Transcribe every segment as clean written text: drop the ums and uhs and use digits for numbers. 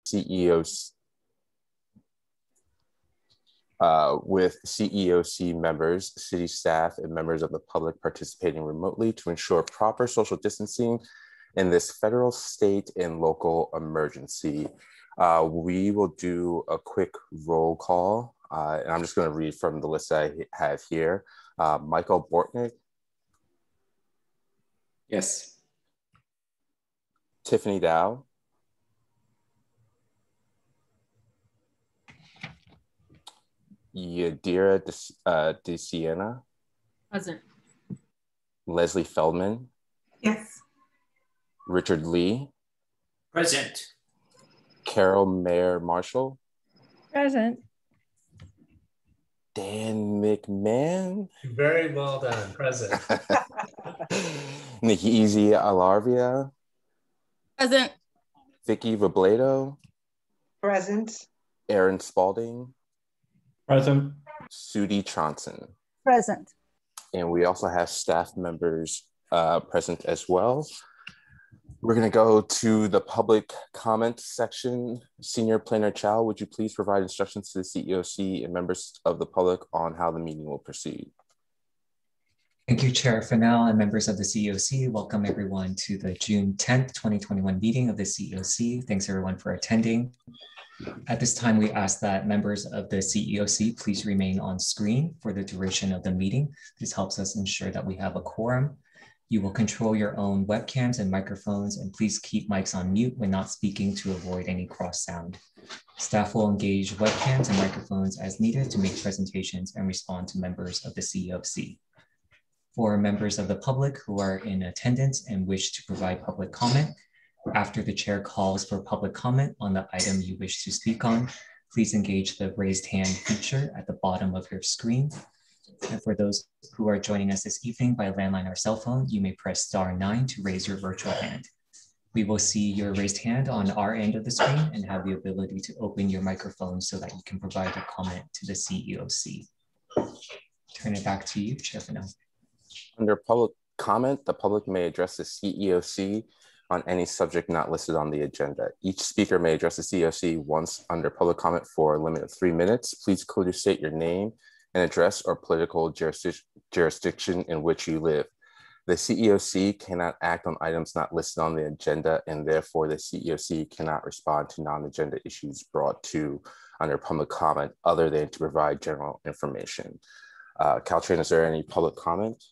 CEOC with CEOC members, city staff, and members of the public participating remotely to ensure proper social distancing in this federal, state, and local emergency. We will do a quick roll call, and I'm just going to read from the list I have here. Michael Bortnick. Yes. Tiffany Dow. Yadira De Siena. Present. Leslie Feldman. Yes. Richard Lee. Present. Carol Mayer Marshall. Present. Dan McMahon. Very well done. Present. Nihizi Alarvia. Present. Vicky Robledo. Present. Aaron Spalding. Present. Sudie Johnson. Present. And we also have staff members present as well. We're going to go to the public comment section. Senior Planner Chow, would you please provide instructions to the CEOC and members of the public on how the meeting will proceed? Thank you, Chair Fennell and members of the CEOC. Welcome everyone to the June 10th, 2021 meeting of the CEOC. Thanks everyone for attending. At this time, we ask that members of the CEOC please remain on screen for the duration of the meeting. This helps us ensure that we have a quorum. You will control your own webcams and microphones, and please keep mics on mute when not speaking to avoid any cross sound. Staff will engage webcams and microphones as needed to make presentations and respond to members of the CEOC. For members of the public who are in attendance and wish to provide public comment, after the chair calls for public comment on the item you wish to speak on, please engage the raised hand feature at the bottom of your screen. And for those who are joining us this evening by landline or cell phone, you may press *9 to raise your virtual hand. We will see your raised hand on our end of the screen and have the ability to open your microphone so that you can provide your comment to the CEOC. Turn it back to you, Chair Fennell. Under public comment, the public may address the CEOC on any subject not listed on the agenda. Each speaker may address the CEOC once under public comment for a limit of 3 minutes. Please clearly state your name and address or political jurisdiction in which you live. The CEOC cannot act on items not listed on the agenda, and therefore the CEOC cannot respond to non-agenda issues brought to under public comment other than to provide general information. Caltrain, is there any public comment?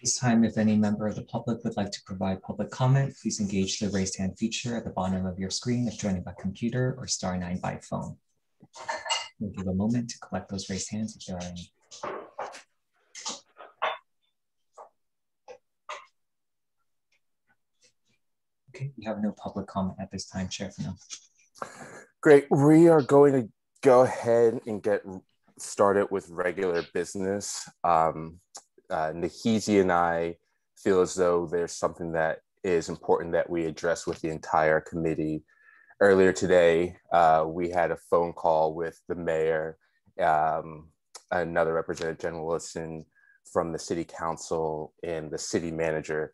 This time, if any member of the public would like to provide public comment, please engage the raised hand feature at the bottom of your screen if joining by computer or *9 by phone. We'll give a moment to collect those raised hands if there are any. Okay, we have no public comment at this time, Chair Fennell. Great, we are going to go ahead and get started with regular business. Nihizi and I feel as though there's something that is important that we address with the entire committee. Earlier today, we had a phone call with the mayor, another representative, Jen Wilson, from the city council and the city manager.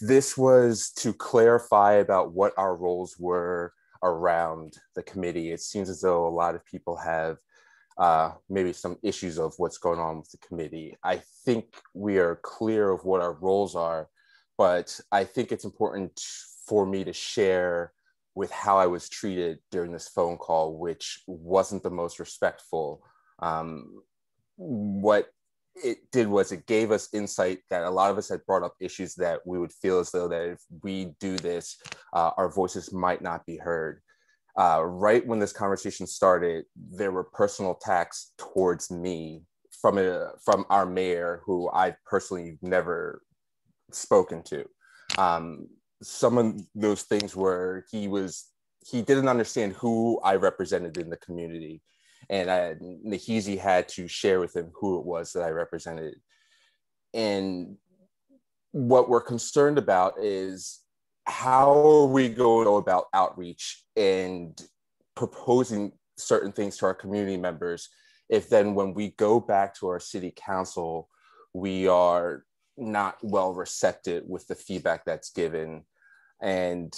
This was to clarify about what our roles were around the committee. It seems as though a lot of people have maybe some issues of what's going on with the committee. I think we are clear of what our roles are, but I think it's important for me to share with how I was treated during this phone call, which wasn't the most respectful. What it did was it gave us insight that a lot of us had brought up issues that we would feel as though that if we do this, our voices might not be heard. Right when this conversation started, there were personal attacks towards me from our mayor, who I've personally never spoken to. Some of those things were he didn't understand who I represented in the community, and Nihizi had to share with him who it was that I represented. And what we're concerned about is how are we going to go about outreach and proposing certain things to our community members if then when we go back to our city council, we are not well recepted with the feedback that's given. And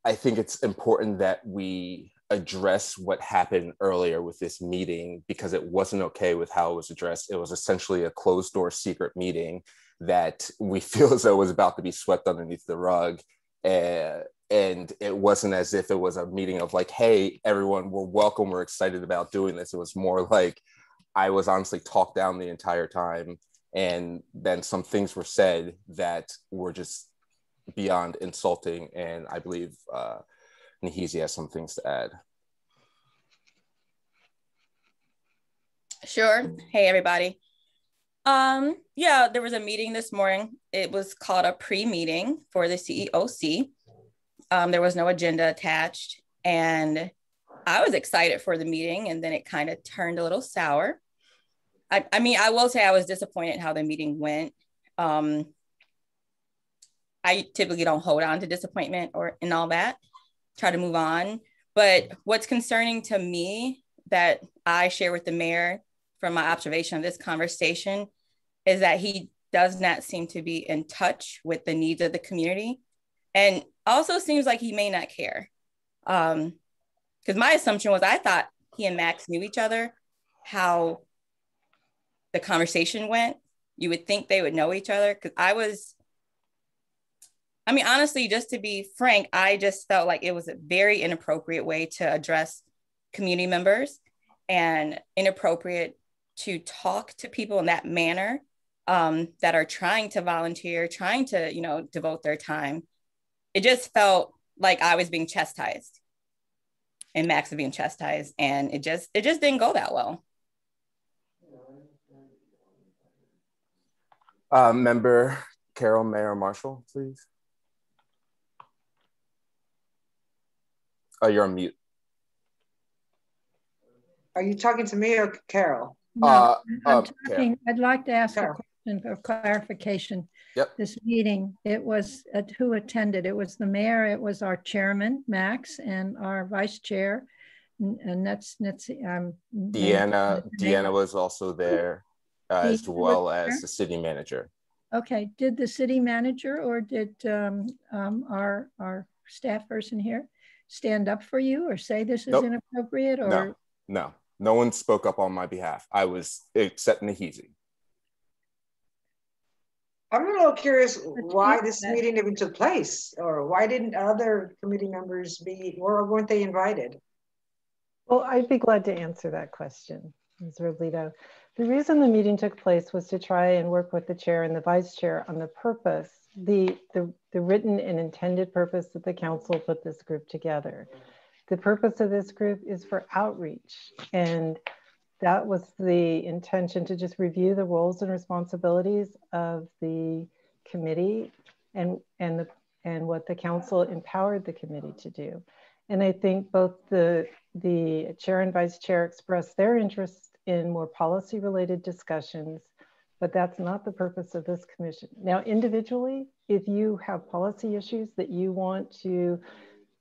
I think it's important that we address what happened earlier with this meeting, because it wasn't okay with how it was addressed. It was essentially a closed door secret meeting that we feel as though was about to be swept underneath the rug. And it wasn't as if it was a meeting of like, hey, everyone, we're welcome, we're excited about doing this. It was more like I was honestly talked down the entire time. And then some things were said that were just beyond insulting. And I believe Nahisi has some things to add. Sure. Hey, everybody. Yeah, there was a meeting this morning. It was called a pre-meeting for the CEOC. There was no agenda attached, and I was excited for the meeting, and then it kind of turned a little sour. I mean, I will say I was disappointed how the meeting went. I typically don't hold on to disappointment and all that, try to move on. But what's concerning to me that I share with the mayor from my observation of this conversation is that he does not seem to be in touch with the needs of the community. And also seems like he may not care. Because my assumption was I thought he and Max knew each other, how the conversation went. You would think they would know each other, because honestly, just to be frank, I just felt like it was a very inappropriate way to address community members and inappropriate to talk to people in that manner, that are trying to volunteer, trying to, devote their time. It just felt like I was being chastised and Max was being chastised, and it just didn't go that well. Member Carol, Mayor Marshall, please. Oh, you're on mute. Are you talking to me or Carol? No, I'm talking, Carol. I'd like to ask Carol. a question of clarification. Yep. This meeting, it was who attended? It was the mayor, it was our chairman, Max, and our vice chair, and that's Deanna was also there, as well as the city manager. Okay, did the city manager or did our staff person here stand up for you or say this is inappropriate? Or No one spoke up on my behalf. I was, except Nahisi. I'm a little curious why this meeting even took place, or why didn't other committee members weren't they invited? Well, I'd be glad to answer that question, Ms. Robledo. The reason the meeting took place was to try and work with the chair and the vice chair on the purpose, the written and intended purpose that the council put this group together. The purpose of this group is for outreach, and that was the intention, to just review the roles and responsibilities of the committee and what the council empowered the committee to do. And I think both the chair and vice chair expressed their interest in more policy related discussions, but that's not the purpose of this commission. Now, individually, if you have policy issues that you want to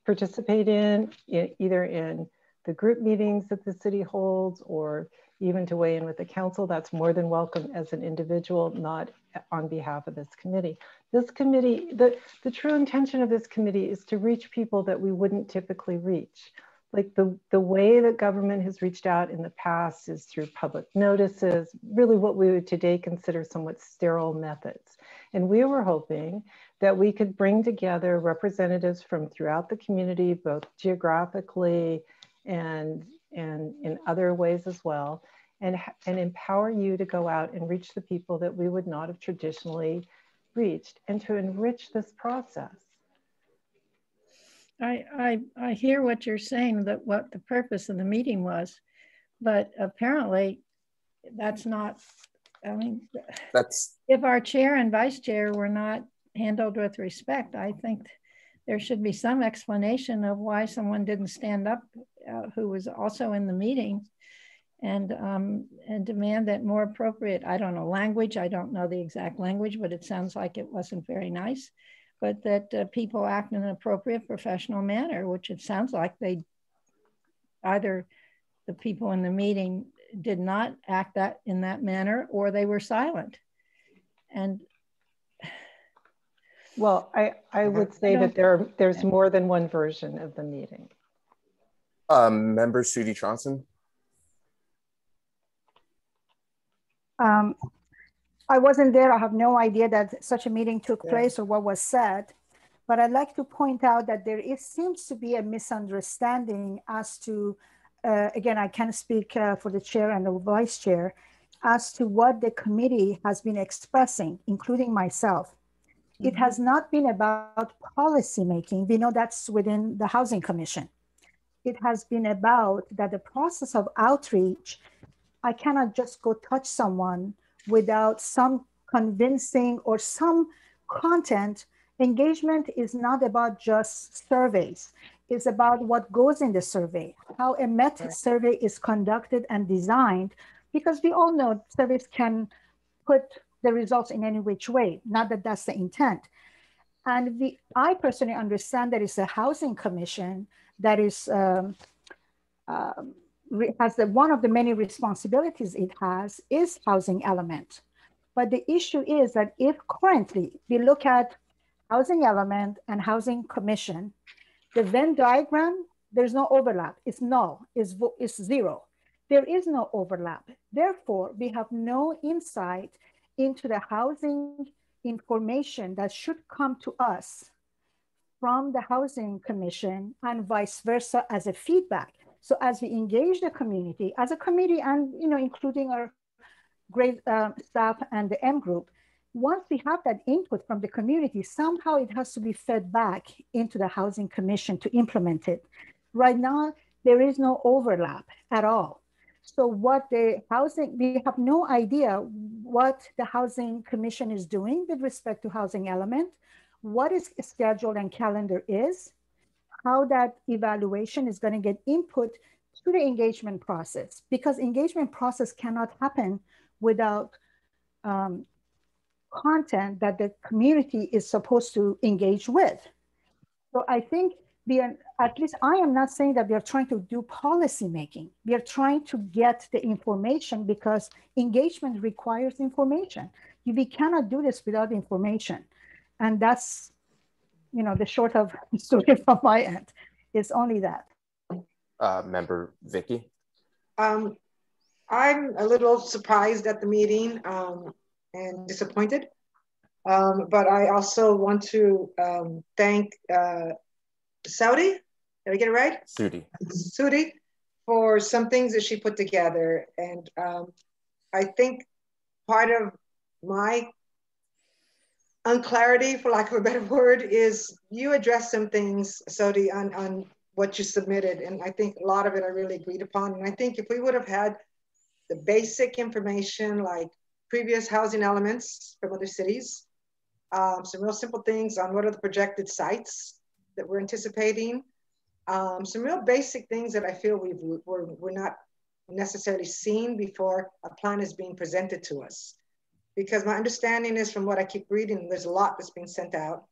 participate in, either in the group meetings that the city holds or even to weigh in with the council, that's more than welcome as an individual, not on behalf of this committee. This committee, the true intention of this committee is to reach people that we wouldn't typically reach. Like the way that government has reached out in the past is through public notices, really what we would today consider somewhat sterile methods. And we were hoping that we could bring together representatives from throughout the community, both geographically and in other ways as well, and empower you to go out and reach the people that we would not have traditionally reached, and to enrich this process. I hear what you're saying, that what the purpose of the meeting was, but apparently that's not, if our chair and vice chair were not handled with respect, I think there should be some explanation of why someone didn't stand up who was also in the meeting and demand that more appropriate, I don't know, language. I don't know the exact language, but it sounds like it wasn't very nice, but that people act in an appropriate professional manner, which it sounds like they, either the people in the meeting did not act in that manner, or they were silent. And Well, I would say that there's more than one version of the meeting. Member Sudi Johnson. I wasn't there. I have no idea that such a meeting took place or what was said. But I'd like to point out that seems to be a misunderstanding as to, again, I can't speak for the chair and the vice chair, as to what the committee has been expressing, including myself. It has not been about policy making. We know that's within the Housing Commission. It has been about that the process of outreach, I cannot just go touch someone without some convincing or some content. Engagement is not about just surveys. It's about what goes in the survey, how a method survey is conducted and designed, because we all know surveys can put the results in any which way, not that that's the intent. And I personally understand that it's a housing commission that is, one of the many responsibilities it has is housing element. But the issue is that if currently we look at housing element and housing commission, the Venn diagram, there's no overlap. It's null, it's zero. There is no overlap. Therefore, we have no insight into the housing information that should come to us from the Housing Commission and vice versa as a feedback. So as we engage the community as a committee and, including our great staff and the M group, once we have that input from the community, somehow it has to be fed back into the Housing Commission to implement it. Right now, there is no overlap at all. So we have no idea what the Housing Commission is doing with respect to housing element, what its schedule and calendar is, how that evaluation is going to get input to the engagement process, because engagement process cannot happen without content that the community is supposed to engage with. So I think at least I am not saying that we are trying to do policy making. We are trying to get the information because engagement requires information. We cannot do this without information. And that's, the short of story from my end. It's only that. Member Vicky. I'm a little surprised at the meeting and disappointed. But I also want to thank Saudi, did I get it right? Sudi, for some things that she put together. And I think part of my unclarity, for lack of a better word, is you address some things, Saudi, on what you submitted. And I think a lot of it I really agreed upon. And I think if we would have had the basic information like previous housing elements from other cities, some real simple things on what are the projected sites that we're anticipating, some real basic things that I feel we're not necessarily seeing before a plan is being presented to us. Because my understanding is, from what I keep reading, there's a lot that's being sent out,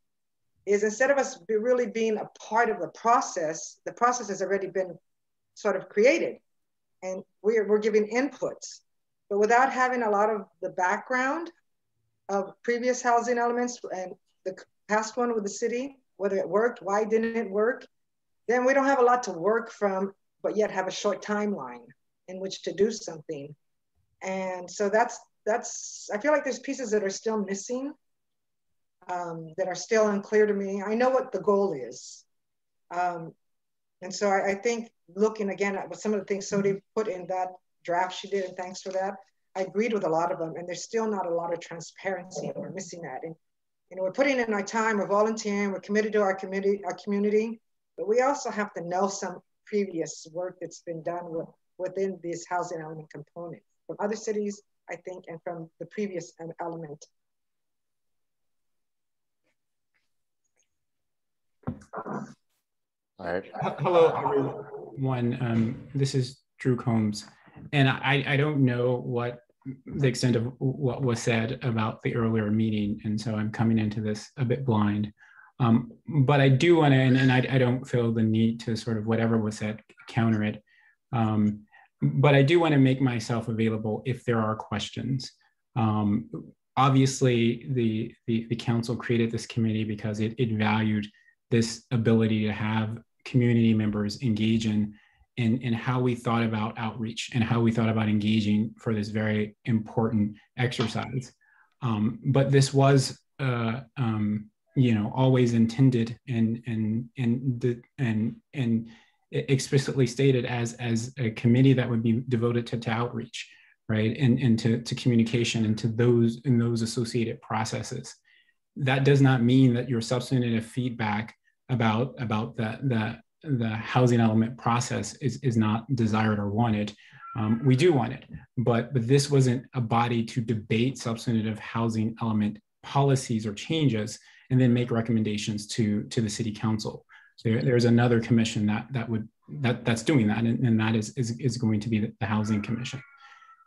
is instead of us really being a part of the process has already been sort of created and we're giving inputs. But without having a lot of the background of previous housing elements and the past one with the city, whether it worked, why didn't it work, then we don't have a lot to work from, but yet have a short timeline in which to do something. And so that's I feel like there's pieces that are still missing, that are still unclear to me. I know what the goal is. And so I think looking again at what some of the things Sodi put in that draft she did, and thanks for that, I agreed with a lot of them, and there's still not a lot of transparency, and we're missing that. And we're putting in our time, we're volunteering, we're committed to our community, but we also have to know some previous work that's been done within this housing element component from other cities, I think, and from the previous element. All right. Hello, everyone. This is Drew Combs, and I don't know what the extent of what was said about the earlier meeting, and so I'm coming into this a bit blind. But I do want to, and I don't feel the need to sort of whatever was said, counter it. But I do want to make myself available if there are questions. obviously the council created this committee because it valued this ability to have community members engage in how we thought about outreach and how we thought about engaging for this very important exercise. But this was, always intended and explicitly stated as a committee that would be devoted to outreach, right, and to communication and to those associated processes. That does not mean that your substantive feedback about the housing element process is not desired or wanted. We do want it, but this wasn't a body to debate substantive housing element policies or changes and then make recommendations to the city council. There's another commission that's doing that, and that is going to be the Housing Commission.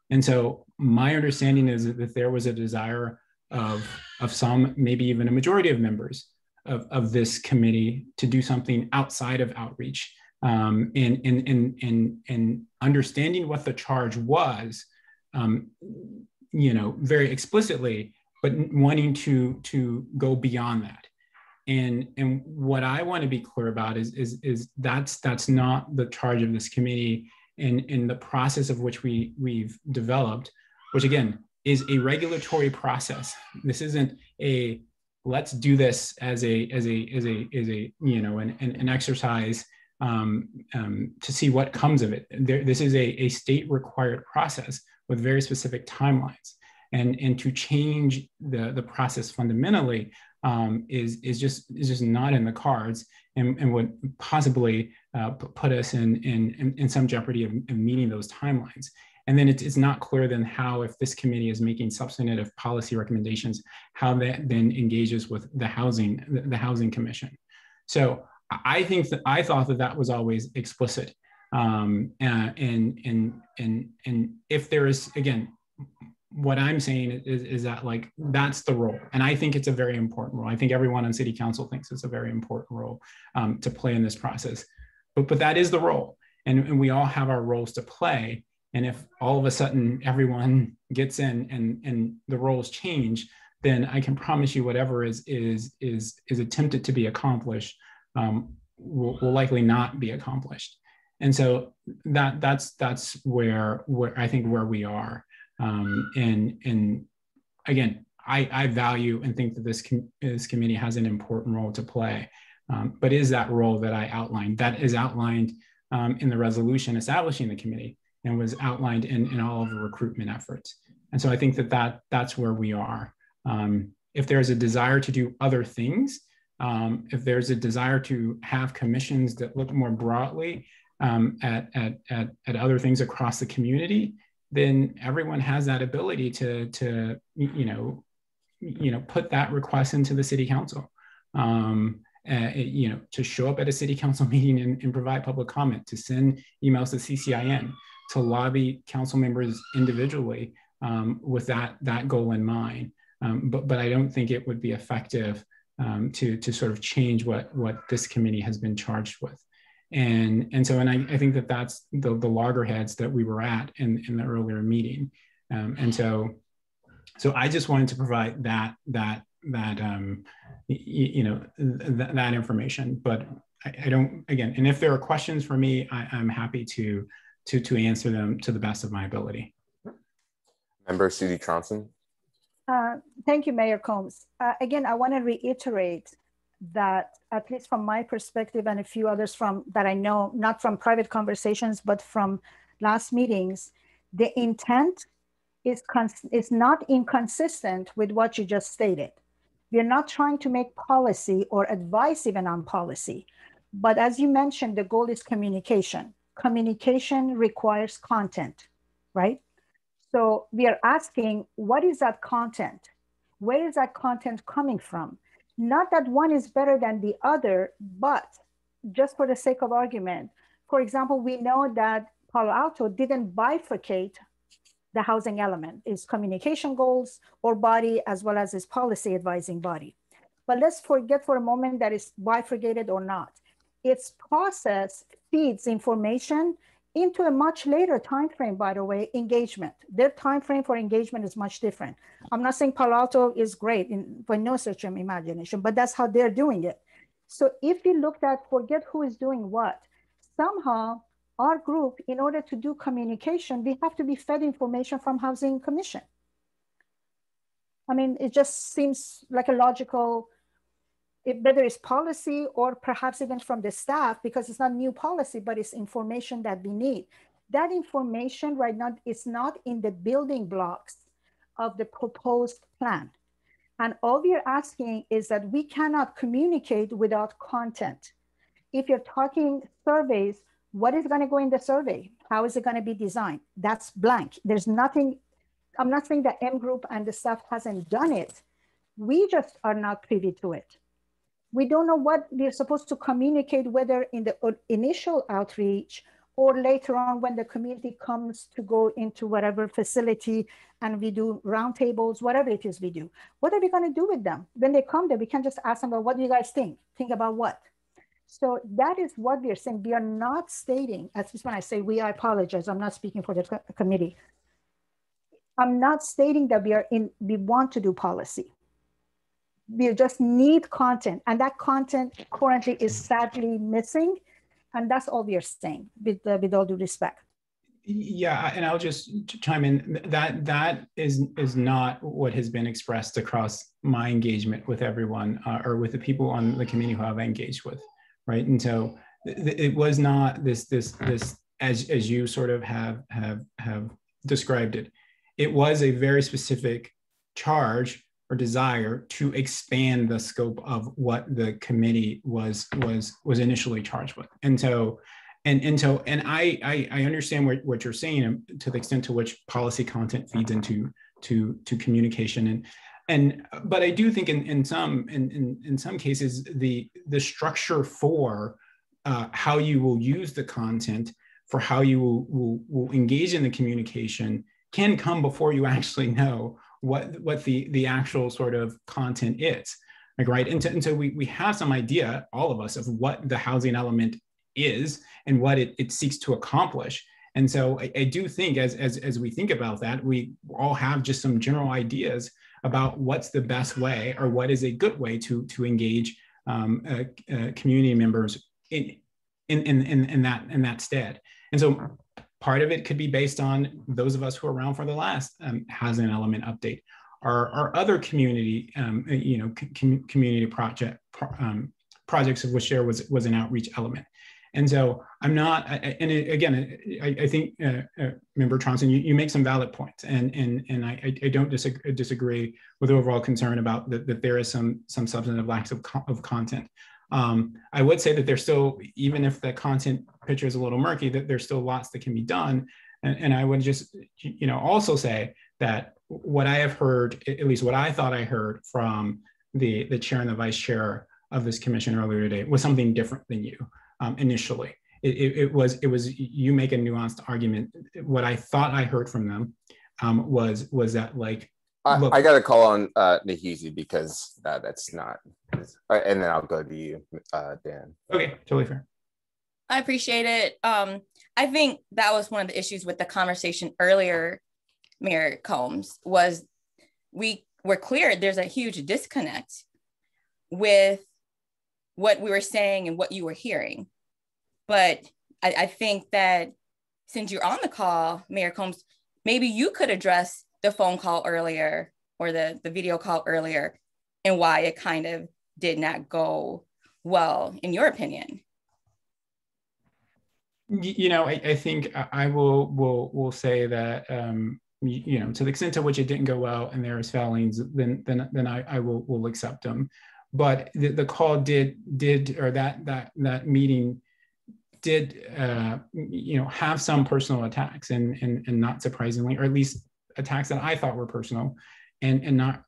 And so my understanding is that there was a desire of some, maybe even a majority of members of this committee to do something outside of outreach, and understanding what the charge was, very explicitly, but wanting to go beyond that. And what I want to be clear about is that's not the charge of this committee, and the process of which we've developed, which again is a regulatory process. This isn't a let's do this as an exercise to see what comes of it. This is a state required process with very specific timelines, and to change the process fundamentally is just not in the cards, and would possibly put us in some jeopardy of meeting those timelines. And then it's not clear then how, if this committee is making substantive policy recommendations, how that then engages with the housing commission. So I thought that was always explicit. And if there is, again, what I'm saying is that that's the role. And I think it's a very important role. I think everyone on city council thinks it's a very important role to play in this process, but that is the role. And we all have our roles to play. And if all of a sudden everyone gets in and the roles change, then I can promise you whatever is attempted to be accomplished will likely not be accomplished. And so that's where I think where we are. And again, I value and think that this committee has an important role to play. But is that role that I outlined? That is outlined in the resolution establishing the committee, and was outlined in all of the recruitment efforts. And so I think that's where we are. If there's a desire to do other things, if there's a desire to have commissions that look more broadly at other things across the community, then everyone has that ability to put that request into the city council. To show up at a city council meeting and provide public comment, to send emails to CCIN, to lobby council members individually with that goal in mind. But I don't think it would be effective to sort of change what this committee has been charged with. And I think that's the loggerheads that we were at in the earlier meeting. So I just wanted to provide that information, but I don't, again, and if there are questions for me, I'm happy to answer them to the best of my ability. Member Sudie Johnson. Thank you, Mayor Combs. Again, I want to reiterate that, at least from my perspective and a few others that I know, not from private conversations, but from last meetings, the intent is not inconsistent with what you just stated. We're not trying to make policy or advice even on policy. But as you mentioned, the goal is communication. Communication requires content, right? So we are asking, what is that content? Where is that content coming from? Not that one is better than the other, but just for the sake of argument, for example, we know that Palo Alto didn't bifurcate the housing element, its communication goals or body, as well as its policy advising body. But let's forget for a moment that it's bifurcated or not. Its process feeds information into a much later time frame, by the way, engagement. Their time frame for engagement is much different. I'm not saying Palo Alto is great for no stretch of imagination, but that's how they're doing it. So if we looked at, forget who is doing what, somehow our group, in order to do communication, we have to be fed information from Housing Commission. I mean, it just seems like a logical, whether it's policy or perhaps even from the staff, because it's not new policy, but it's information that we need. That information right now is not in the building blocks of the proposed plan. And all we are asking is that we cannot communicate without content. If you're talking surveys, what is going to go in the survey? How is it going to be designed? That's blank. There's nothing. I'm not saying that M Group and the staff hasn't done it. We just are not privy to it. We don't know what we're supposed to communicate, whether in the initial outreach or later on when the community comes to go into whatever facility and we do roundtables, whatever it is we do. What are we going to do with them? When they come there, we can just ask them, well, what do you guys think? Think about what? So that is what we are saying. We are not stating, at least when I say we, I apologize, I'm not speaking for the committee. I'm not stating that we want to do policy. We just need content, and that content currently is sadly missing, and that's all we are saying, with all due respect. Yeah, and I'll just chime in. That is not what has been expressed across my engagement with everyone, or with the people on the committee who I've engaged with, right? And so it was not this as you sort of have described it. It was a very specific charge or desire to expand the scope of what the committee was initially charged with. And so I understand what you're saying to the extent to which policy content feeds into communication. But I do think in some cases the structure for how you will use the content, for how you will engage in the communication, can come before you actually know what the actual sort of content is, like, right? And so we have some idea, all of us, of what the housing element is and what it seeks to accomplish. And so I do think as we think about that, we all have just some general ideas about what's the best way or what is a good way to engage community members in that stead. And so part of it could be based on those of us who are around for the last housing element update. Our other community, community projects of which there was an outreach element. And so I'm not, and again, I think Member Thompson, you make some valid points, and I don't disagree with the overall concern about that there is some substantive lacks of content. I would say that there's still, even if the content picture is a little murky, that there's still lots that can be done. And I would just, also say that what I have heard, at least what I thought I heard from the chair and the vice chair of this commission earlier today, was something different than you initially. It was you make a nuanced argument. What I thought I heard from them was that, like, I got to call on Nahizi because that's not, and then I'll go to you, Dan. Okay, totally fair. I appreciate it. I think that was one of the issues with the conversation earlier, Mayor Combs, was we were clear there's a huge disconnect with what we were saying and what you were hearing. But I think that since you're on the call, Mayor Combs, maybe you could address the phone call earlier or the video call earlier and why it kind of did not go well, in your opinion. I think I will say that, to the extent to which it didn't go well and there is failings, then I will accept them. But the call did or that meeting did have some personal attacks and not surprisingly, or at least attacks that I thought were personal, and not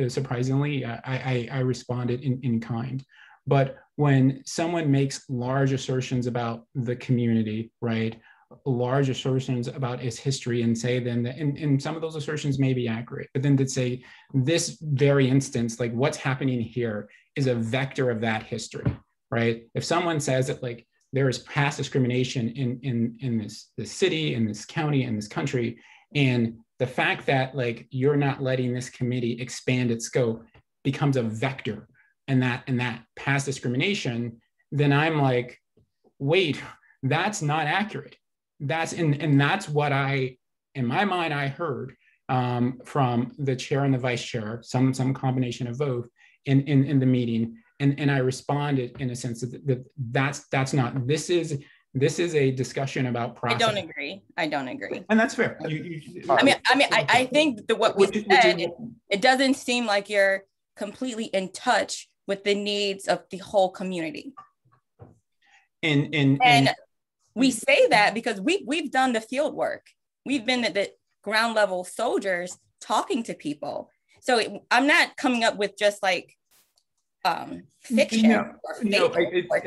surprisingly, I responded in kind. But when someone makes large assertions about the community, right, large assertions about its history, and say then that, and some of those assertions may be accurate, but then to say this very instance, like what's happening here is a vector of that history, right? If someone says that, like, there is past discrimination in this city, in this county, in this country. And the fact that like you're not letting this committee expand its scope becomes a vector and that past discrimination, then I'm like, wait, that's not accurate. And that's what in my mind, I heard from the chair and the vice chair, some combination of both in the meeting. And I responded in a sense that's not, this is a discussion about process. I don't agree. And that's fair. I think that what we said, it doesn't seem like you're completely in touch with the needs of the whole community. And we say that because we've done the field work. We've been at the ground level soldiers talking to people. So I'm not coming up with just like fiction or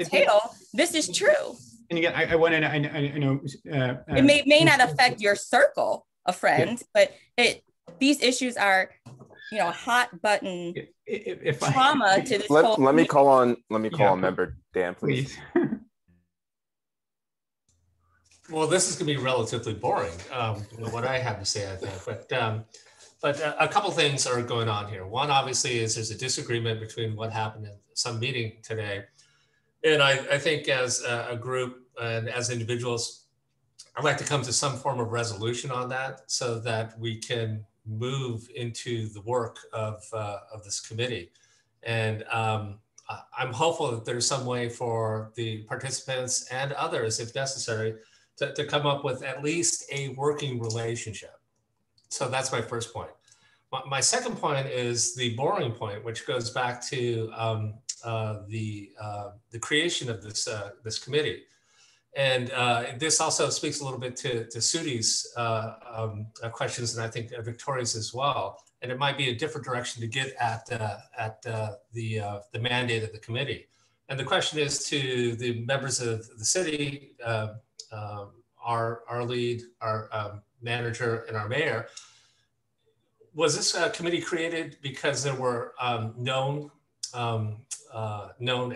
tale. This is true. And again, I want to, I know. It may not affect your circle of friends, but these issues are, hot button trauma to this whole. Let me call on member Dan, please. Well, this is going to be relatively boring, what I have to say, I think. But a couple things are going on here. One, obviously, is there's a disagreement between what happened in some meeting today. And I think as a group and as individuals, I'd like to come to some form of resolution on that so that we can move into the work of this committee. And I'm hopeful that there's some way for the participants and others, if necessary, to come up with at least a working relationship. So that's my first point. My second point is the boring point, which goes back to the creation of this committee. And this also speaks a little bit to Sudi's questions, and I think Victoria's as well. And it might be a different direction to get at the mandate of the committee. And the question is to the members of the city, our lead, our manager, and our mayor. Was this committee created because there were known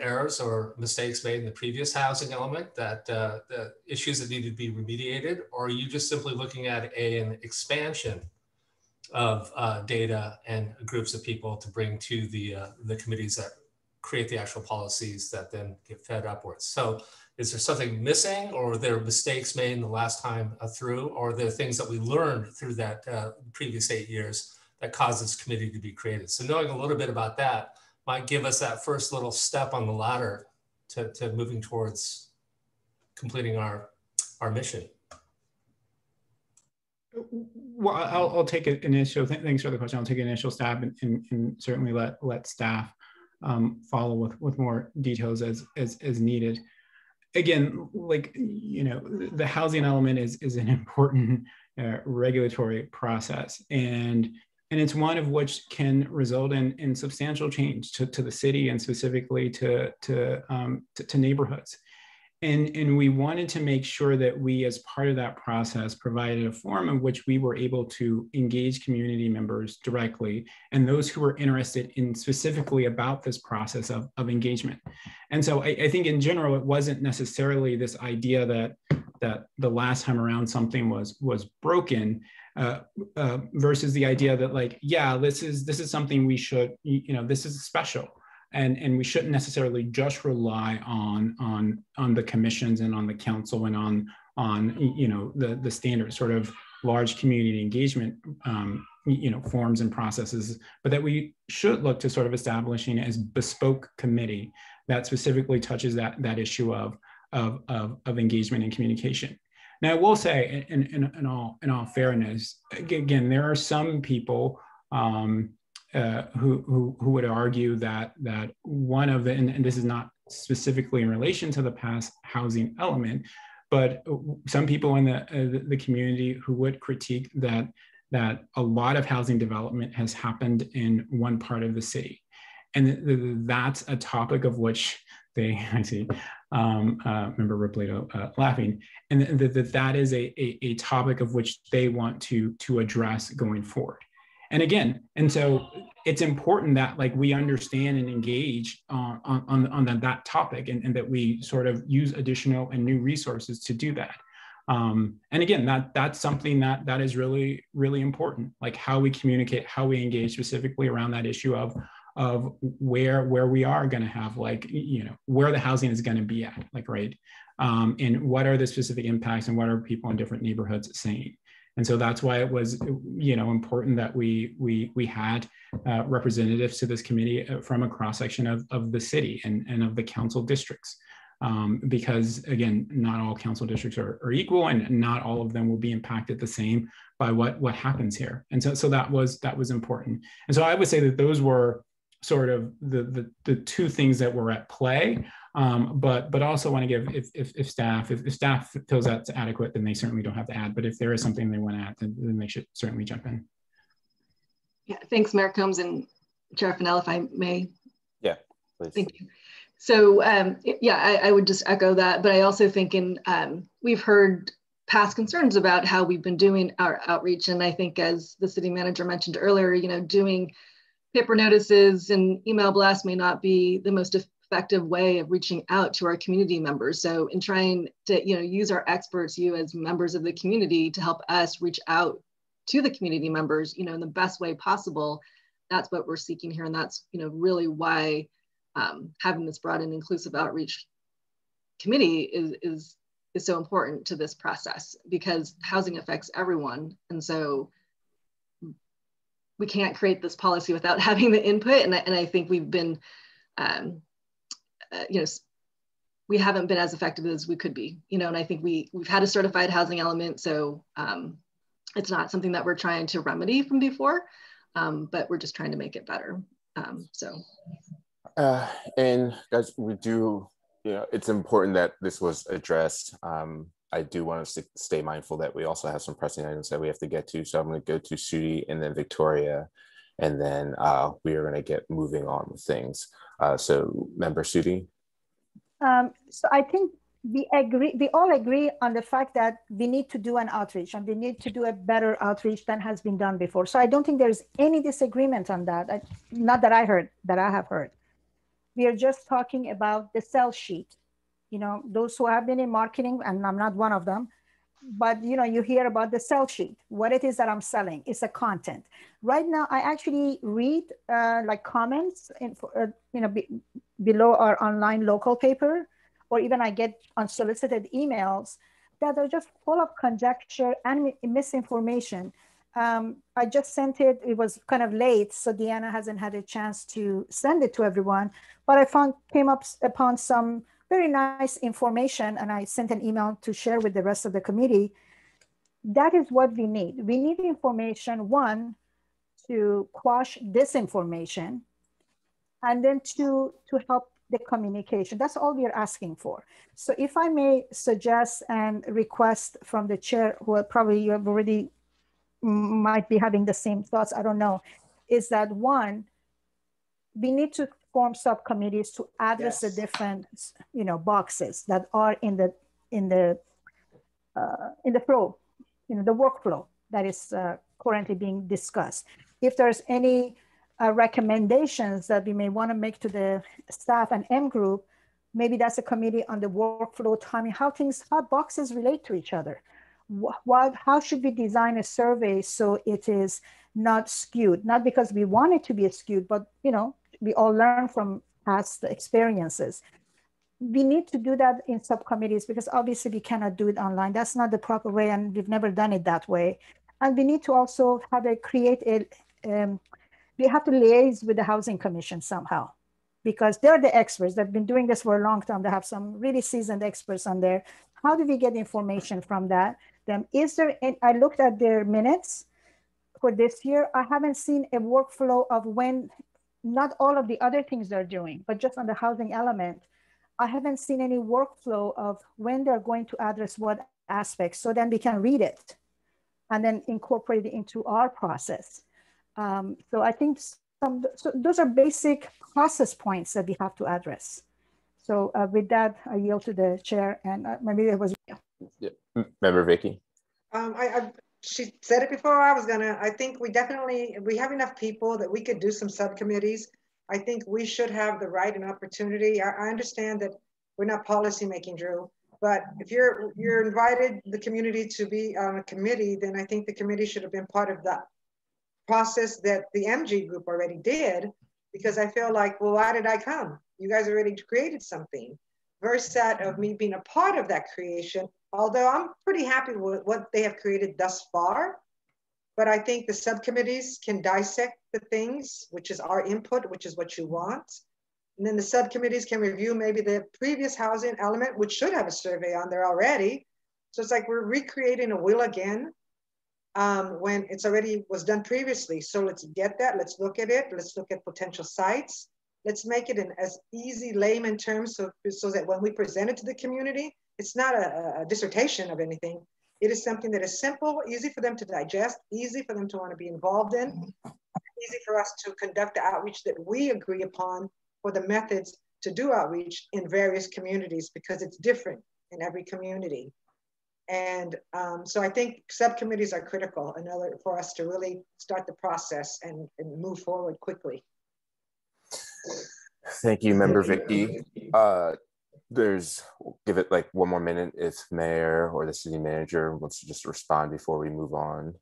errors or mistakes made in the previous housing element, that the issues that needed to be remediated, or are you just simply looking at an expansion of data and groups of people to bring to the committees that create the actual policies that then get fed upwards? So is there something missing, or are there mistakes made in the last time through, or are there things that we learned through that previous 8 years that caused this committee to be created? So knowing a little bit about that might give us that first little step on the ladder to moving towards completing our mission. Well, I'll take an initial, thanks for the question. I'll take an initial stab and certainly let staff follow with more details as needed. Again, like, the housing element is an important regulatory process, and it's one of which can result in substantial change to the city and specifically to neighborhoods. And we wanted to make sure that we, as part of that process, provided a forum in which we were able to engage community members directly and those who were interested in specifically about this process of engagement. And so I think in general, it wasn't necessarily this idea that the last time around something was broken versus the idea that, like, yeah, this is something we should, this is special. And we shouldn't necessarily just rely on the commissions and on the council and on the standard sort of large community engagement forms and processes, but that we should look to sort of establishing as bespoke committee that specifically touches that issue of engagement and communication. Now, I will say, in all fairness, again, there are some people who would argue that one of the, and this is not specifically in relation to the past housing element, but some people in the community who would critique that a lot of housing development has happened in one part of the city. And that's a topic of which I see member Repleto laughing, and that is a topic of which they want to address going forward. And again, and so it's important that like we understand and engage on that topic, and that we sort of use additional and new resources to do that. And again, that's something that is really, really important, like how we communicate, how we engage specifically around that issue of where we are going to have, like, you know, where the housing is going to be at, like, right. And what are the specific impacts, and what are people in different neighborhoods saying? And so that's why it was, you know, important that we had representatives to this committee from a cross section of the city and of the council districts. Because again, not all council districts are equal, and not all of them will be impacted the same by what happens here. And so that was important. And so I would say that those were sort of the two things that were at play. But also want to give, if staff feels that's adequate, then they certainly don't have to add. But if there is something they want to add, then they should certainly jump in. Yeah, thanks, Mayor Combs and Chair Fennell, if I may. Yeah, please. Thank you. So yeah, I would just echo that, but I also think we've heard past concerns about how we've been doing our outreach. And I think, as the city manager mentioned earlier, you know, doing paper notices and email blasts may not be the most effective way of reaching out to our community members. So in trying to, you know, use our experts, you as members of the community, to help us reach out to the community members, you know, in the best way possible, that's what we're seeking here. And that's, you know, really why having this broad and inclusive outreach committee is so important to this process, because housing affects everyone. And so we can't create this policy without having the input. And I think we've been, you know, we haven't been as effective as we could be, you know, and I think we've had a certified housing element. So it's not something that we're trying to remedy from before, but we're just trying to make it better. And guys, we do, you know, it's important that this was addressed. I do want to stay mindful that we also have some pressing items that we have to get to. So I'm going to go to Sudi and then Victoria, and then we are going to get moving on with things. So Member Sudi. So I think we all agree on the fact that we need to do an outreach, and we need to do a better outreach than has been done before. So I don't think there's any disagreement on that. Not that I have heard. We are just talking about the sell sheet. You know, those who have been in marketing, and I'm not one of them, but you know, you hear about the sell sheet, what it is that I'm selling. It's a content. Right now, I actually read like comments in, you know, below our online local paper, or even I get unsolicited emails that are just full of conjecture and misinformation. I just sent it. It was kind of late, so Deanna hasn't had a chance to send it to everyone. But I came upon some very nice information, and I sent an email to share with the rest of the committee. That is what we need. We need information, one, to quash disinformation, and then to help the communication. That's all we are asking for. So if I may suggest and request from the chair, who probably you have already might be having the same thoughts, I don't know, is that one, we need to form subcommittees to address the different, you know, boxes that are in the flow, you know, the workflow that is currently being discussed. If there's any recommendations that we may want to make to the staff and M group, maybe that's a committee on the workflow timing, how boxes relate to each other. How should we design a survey so it is not skewed? Not because we want it to be skewed, but you know, we all learn from past experiences. We need to do that in subcommittees, because obviously we cannot do it online. That's not the proper way, and we've never done it that way. And we need to also have we have to liaise with the Housing Commission somehow, because they're the experts. They've been doing this for a long time. They have some really seasoned experts on there. How do we get information from them? I looked at their minutes for this year. I haven't seen a workflow of when, not all of the other things they're doing, but just on the housing element. I haven't seen any workflow of when they're going to address what aspects, so then we can read it and then incorporate it into our process. So I think so those are basic process points that we have to address. So with that, I yield to the chair, and maybe it was. Yeah. Member Vicky. I she said it before I was gonna, I think we have enough people that we could do some subcommittees. I think we should have the right and opportunity. I understand that we're not policy making, Drew, but if you're invited the community to be on a committee, then I think the committee should have been part of the process that the MG group already did, because I feel like, well, why did I come? You guys already created something. Versus of me being a part of that creation, although I'm pretty happy with what they have created thus far. But I think the subcommittees can dissect the things, which is our input, which is what you want. And then the subcommittees can review maybe the previous housing element, which should have a survey on there already. So it's like we're recreating a wheel again when it's already was done previously. So let's get that, let's look at it, let's look at potential sites. Let's make it in as easy layman terms so that when we present it to the community, it's not a dissertation of anything. It is something that is simple, easy for them to digest, easy for them to want to be involved in, easy for us to conduct the outreach that we agree upon for the methods to do outreach in various communities, because it's different in every community. And so I think subcommittees are critical in order for us to really start the process and move forward quickly. Thank you, Member Vicky. We'll give it like one more minute if Mayor or the City Manager wants to just respond before we move on.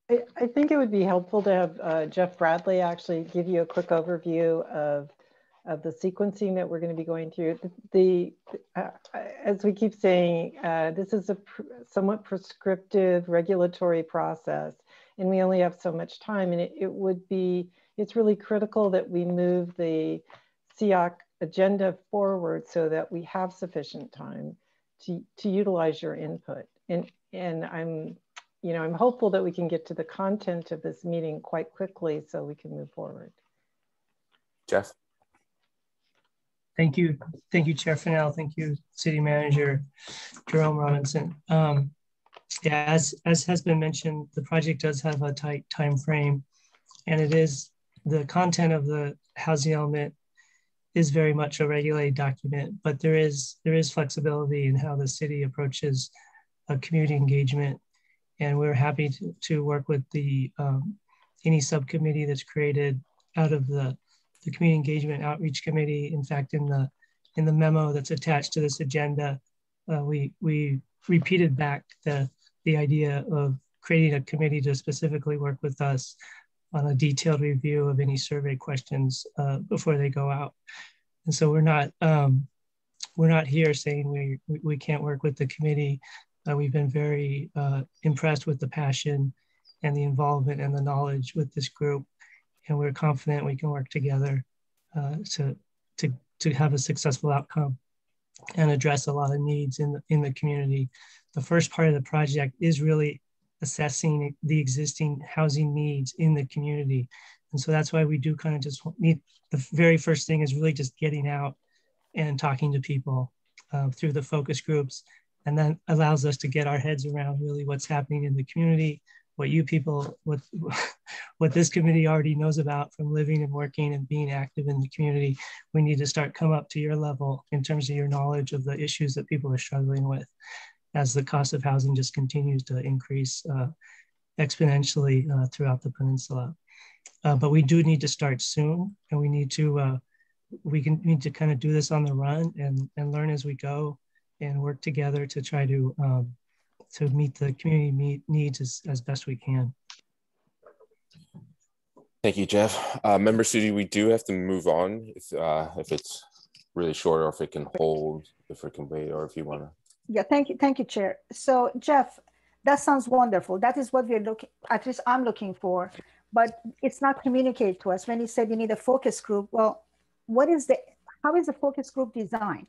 I think it would be helpful to have Jeff Bradley actually give you a quick overview of the sequencing that we're going to be going through. As we keep saying, this is a somewhat prescriptive regulatory process, and we only have so much time, and it's really critical that we move the CEOC agenda forward so that we have sufficient time to utilize your input. And I'm hopeful that we can get to the content of this meeting quite quickly so we can move forward. Jeff? Thank you, Chair Fennell. Thank you, City Manager Jerome Robinson. Yeah, as has been mentioned, the project does have a tight time frame, and it is the content of the housing element is very much a regulated document, but there is flexibility in how the city approaches community engagement, and we're happy to work with the any subcommittee that's created out of the Community Engagement Outreach Committee. In fact, in the memo that's attached to this agenda, we repeated back the idea of creating a committee to specifically work with us on a detailed review of any survey questions before they go out. And so we're not here saying we can't work with the committee. We've been very impressed with the passion and the involvement and the knowledge with this group, and we're confident we can work together to have a successful outcome and address a lot of needs in the community. The first part of the project is really assessing the existing housing needs in the community. And so that's why we do kind of just need, the very first thing is really just getting out and talking to people through the focus groups. And that allows us to get our heads around really what's happening in the community, what you people, what this committee already knows about from living and working and being active in the community. We need to start come up to your level in terms of your knowledge of the issues that people are struggling with as the cost of housing just continues to increase exponentially throughout the peninsula. But we do need to start soon, and we need to need to kind of do this on the run and learn as we go and work together to try to meet the community needs as best we can. Thank you, Jeff. Member Sudi, we do have to move on if it's really short, or if it can hold, if it can wait, or if you want to. Yeah, thank you, Chair. So Jeff, that sounds wonderful. That is what we're looking, at least I'm looking for, but it's not communicated to us. When you said you need a focus group, well, how is the focus group designed?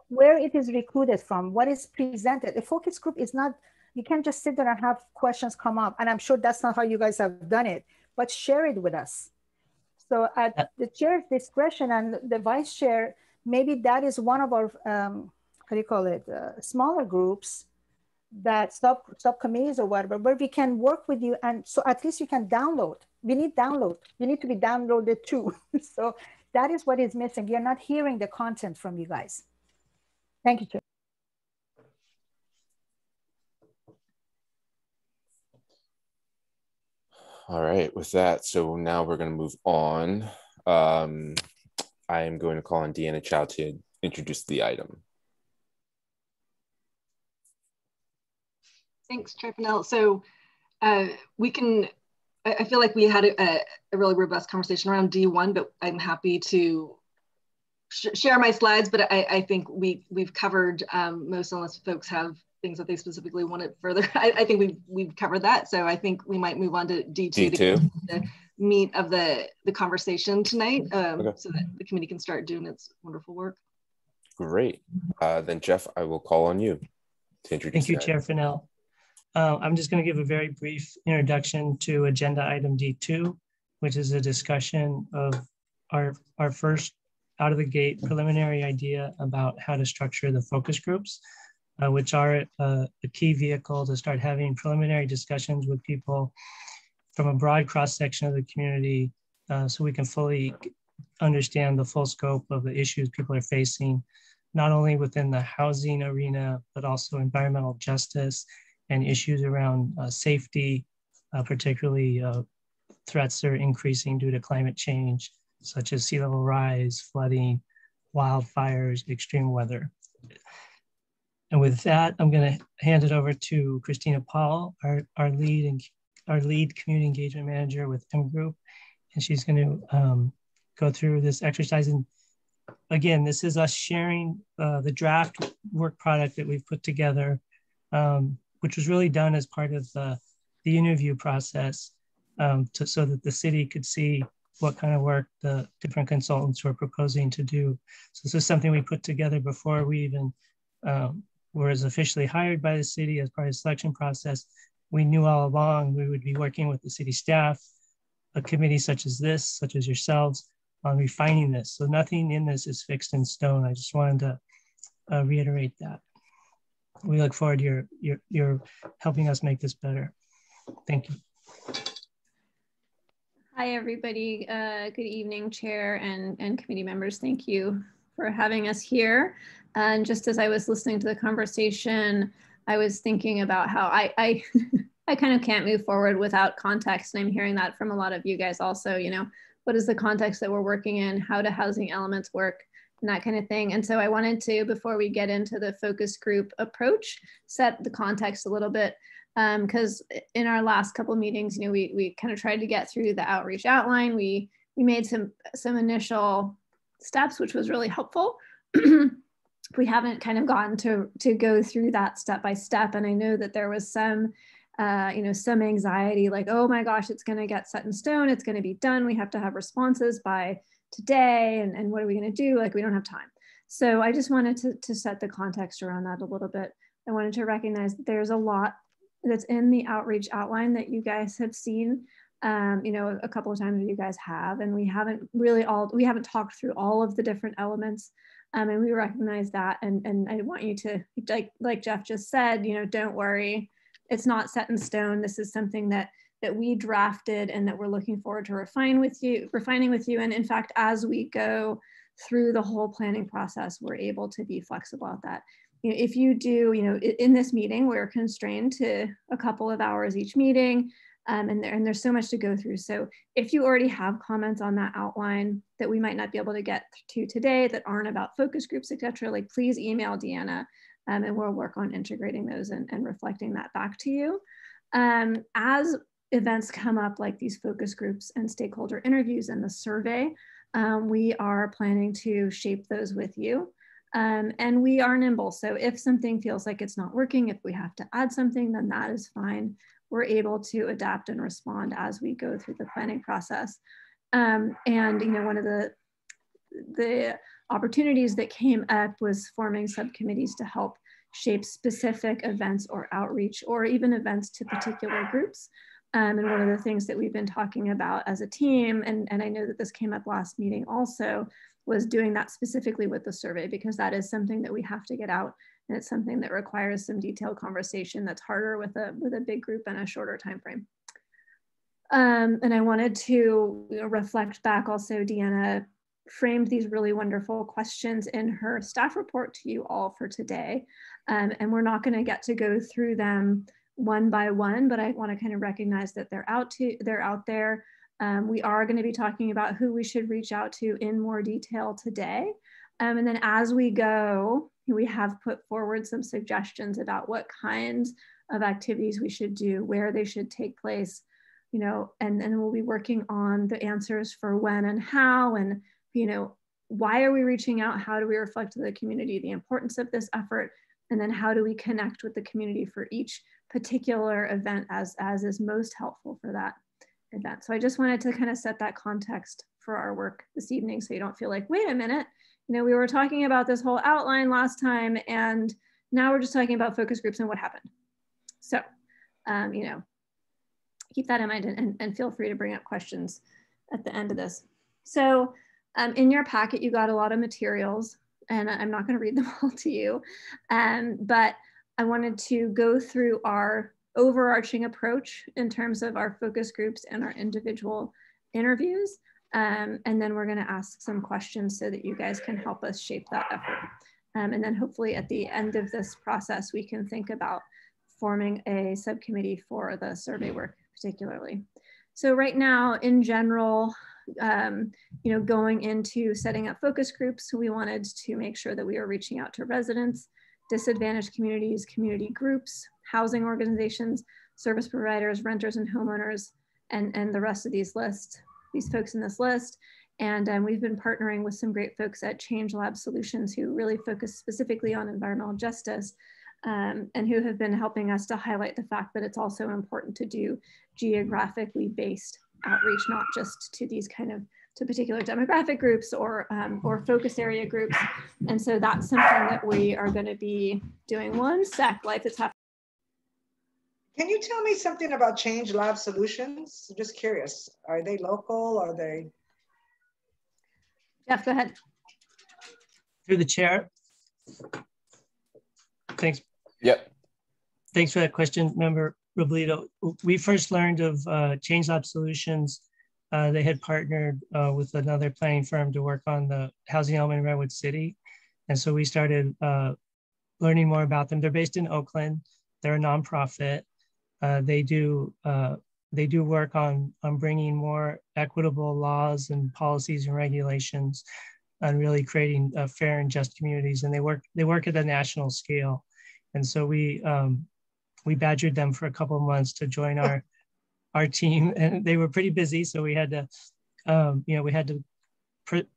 Where it is recruited from, what is presented? A focus group is not, you can't just sit there and have questions come up. And I'm sure that's not how you guys have done it, but share it with us. So at the chair's discretion and the vice chair, maybe that is one of our, smaller groups, that subcommittees or whatever, where we can work with you. And so at least you can download. We need download. You need to be downloaded too. So that is what is missing. We are not hearing the content from you guys. Thank you, Chair. All right, with that, so now we're going to move on. I am going to call on Deanna Chow to introduce the item. Thanks, Chair Fennell. So I feel like we had a really robust conversation around D1, but I'm happy to share my slides, but I think we've covered most, unless folks have things that they specifically wanted further. I think we've covered that. So I think we might move on to D2 to get to the meat of the conversation tonight, Okay. so that the committee can start doing its wonderful work. Great. Then Jeff, I will call on you to introduce. Thank you, Chair Fennell. I'm just going to give a very brief introduction to agenda item D2, which is a discussion of our first out of the gate preliminary idea about how to structure the focus groups, which are a key vehicle to start having preliminary discussions with people from a broad cross section of the community, so we can fully understand the full scope of the issues people are facing, not only within the housing arena, but also environmental justice and issues around safety, particularly threats that are increasing due to climate change, such as sea level rise, flooding, wildfires, extreme weather. And with that, I'm going to hand it over to Christina Paul, our lead community engagement manager with M Group, and she's going to go through this exercise. And again, this is us sharing the draft work product that we've put together, which was really done as part of the interview process, so that the city could see what kind of work the different consultants were proposing to do. So this is something we put together before we even was officially hired by the city as part of the selection process. We knew all along we would be working with the city staff, a committee such as this, such as yourselves, on refining this. So nothing in this is fixed in stone. I just wanted to reiterate that. We look forward to your helping us make this better. Thank you. Hi, everybody. Good evening, Chair and committee members. Thank you for having us here. And just as I was listening to the conversation, I was thinking about how I kind of can't move forward without context. And I'm hearing that from a lot of you guys also, you know, what is the context that we're working in? How do housing elements work? And that kind of thing. And so I wanted to, before we get into the focus group approach, set the context a little bit. Because in our last couple of meetings, you know, we kind of tried to get through the outreach outline. We made some initial steps, which was really helpful. We haven't kind of gotten to go through that step by step. And I know that there was some, you know, some anxiety, like, oh my gosh, it's going to get set in stone. It's going to be done. We have to have responses by today. And what are we going to do? Like, we don't have time. So I just wanted to set the context around that a little bit. I wanted to recognize that there's a lot that's in the outreach outline that you guys have seen, you know, a couple of times you guys have, and we haven't talked through all of the different elements, and we recognize that, and I want you to, like Jeff just said, you know, don't worry, it's not set in stone. This is something that we drafted and that we're looking forward to refining with you, and in fact, as we go through the whole planning process, we're able to be flexible at that. You know, if you do, you know, in this meeting, we're constrained to a couple of hours each meeting, and there's so much to go through. So if you already have comments on that outline that we might not be able to get to today that aren't about focus groups, etc., like please email Deanna, and we'll work on integrating those and reflecting that back to you. As events come up like these focus groups and stakeholder interviews and the survey, we are planning to shape those with you. And we are nimble. So if something feels like it's not working, if we have to add something, then that is fine. We're able to adapt and respond as we go through the planning process. And you know, one of the opportunities that came up was forming subcommittees to help shape specific events or outreach, or even events to particular groups. And one of the things that we've been talking about as a team, and I know that this came up last meeting also, was doing that specifically with the survey, because that is something that we have to get out, and it's something that requires some detailed conversation that's harder with a big group and a shorter time frame. And I wanted to reflect back also, Deanna framed these really wonderful questions in her staff report to you all for today. And we're not going to get to go through them one by one, but I want to kind of recognize that they're out there. We are going to be talking about who we should reach out to in more detail today. And then as we go, we have put forward some suggestions about what kinds of activities we should do, where they should take place, you know, and then we'll be working on the answers for when and how, and, you know, why are we reaching out? How do we reflect to the community the importance of this effort? And then how do we connect with the community for each particular event as is most helpful for that event? So I just wanted to kind of set that context for our work this evening, so you don't feel like, wait a minute, you know, we were talking about this whole outline last time and now we're just talking about focus groups and what happened. So, you know, keep that in mind and feel free to bring up questions at the end of this. So in your packet, you got a lot of materials and I'm not going to read them all to you, but I wanted to go through our overarching approach in terms of our focus groups and our individual interviews. And then we're going to ask some questions so that you guys can help us shape that effort. And then hopefully at the end of this process, we can think about forming a subcommittee for the survey work particularly. So right now, in general, you know, going into setting up focus groups, we wanted to make sure that we are reaching out to residents, disadvantaged communities, community groups, housing organizations, service providers, renters and homeowners, and the rest of these lists, these folks in this list. And we've been partnering with some great folks at Change Lab Solutions who really focus specifically on environmental justice, and who have been helping us to highlight the fact that it's also important to do geographically based outreach, not just to these kind of to particular demographic groups or focus area groups. And so that's something that we are going to be doing. One sec, life is happening. Can you tell me something about Change Lab Solutions? I'm just curious. Are they local? Are they? Jeff, go ahead. Through the chair. Thanks. Yep. Thanks for that question, Member Robledo. We first learned of Change Lab Solutions. They had partnered with another planning firm to work on the housing element in Redwood City. And so we started learning more about them. They're based in Oakland. They're a nonprofit. They do work on bringing more equitable laws and policies and regulations and really creating fair and just communities. And they work at a national scale. And so we badgered them for a couple of months to join our team, and they were pretty busy. So we had to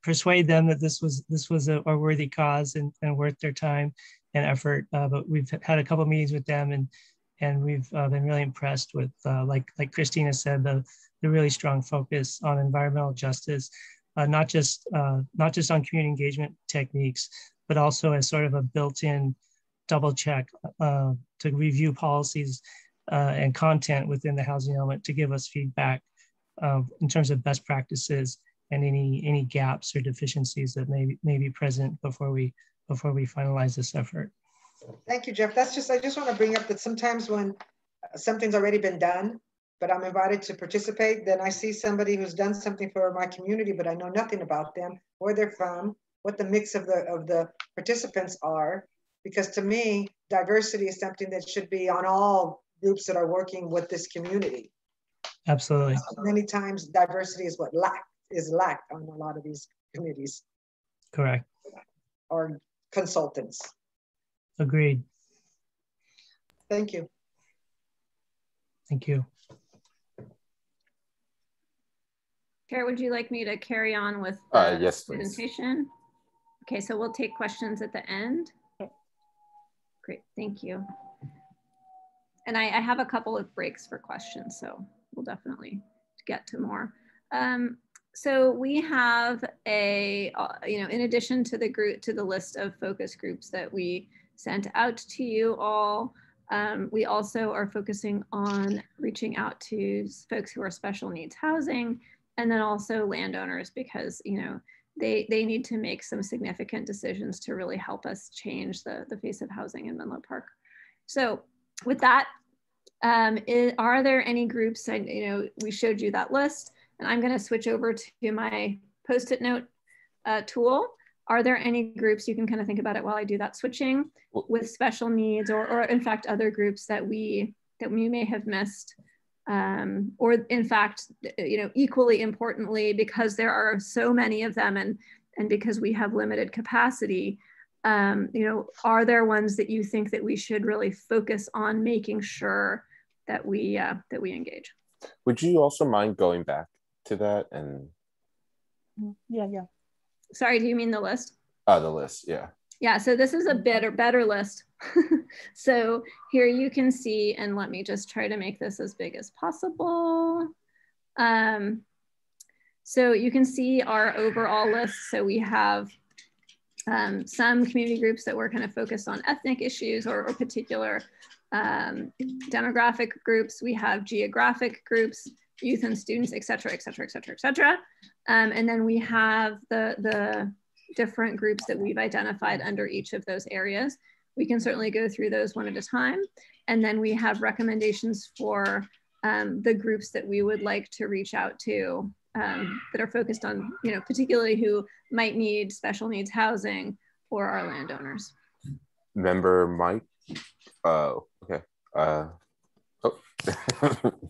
persuade them that this was a worthy cause and worth their time and effort. But we've had a couple of meetings with them, and we've been really impressed with, like Christina said, the really strong focus on environmental justice, not just on community engagement techniques, but also as sort of a built-in double check to review policies and content within the housing element to give us feedback in terms of best practices and any gaps or deficiencies that may be present before we finalize this effort. Thank you, Jeff. I just want to bring up that sometimes when something's already been done, but I'm invited to participate, then I see somebody who's done something for my community, but I know nothing about them, where they're from, what the mix of the participants are. Because to me, diversity is something that should be on all groups that are working with this community. Absolutely. Many times diversity is what is lacked on a lot of these committees. Correct. Or consultants. Agreed. Thank you. Thank you. Chair, would you like me to carry on with the yes, presentation? Please. Okay, so we'll take questions at the end. Great, thank you. And I have a couple of breaks for questions, so we'll definitely get to more. So we have in addition to the list of focus groups that we sent out to you all, we also are focusing on reaching out to folks who are special needs housing, and then also landowners, because they need to make some significant decisions to really help us change the face of housing in Menlo Park. So with that, are there any groups? We showed you that list, and I'm going to switch over to my Post-it note tool. Are there any groups, you can kind of think about it while I do that switching, with special needs or in fact other groups that we we may have missed, or in fact, equally importantly, because there are so many of them and because we have limited capacity, are there ones that you think that we should really focus on making sure that we engage? Would you also mind going back to that and? Yeah. Sorry, do you mean the list? The list, yeah. Yeah, so this is a better list. So here you can see, and let me just try to make this as big as possible. So you can see our overall list. So we have some community groups that were kind of focused on ethnic issues or particular demographic groups. We have geographic groups, youth and students, et cetera, et cetera, et cetera, et cetera. And then we have the different groups that we've identified under each of those areas. We can certainly go through those one at a time. And then we have recommendations for the groups that we would like to reach out to that are focused on, particularly who might need special needs housing or our landowners. Member Mike. Okay.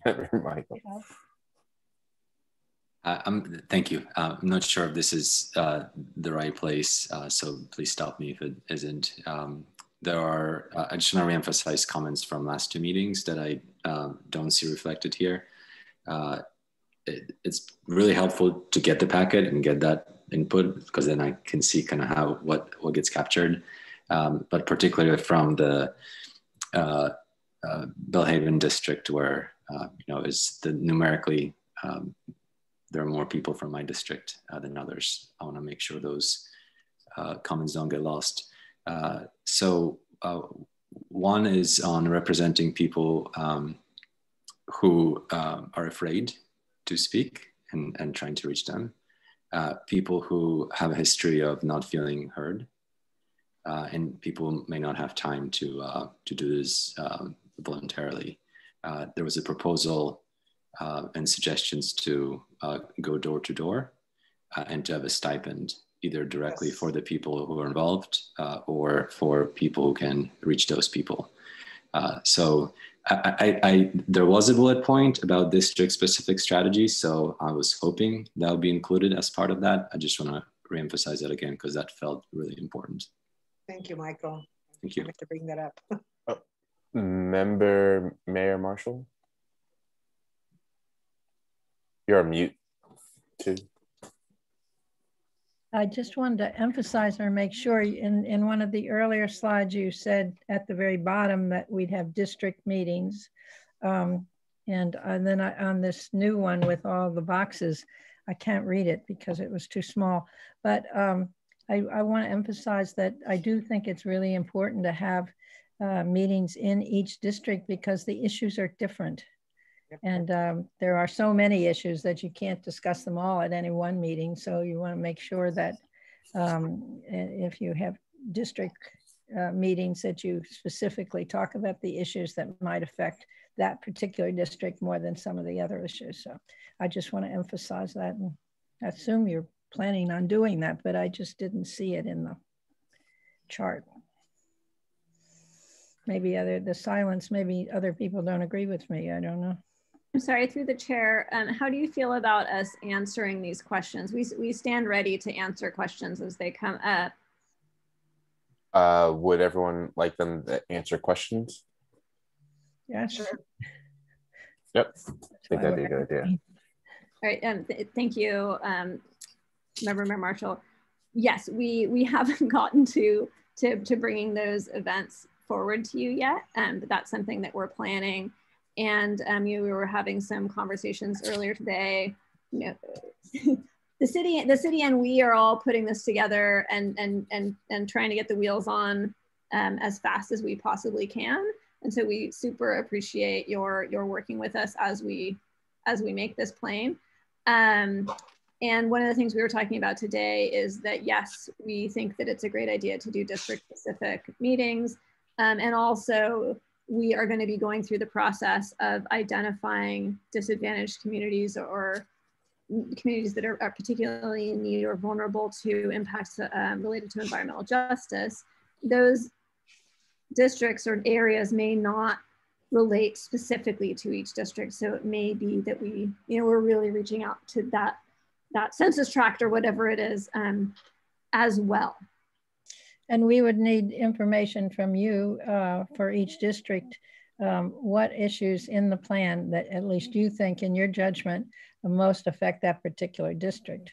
Member Mike. Thank you. I'm not sure if this is the right place, so please stop me if it isn't. There are, I just want to reemphasize comments from last two meetings that I don't see reflected here. It's really helpful to get the packet and get that input, because then I can see kind of how what gets captured. But particularly from the Belhaven district, where is the numerically there are more people from my district than others. I want to make sure those comments don't get lost. So one is on representing people who are afraid to speak and trying to reach them. People who have a history of not feeling heard, and people may not have time to do this voluntarily. There was a proposal and suggestions to go door to door and to have a stipend, either directly for the people who are involved or for people who can reach those people. So there was a bullet point about district specific strategies. So I was hoping that would be included as part of that. I just want to reemphasize that again, because that felt really important. Thank you, Michael. Thank you. I meant to bring that up. Member Mayor Marshall. You're on mute too. I just wanted to emphasize or make sure in one of the earlier slides, you said at the very bottom that we'd have district meetings. And then on this new one with all the boxes, I can't read it because it was too small. But I want to emphasize that I do think it's really important to have meetings in each district because the issues are different. And there are so many issues that you can't discuss them all at any one meeting. So you want to make sure that if you have district meetings that you specifically talk about the issues that might affect that particular district more than some of the other issues. So I just want to emphasize that, and I assume you're planning on doing that, but I just didn't see it in the chart. Maybe the silence, maybe other people don't agree with me. I don't know. I'm sorry, through the chair, how do you feel about us answering these questions? We stand ready to answer questions as they come up. Would everyone like them to answer questions? Yeah, sure. Yep, I think that'd be a good idea. All right, thank you, Member Marshall. Yes, we haven't gotten to bringing those events forward to you yet, but that's something that we're planning. And we were having some conversations earlier today. The city and we are all putting this together and trying to get the wheels on as fast as we possibly can. And so we super appreciate your working with us as we make this plain. And one of the things we were talking about today is that yes, we think that it's a great idea to do district specific meetings, and also we are going to be going through the process of identifying disadvantaged communities or communities that are particularly in need or vulnerable to impacts related to environmental justice. Those districts or areas may not relate specifically to each district. So it may be that we, we're really reaching out to that census tract or whatever it is as well. And we would need information from you for each district. What issues in the plan that at least you think in your judgment most affect that particular district?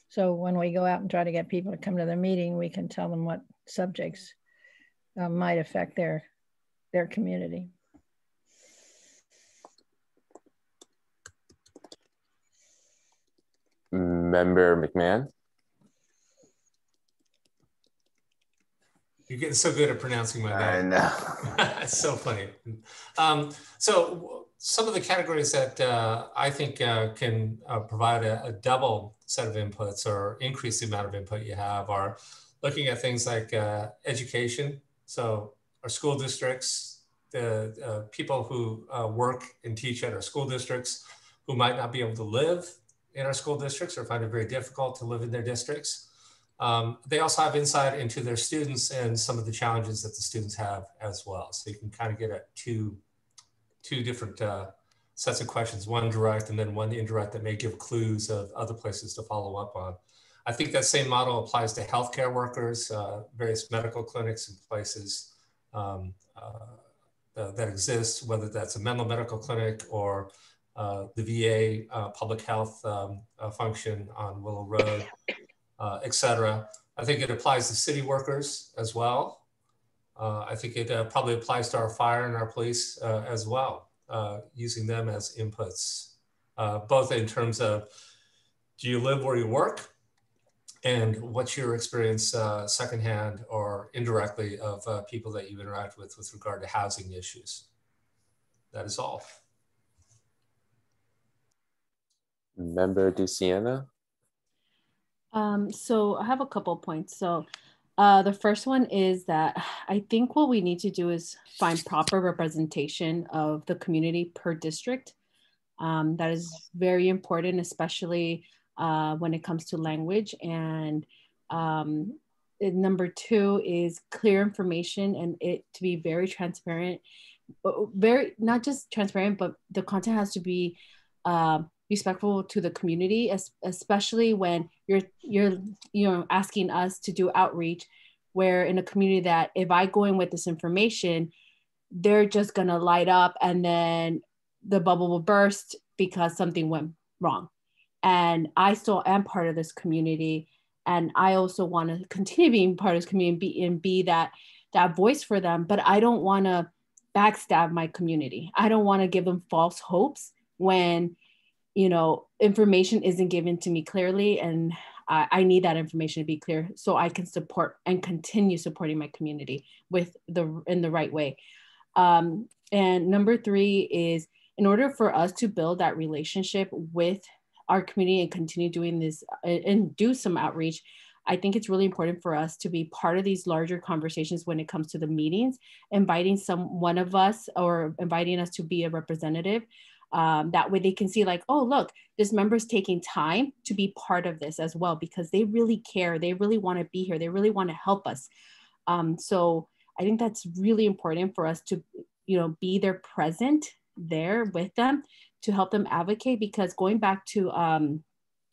So when we go out and try to get people to come to the meeting, we can tell them what subjects might affect their community. Member McMahon. You're getting so good at pronouncing my name. I know. It's so funny. So some of the categories that I think can provide a double set of inputs or increase the amount of input you have are looking at things like education. So our school districts, the people who work and teach at our school districts who might not be able to live in our school districts or find it very difficult to live in their districts. They also have insight into their students and some of the challenges that the students have as well. So you can kind of get at two different sets of questions, one direct and then one indirect that may give clues of other places to follow up on. I think that same model applies to healthcare workers, various medical clinics and places that exist, whether that's a mental medical clinic or the VA public health function on Willow Road, et cetera. I think it applies to city workers as well. I think it probably applies to our fire and our police as well, using them as inputs, both in terms of, do you live where you work? And what's your experience secondhand or indirectly of people that you interact with regard to housing issues? That is all. Member DeSiena. So I have a couple points. So the first one is that I think what we need to do is find proper representation of the community per district. That is very important, especially when it comes to language. And number two is clear information and it to be very transparent, not just transparent, but the content has to be respectful to the community, especially when you're asking us to do outreach, where in a community that if I go in with this information, they're just gonna light up and then the bubble will burst because something went wrong. And I still am part of this community, and I also want to continue being part of this community and be that voice for them. But I don't want to backstab my community. I don't want to give them false hopes when information isn't given to me clearly, and I need that information to be clear so I can support and continue supporting my community in the right way. And number three is, in order for us to build that relationship with our community and continue doing this and do some outreach, I think it's really important for us to be part of these larger conversations when it comes to the meetings, inviting one of us or inviting us to be a representative. That way they can see like, oh, look, this member's taking time to be part of this as well, because they really care. They really want to be here. They really want to help us. So I think that's really important for us to, be there present there with them to help them advocate, because going back to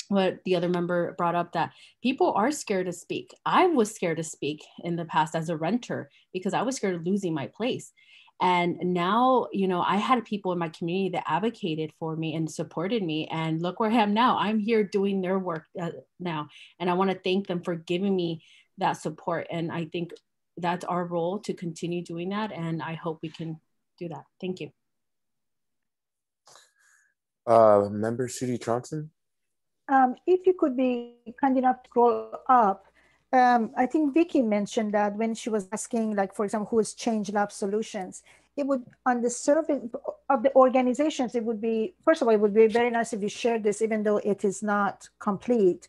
what the other member brought up, that people are scared to speak. I was scared to speak in the past as a renter because I was scared of losing my place. And now, I had people in my community that advocated for me and supported me. And look where I am now. I'm here doing their work now. And I want to thank them for giving me that support. And I think that's our role to continue doing that. And I hope we can do that. Thank you. Member Shudi Johnson. If you could be kind enough to scroll up, I think Vicky mentioned that when she was asking, like, for example, who is Change Lab Solutions, it would, on the survey of the organizations, it would be, first of all, it would be very nice if you shared this, even though it is not complete,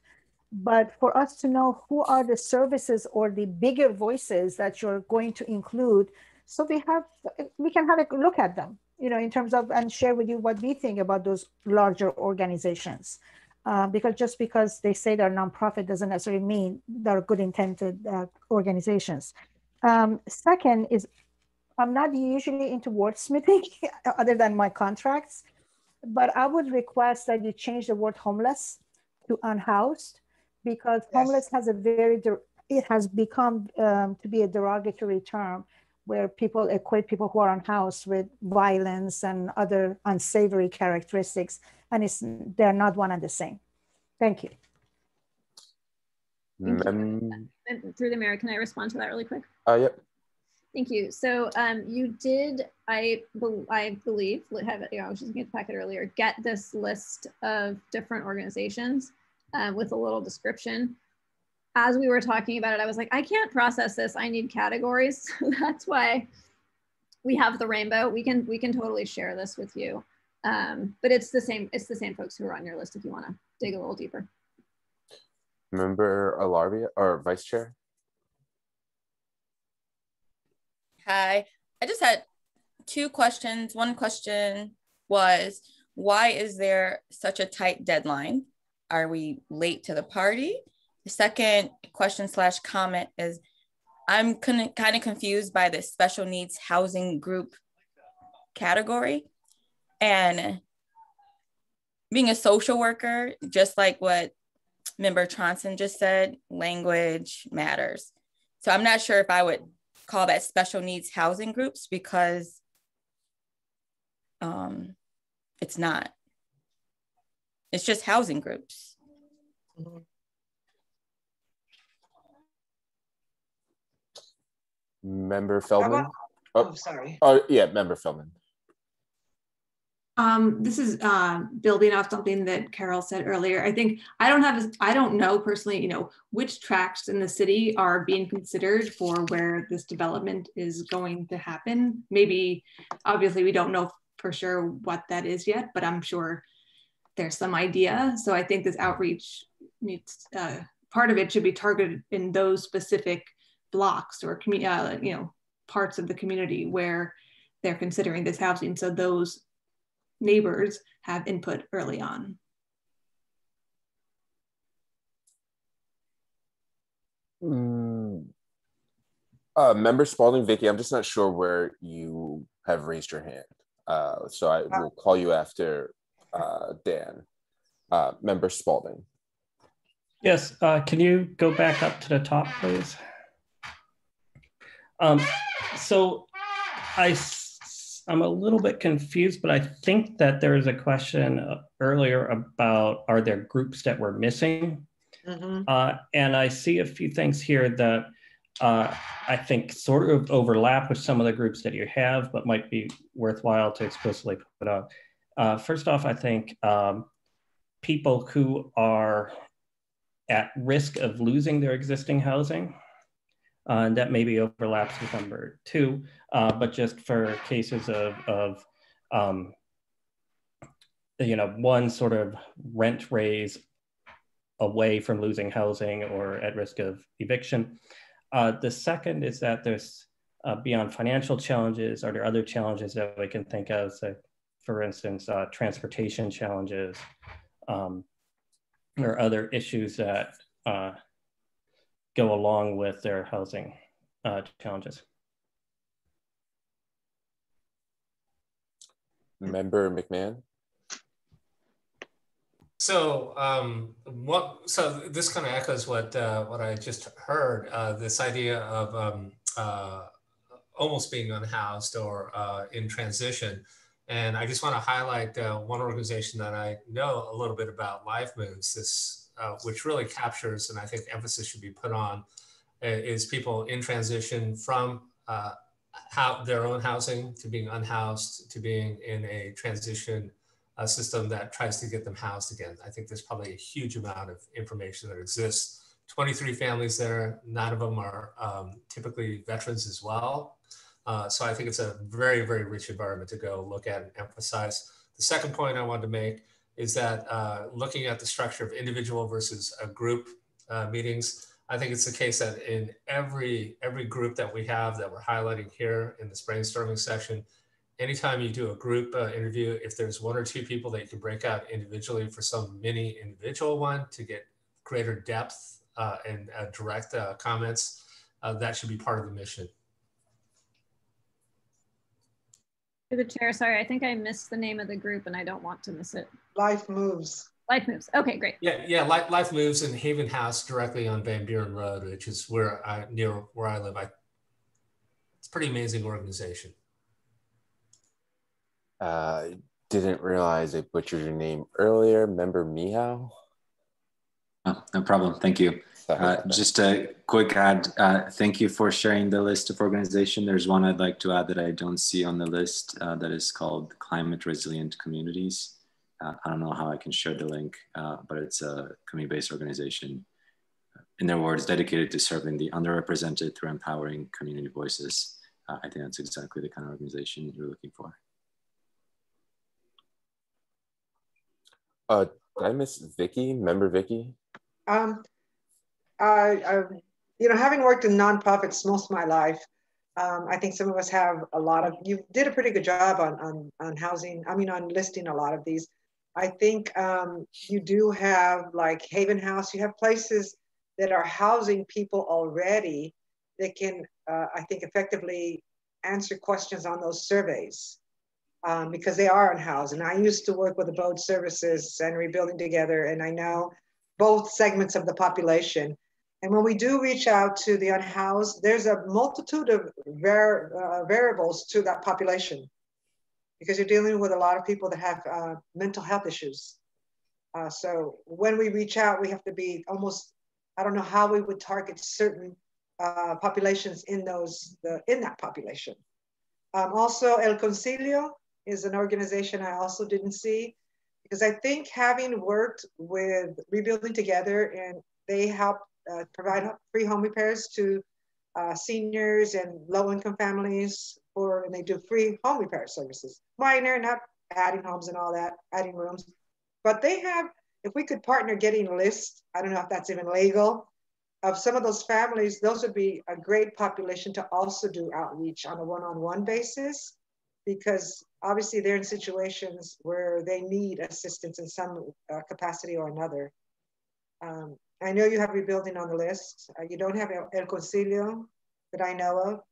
but for us to know who are the services or the bigger voices that you're going to include, so we can have a look at them, in terms of, and share with you what we think about those larger organizations. Because just because they say they're nonprofit doesn't necessarily mean they're good intended organizations. Second is, I'm not usually into wordsmithing other than my contracts, but I would request that you change the word homeless to unhoused, because homeless has a it has become to be a derogatory term where people equate people who are unhoused with violence and other unsavory characteristics, and they're not one and the same. Thank you. And through the mayor, can I respond to that really quick? Yep. Thank you. So you did, I believe, I was just looking at the packet earlier, get this list of different organizations with a little description. As we were talking about it, I was like, I can't process this. I need categories. That's why we have the rainbow. We can totally share this with you. But it's the same folks who are on your list if you want to dig a little deeper. Member Alarvia or Vice Chair? Hi, I just had two questions. One question was, why is there such a tight deadline? Are we late to the party? The second question / comment is, I'm kind of confused by the special needs housing group category. And being a social worker, just like what Member Tronson just said, language matters. So I'm not sure if I would call that special needs housing groups, because it's not. It's just housing groups. Member Feldman? Oh, sorry. Oh, yeah, Member Feldman. This is building off something that Carol said earlier. I think I don't know personally, which tracts in the city are being considered for where this development is going to happen. Maybe, obviously, we don't know for sure what that is yet, but I'm sure there's some idea. So I think this outreach needs, part of it should be targeted in those specific blocks or parts of the community where they're considering this housing. So those neighbors have input early on. Member Spalding, Vicky, I'm just not sure where you have raised your hand. So I will call you after Dan. Member Spalding. Yes, can you go back up to the top, please? So I'm a little bit confused, but I think that there was a question earlier about, are there groups that we're missing? Mm-hmm. And I see a few things here that I think sort of overlap with some of the groups that you have, but might be worthwhile to explicitly put up. First off, I think people who are at risk of losing their existing housing, and that maybe overlaps with number 2, but just for cases of one sort of rent raise away from losing housing or at risk of eviction. The second is that there's beyond financial challenges, are there other challenges that we can think of? So for instance, transportation challenges or other issues that go along with their housing challenges. Member McMahon. So so this kind of echoes what I just heard, this idea of almost being unhoused or in transition. And I just want to highlight one organization that I know a little bit about, Live Moons, this, which really captures, and I think emphasis should be put on, is people in transition from their own housing to being unhoused to being in a transition system that tries to get them housed again. I think there's probably a huge amount of information that exists. 23 families there, 9 of them are typically veterans as well. So I think it's a very, very rich environment to go look at and emphasize. The second point I wanted to make is that looking at the structure of individual versus a group meetings, I think it's the case that in every group that we have that we're highlighting here in this brainstorming session, anytime you do a group interview, if there's 1 or 2 people that you can break out individually for some mini individual one to get greater depth and direct comments, that should be part of the mission. To the chair, sorry, I think I missed the name of the group and I don't want to miss it. Life Moves. Life Moves. Okay, great. Yeah. Life Moves in Haven House, directly on Van Buren Road, which is near where I live. It's a pretty amazing organization. Didn't realize I butchered your name earlier. Member Mihao? Oh, no problem. Thank you. Just a quick add. Thank you for sharing the list of organizations. There's one I'd like to add that I don't see on the list that is called Climate Resilient Communities. I don't know how I can share the link, but it's a community-based organization. In their words, dedicated to serving the underrepresented through empowering community voices. I think that's exactly the kind of organization you're looking for. Did I miss Vicky? Member Vicky? Having worked in nonprofits most of my life, I think some of us have you did a pretty good job on housing, on listing a lot of these. I think you do have like Haven House, you have places that are housing people already that can, I think, effectively answer questions on those surveys. Because they are unhoused. And I used to work with the Abode Services and Rebuilding Together, and I know both segments of the population. And when we do reach out to the unhoused, there's a multitude of variables to that population, because you're dealing with a lot of people that have mental health issues. So when we reach out, we have to be almost, I don't know how we would target certain populations in that population. Also, El Concilio is an organization I also didn't see, because I think having worked with Rebuilding Together, and they help provide free home repairs to seniors and low-income families, and they do free home repair services. Minor, not adding homes and all that, adding rooms. But they have, if we could partner getting a list, I don't know if that's even legal, of some of those families, those would be a great population to also do outreach on a one-on-one basis, because obviously they're in situations where they need assistance in some capacity or another. I know you have Rebuilding on the list. You don't have El Concilio that I know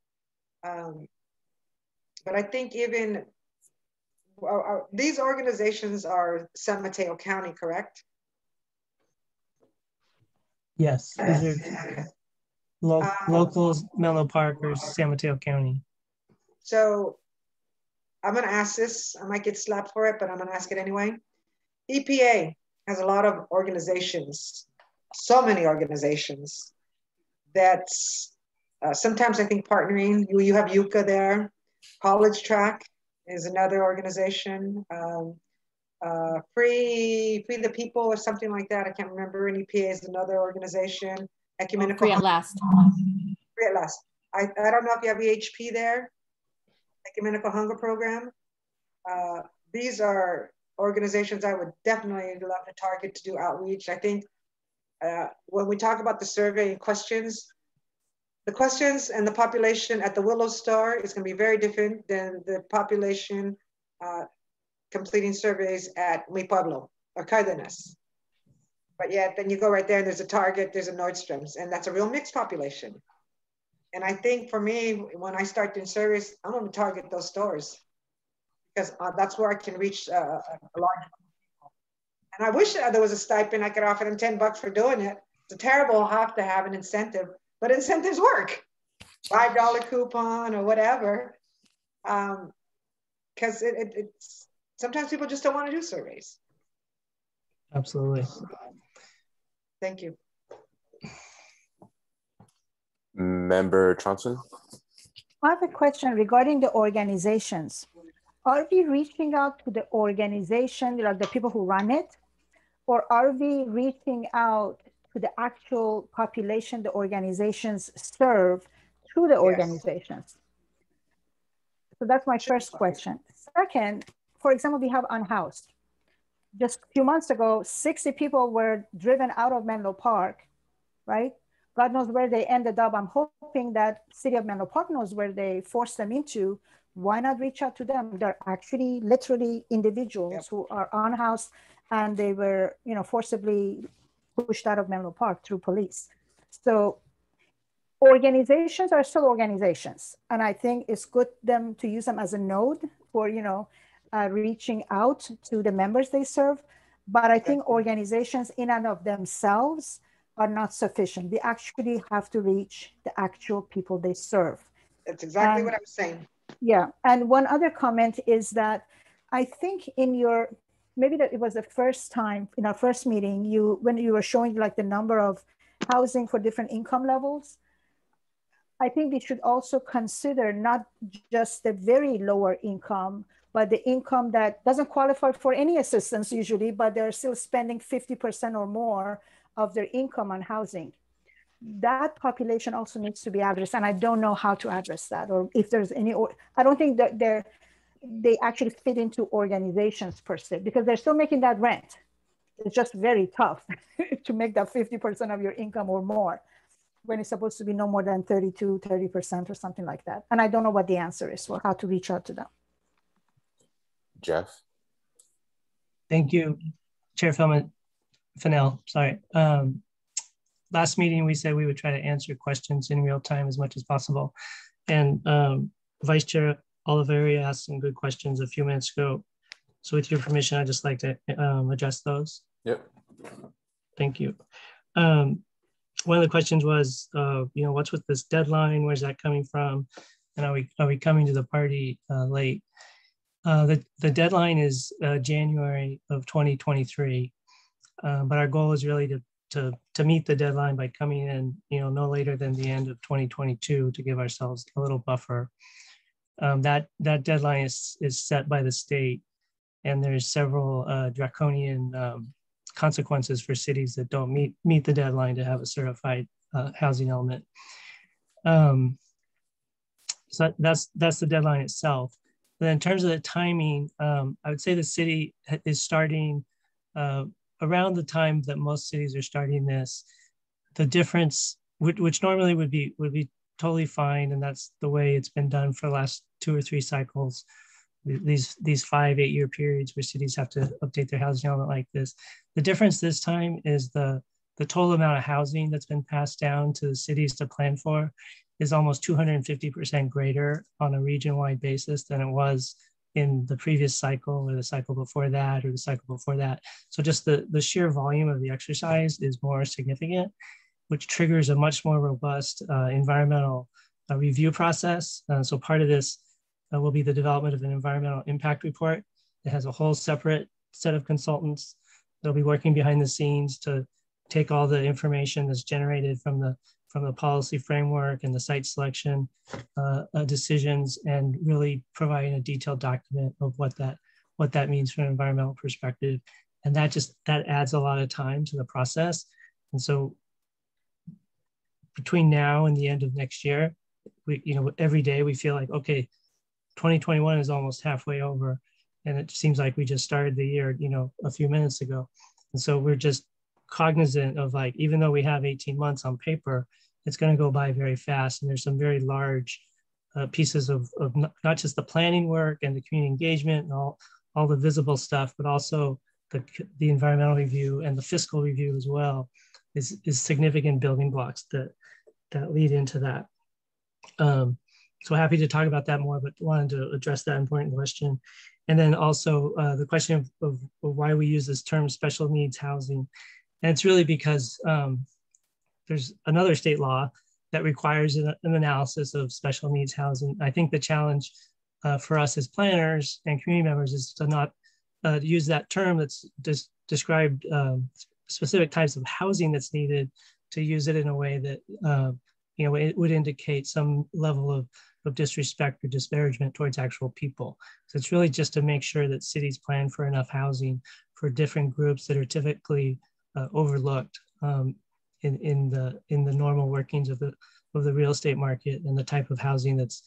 of. But I think even, these organizations are San Mateo County, correct? Yes, these are local Menlo Park or San Mateo County. So I'm going to ask this. I might get slapped for it, but I'm going to ask it anyway. EPA has a lot of organizations, so many organizations that's sometimes I think partnering. You have Yucca there. College Track is another organization. Free the People or something like that. I can't remember. And EPA is another organization. Ecumenical. Free at Last. Free at Last. I don't know if you have EHP there. Ecumenical Hunger Program. These are organizations I would definitely love to target to do outreach. I think when we talk about the survey questions, the questions and the population at the Willow Star is going to be very different than the population completing surveys at Mi Pueblo or Cardenas. But yet, then you go right there and there's a Target, there's a Nordstrom's, and that's a real mixed population. And I think for me, when I start doing surveys, I'm going to target those stores, because that's where I can reach a large group of people. And I wish there was a stipend I could offer them $10 for doing it. It's a terrible have to have an incentive, but incentives work. $5 coupon or whatever. Because it's sometimes people just don't want to do surveys. Absolutely. Thank you. Member Johnson? I have a question regarding the organizations. Are we reaching out to the organization, like the people who run it? Or are we reaching out to the actual population the organizations serve through the organizations? So that's my first question. Second, for example, we have unhoused. Just a few months ago, 60 people were driven out of Menlo Park, right? God knows where they ended up. I'm hoping that City of Menlo Park knows where they forced them into. Why not reach out to them? They're actually literally individuals who are unhoused, and they were, forcibly pushed out of Menlo Park through police. So organizations are still organizations. And I think it's good to use them as a node for, reaching out to the members they serve. But I think organizations in and of themselves are not sufficient. They actually have to reach the actual people they serve. That's exactly what I was saying. Yeah. And one other comment is that I think maybe that it was the first time in our first meeting, when you were showing like the number of housing for different income levels, I think they should also consider not just the very lower income, but the income that doesn't qualify for any assistance usually, but they're still spending 50% or more of their income on housing. That population also needs to be addressed. And I don't know how to address that, or if there's any, I don't think that they actually fit into organizations per se, because they're still making that rent. It's just very tough to make that 50% of your income or more, when it's supposed to be no more than 30% or something like that. And I don't know what the answer is or how to reach out to them. Jeff? Thank you, Chair Fennell, sorry. Last meeting, we said we would try to answer questions in real time as much as possible. And Vice Chair Oliveria asked some good questions a few minutes ago. So with your permission, I'd just like to address those. Yep. Thank you. One of the questions was, what's with this deadline? Where's that coming from? And are we coming to the party late? The deadline is January of 2023, but our goal is really to meet the deadline by coming in, no later than the end of 2022 to give ourselves a little buffer. That deadline is set by the state, and there's several draconian consequences for cities that don't meet the deadline to have a certified housing element. So that's the deadline itself. But in terms of the timing, I would say the city is starting around the time that most cities are starting this. The difference, which normally would be totally fine, and that's the way it's been done for the last 2 or 3 cycles. These 5-8 year periods where cities have to update their housing element like this. The difference this time is the total amount of housing that's been passed down to the cities to plan for is almost 250% greater on a region-wide basis than it was in the previous cycle or the cycle before that or the cycle before that. So just the sheer volume of the exercise is more significant, which triggers a much more robust environmental review process. So part of this will be the development of an environmental impact report. It has a whole separate set of consultants. They'll be working behind the scenes to take all the information that's generated from the policy framework and the site selection decisions, and really providing a detailed document of what that means from an environmental perspective. And that adds a lot of time to the process. And so between now and the end of next year, every day we feel like, okay, 2021 is almost halfway over, and it seems like we just started the year, a few minutes ago. And so we're just cognizant of, like, even though we have 18 months on paper, it's going to go by very fast. And there's some very large pieces of not just the planning work and the community engagement and all the visible stuff, but also the environmental review and the fiscal review as well is significant building blocks that lead into that. So happy to talk about that more, but wanted to address that important question. And then also the question of why we use this term special needs housing. And it's really because there's another state law that requires an analysis of special needs housing. I think the challenge for us as planners and community members is to not use that term that's described specific types of housing that's needed, to use it in a way that it would indicate some level of disrespect or disparagement towards actual people. So it's really just to make sure that cities plan for enough housing for different groups that are typically overlooked in the normal workings of the real estate market and the type of housing that's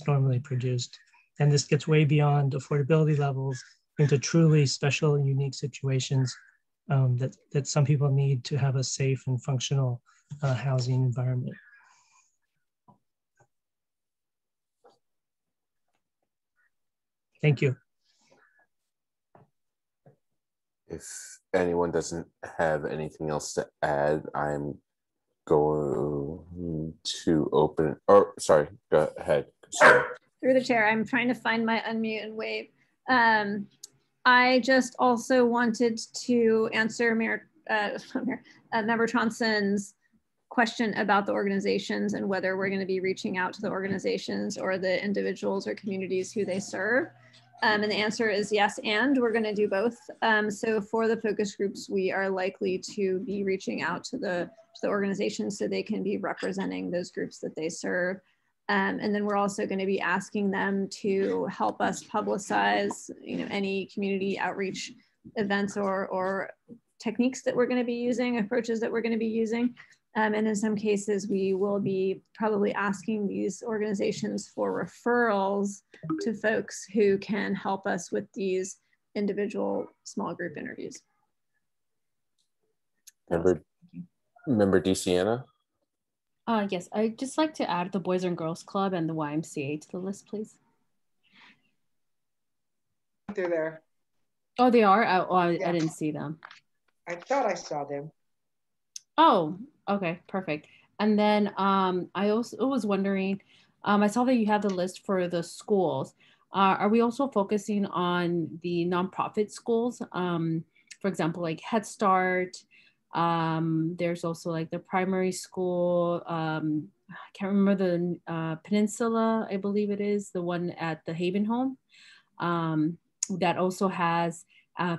normally produced. And this gets way beyond affordability levels into truly special and unique situations that some people need to have a safe and functional housing environment. Thank you. If anyone doesn't have anything else to add, I'm going to open, or sorry, go ahead. Sorry. Through the chair, I'm trying to find my unmute and wave. I just also wanted to answer Member Tronson's question about the organizations and whether we're going to be reaching out to the organizations or the individuals or communities who they serve. And the answer is yes, and we're going to do both. So for the focus groups, we are likely to be reaching out to the organizations so they can be representing those groups that they serve. And then we're also going to be asking them to help us publicize, any community outreach events or techniques that we're going to be using, approaches that we're going to be using. And in some cases, we will be probably asking these organizations for referrals to folks who can help us with these individual small group interviews. Member DeSiena? Yes, I'd just like to add the Boys and Girls Club and the YMCA to the list, please. They're there. Oh, they are? I didn't see them. I thought I saw them. Oh, okay, perfect. And then I also was wondering, I saw that you have the list for the schools. Are we also focusing on the nonprofit schools? For example, like Head Start. There's also like the primary school. I can't remember the Peninsula, I believe it is, the one at the Haven Home. That also has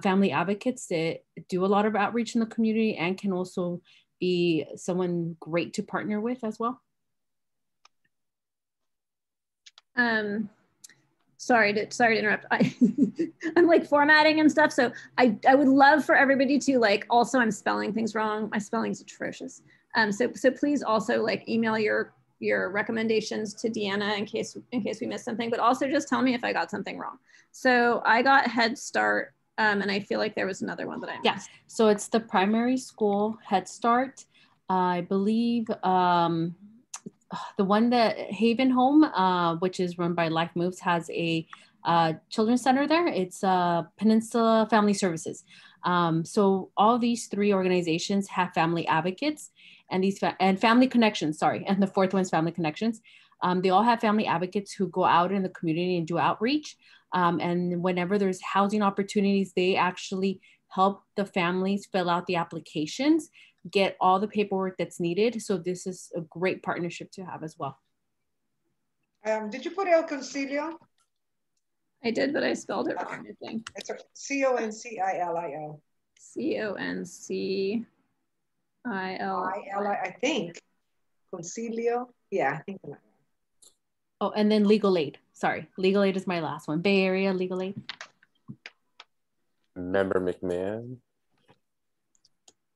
family advocates that do a lot of outreach in the community and can also be someone great to partner with as well. Sorry to interrupt. I'm like formatting and stuff. So I would love for everybody to like, also I'm spelling things wrong. My spelling's atrocious. So please also like email your recommendations to Deanna in case we missed something, but also just tell me if I got something wrong. So I got Head Start, and I feel like there was another one that I missed. Yeah, so it's the primary school Head Start. I believe the one that Haven Home, which is run by Life Moves, has a children's center there. It's Peninsula Family Services. So all these three organizations have family advocates and Family Connections, sorry. And the fourth one's Family Connections. They all have family advocates who go out in the community and do outreach. And whenever there's housing opportunities, they actually help the families fill out the applications, get all the paperwork that's needed. So this is a great partnership to have as well. Did you put El Concilio? I did, but I spelled it wrong, I think. It's C-O-N-C-I-L-I-O. C-O-N-C-I-L. I think. Concilio. Yeah, I think. Oh, and then Legal Aid. Sorry, Legal Aid is my last one. Bay Area Legal Aid. Member McMahon.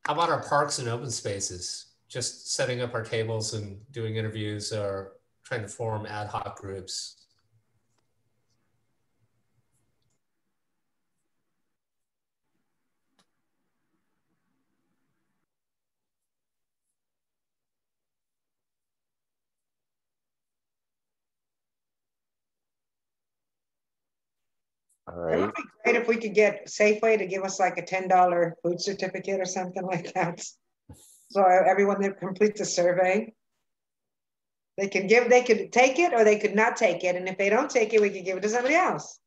How about our parks and open spaces? Just setting up our tables and doing interviews or trying to form ad hoc groups. All right. It would be great if we could get Safeway to give us like a $10 food certificate or something like that. So everyone that completes a survey, they could take it or they could not take it. And if they don't take it, we could give it to somebody else.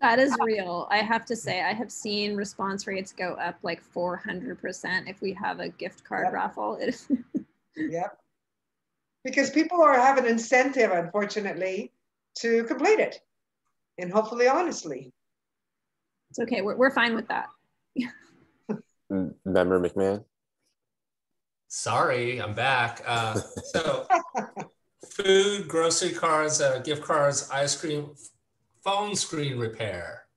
That is real. I have to say, I have seen response rates go up like 400% if we have a gift card raffle. Yep. Because people have an incentive, unfortunately, to complete it, and hopefully honestly. It's okay, we're fine with that. Member McMahon. Sorry, I'm back. So food, grocery cards, gift cards, ice cream, phone screen repair,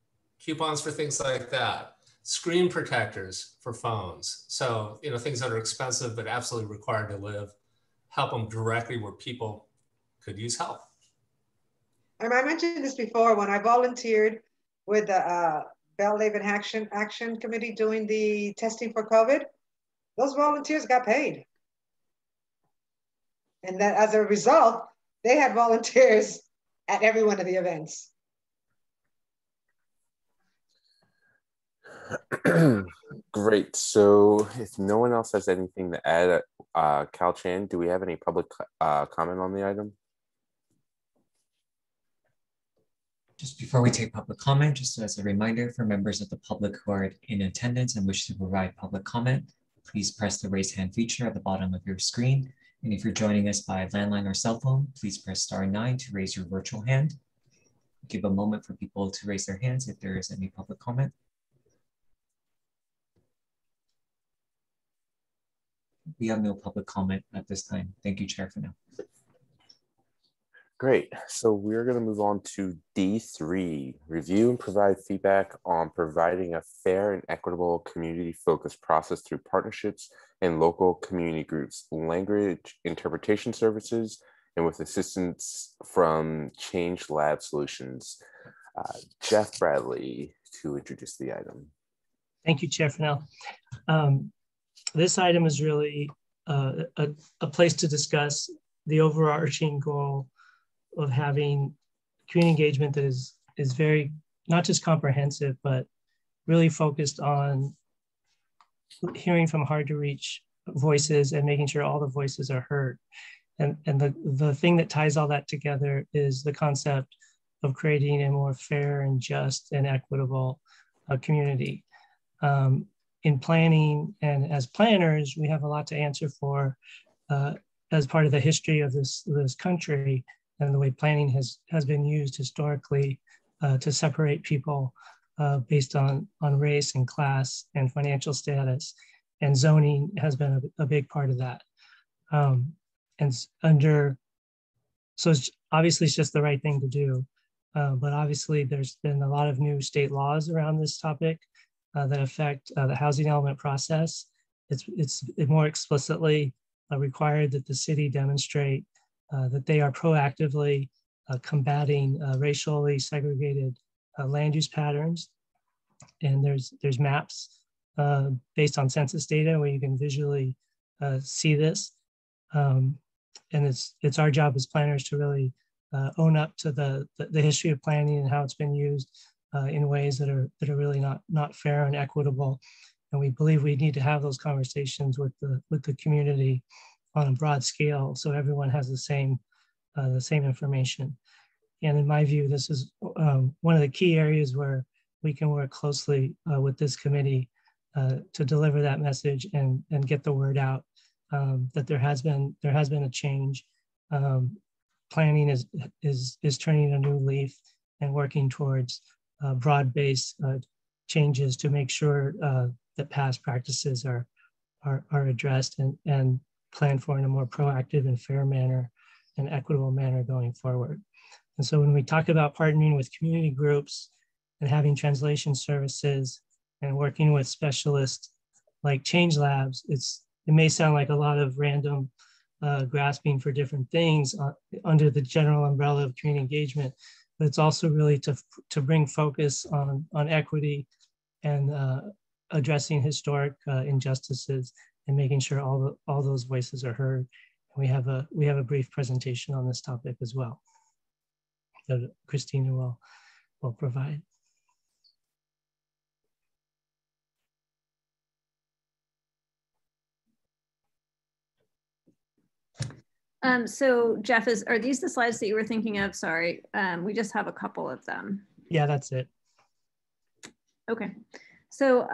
coupons for things like that, screen protectors for phones. So, things that are expensive but absolutely required to live, help them directly where people could use help. I mentioned this before when I volunteered with the Bellhaven Action Committee doing the testing for COVID. Those volunteers got paid. And that as a result, they had volunteers at every one of the events. Great. So if no one else has anything to add, Cal Chan, do we have any public comment on the item? Just before we take public comment, just as a reminder for members of the public who are in attendance and wish to provide public comment, please press the raise hand feature at the bottom of your screen. And if you're joining us by landline or cell phone, please press *9 to raise your virtual hand. Give a moment for people to raise their hands if there is any public comment. We have no public comment at this time. Thank you, Chair, for now. Great. So we're going to move on to D3, review and provide feedback on providing a fair and equitable community-focused process through partnerships and local community groups, language interpretation services, and with assistance from Change Lab Solutions. Jeff Bradley to introduce the item. Thank you, Chair Fennell. This item is really a place to discuss the overarching goal of having community engagement that is very, not just comprehensive, but really focused on hearing from hard to reach voices and making sure all the voices are heard. And the thing that ties all that together is the concept of creating a more fair and just and equitable community. In planning and as planners, we have a lot to answer for as part of the history of this country and the way planning has been used historically to separate people based on race and class and financial status. And zoning has been a big part of that. So it's obviously it's just the right thing to do. But obviously there's been a lot of new state laws around this topic that affect the housing element process. It's more explicitly required that the city demonstrate that they are proactively combating racially segregated land use patterns. And there's maps based on census data where you can visually see this. And it's our job as planners to really own up to the history of planning and how it's been used in ways that are really not fair and equitable. And we believe we need to have those conversations with the community on a broad scale so everyone has the same information. And in my view, this is one of the key areas where we can work closely with this committee to deliver that message and get the word out that there has been a change. Planning is turning a new leaf and working towards broad-based changes to make sure that past practices are addressed and planned for in a more proactive and fair manner and equitable manner going forward. And so when we talk about partnering with community groups and having translation services and working with specialists like Change Labs, it may sound like a lot of random grasping for different things under the general umbrella of community engagement, but it's also really to bring focus on equity and addressing historic injustices and making sure all those voices are heard. We have a brief presentation on this topic as well that Christina will provide. So Jeff, are these the slides that you were thinking of? Sorry, we just have a couple of them. Yeah, that's it. Okay, so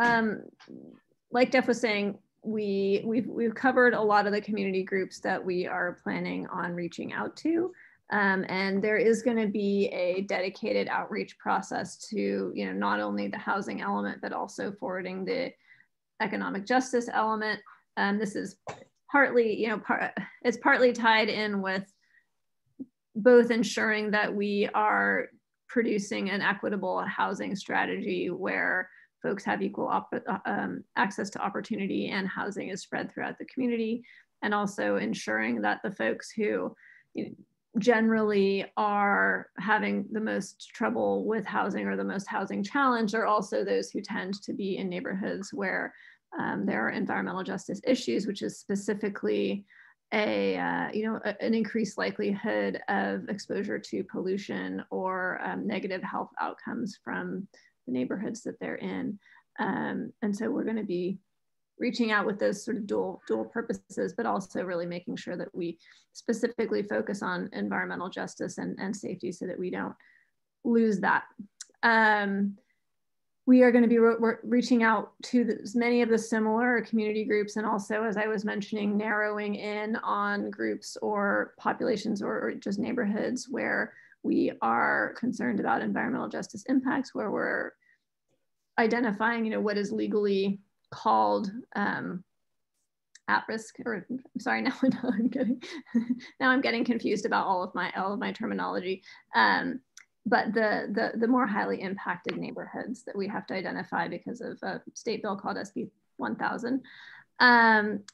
like Jeff was saying, we've covered a lot of the community groups that we are planning on reaching out to. And there is going to be a dedicated outreach process to, not only the housing element, but also forwarding the economic justice element. This is partly, it's partly tied in with both ensuring that we are producing an equitable housing strategy where folks have equal access to opportunity and housing is spread throughout the community, and also ensuring that the folks who generally are having the most trouble with housing or the most housing challenge are also those who tend to be in neighborhoods where there are environmental justice issues, which is specifically an increased likelihood of exposure to pollution or negative health outcomes from the neighborhoods that they're in. And so we're going to be reaching out with those sort of dual purposes, but also really making sure that we specifically focus on environmental justice and safety so that we don't lose that. We are going to be reaching out to as many of the similar community groups, and also, as I was mentioning, narrowing in on groups or populations or just neighborhoods where we are concerned about environmental justice impacts, where we're identifying, you know, what is legally called at risk, or I'm sorry, now I'm getting confused about all of my terminology. But the more highly impacted neighborhoods that we have to identify because of a state bill called SB 1000.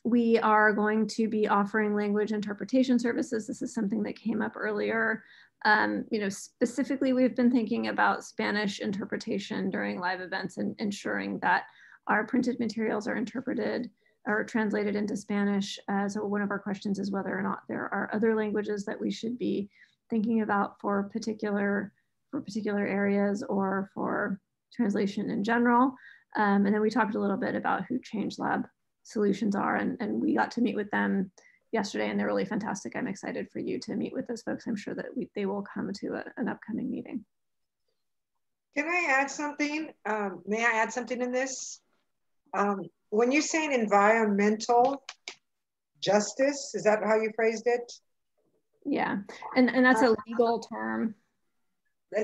We are going to be offering language interpretation services. This is something that came up earlier. You know, specifically, we've been thinking about Spanish interpretation during live events and ensuring that our printed materials are interpreted or translated into Spanish. So one of our questions is whether or not there are other languages that we should be thinking about for particular areas or for translation in general. And then we talked a little bit about who Change Lab Solutions are, and we got to meet with them yesterday, and they're really fantastic. I'm excited for you to meet with those folks. I'm sure that they will come to an upcoming meeting. Can I add something? May I add something in this? When you're saying environmental justice, is that how you phrased it? Yeah, and that's a legal term.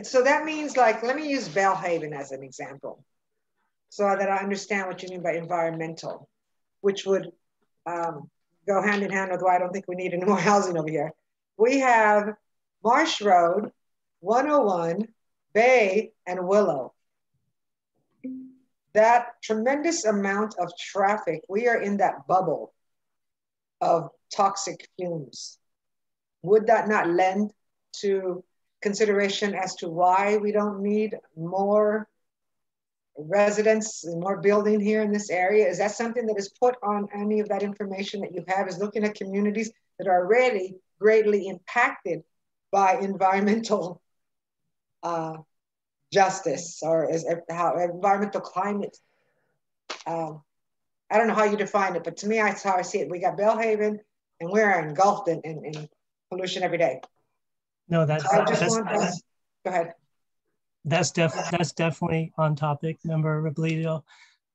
So that means, like, let me use Bellhaven as an example so that I understand what you mean by environmental, which would go hand in hand with why I don't think we need any more housing over here. We have Marsh Road, 101, Bay, and Willow. That tremendous amount of traffic, we are in that bubble of toxic fumes. Would that not lend to consideration as to why we don't need more residents and more building here in this area? Is that something that is put on any of that information that you have, is looking at communities that are already greatly impacted by environmental justice, or how environmental climate? I don't know how you define it, but to me, that's how I see it. We got Bellhaven, and we're engulfed in pollution every day. No, Go ahead. That's definitely on topic, Member Robledo.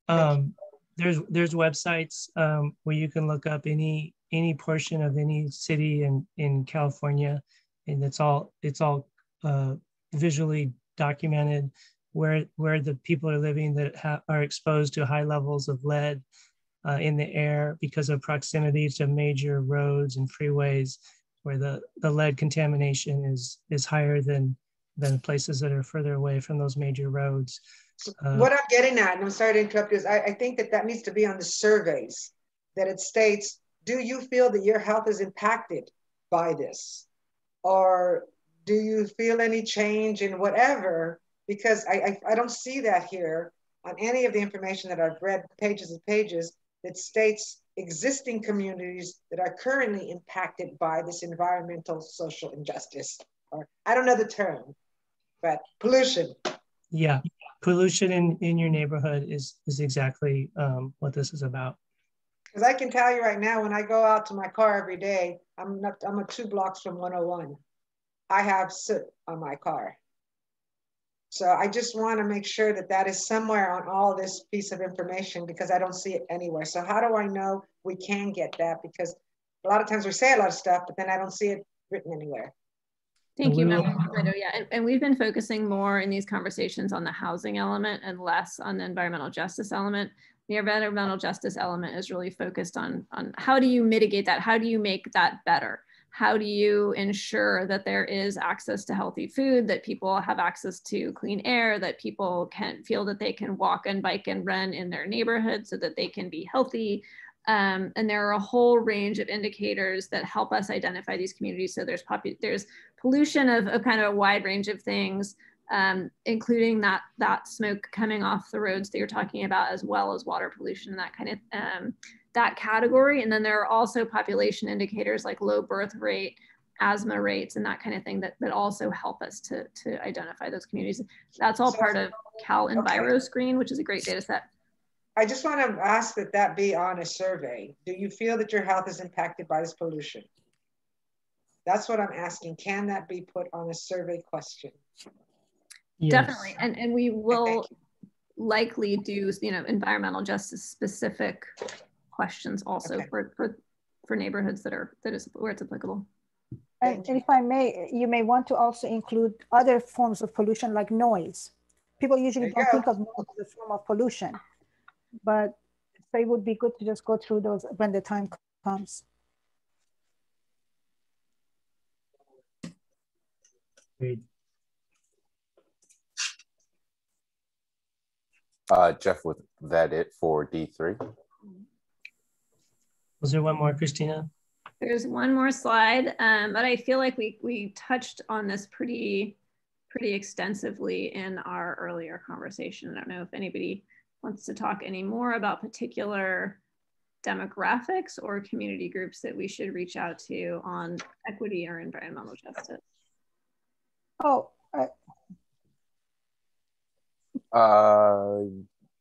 There's websites where you can look up any portion of any city in California, and it's all visually documented where the people are living that are exposed to high levels of lead in the air because of proximity to major roads and freeways, where the lead contamination is higher than places that are further away from those major roads. What I'm getting at, and I'm sorry to interrupt you, is I think that needs to be on the surveys, that it states, do you feel that your health is impacted by this? Or do you feel any change in whatever? Because I don't see that here on any of the information that I've read, pages and pages, that states existing communities that are currently impacted by this environmental social injustice, or I don't know the term, but pollution. Yeah, pollution in your neighborhood is exactly what this is about. Because I can tell you right now, when I go out to my car every day, I'm 2 blocks from 101. I have soot on my car. So I just want to make sure that is somewhere on all this piece of information, because I don't see it anywhere. So how do I know we can get that? Because a lot of times we say a lot of stuff, but then I don't see it written anywhere. Thank you, Member. Yeah, and we've been focusing more in these conversations on the housing element and less on the environmental justice element. The environmental justice element is really focused on how do you mitigate that? How do you make that better? How do you ensure that there is access to healthy food, that people have access to clean air, that people can feel that they can walk and bike and run in their neighborhood so that they can be healthy? And there are a whole range of indicators that help us identify these communities. So there's pollution of kind of a wide range of things, including that smoke coming off the roads that you're talking about, as well as water pollution and that kind of that category. And then there are also population indicators like low birth rate, asthma rates, and that kind of thing that also help us to identify those communities. That's all part of Cal Enviro Screen, which is a great data set. I just want to ask that be on a survey. Do you feel that your health is impacted by this pollution? That's what I'm asking. Can that be put on a survey question? Yes. Definitely, and we will likely do, you know, environmental justice specific questions also for neighborhoods that is where it's applicable. And if I may, you may want to also include other forms of pollution like noise. People usually don't think of noise as a form of pollution, but so it would be good to just go through those when the time comes. Great. Jeff, was that it for D3? Was there one more, Christina? There's one more slide, but I feel like we touched on this pretty extensively in our earlier conversation. I don't know if anybody wants to talk any more about particular demographics or community groups that we should reach out to on equity or environmental justice. Oh,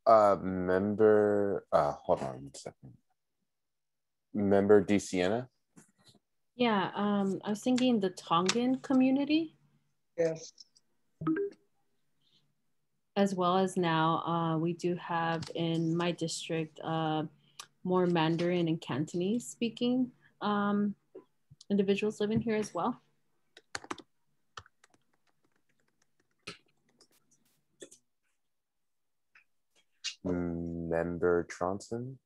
Member, hold on one second. Member DeSiena? Yeah, I was thinking the Tongan community. Yes. As well as now, we do have in my district more Mandarin and Cantonese speaking individuals living here as well. Member Tronson?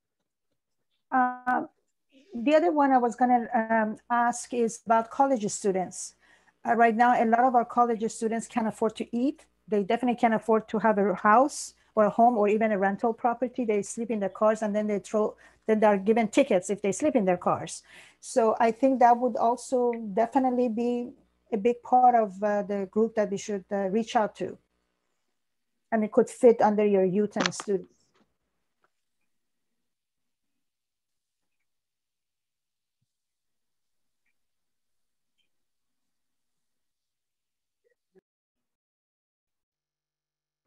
The other one I was going to ask is about college students. Right now, a lot of our college students can't afford to eat. They definitely can't afford to have a house or a home or even a rental property. They sleep in their cars and then they're given tickets if they sleep in their cars. So I think that would also definitely be a big part of the group that we should reach out to. And it could fit under your youth and students.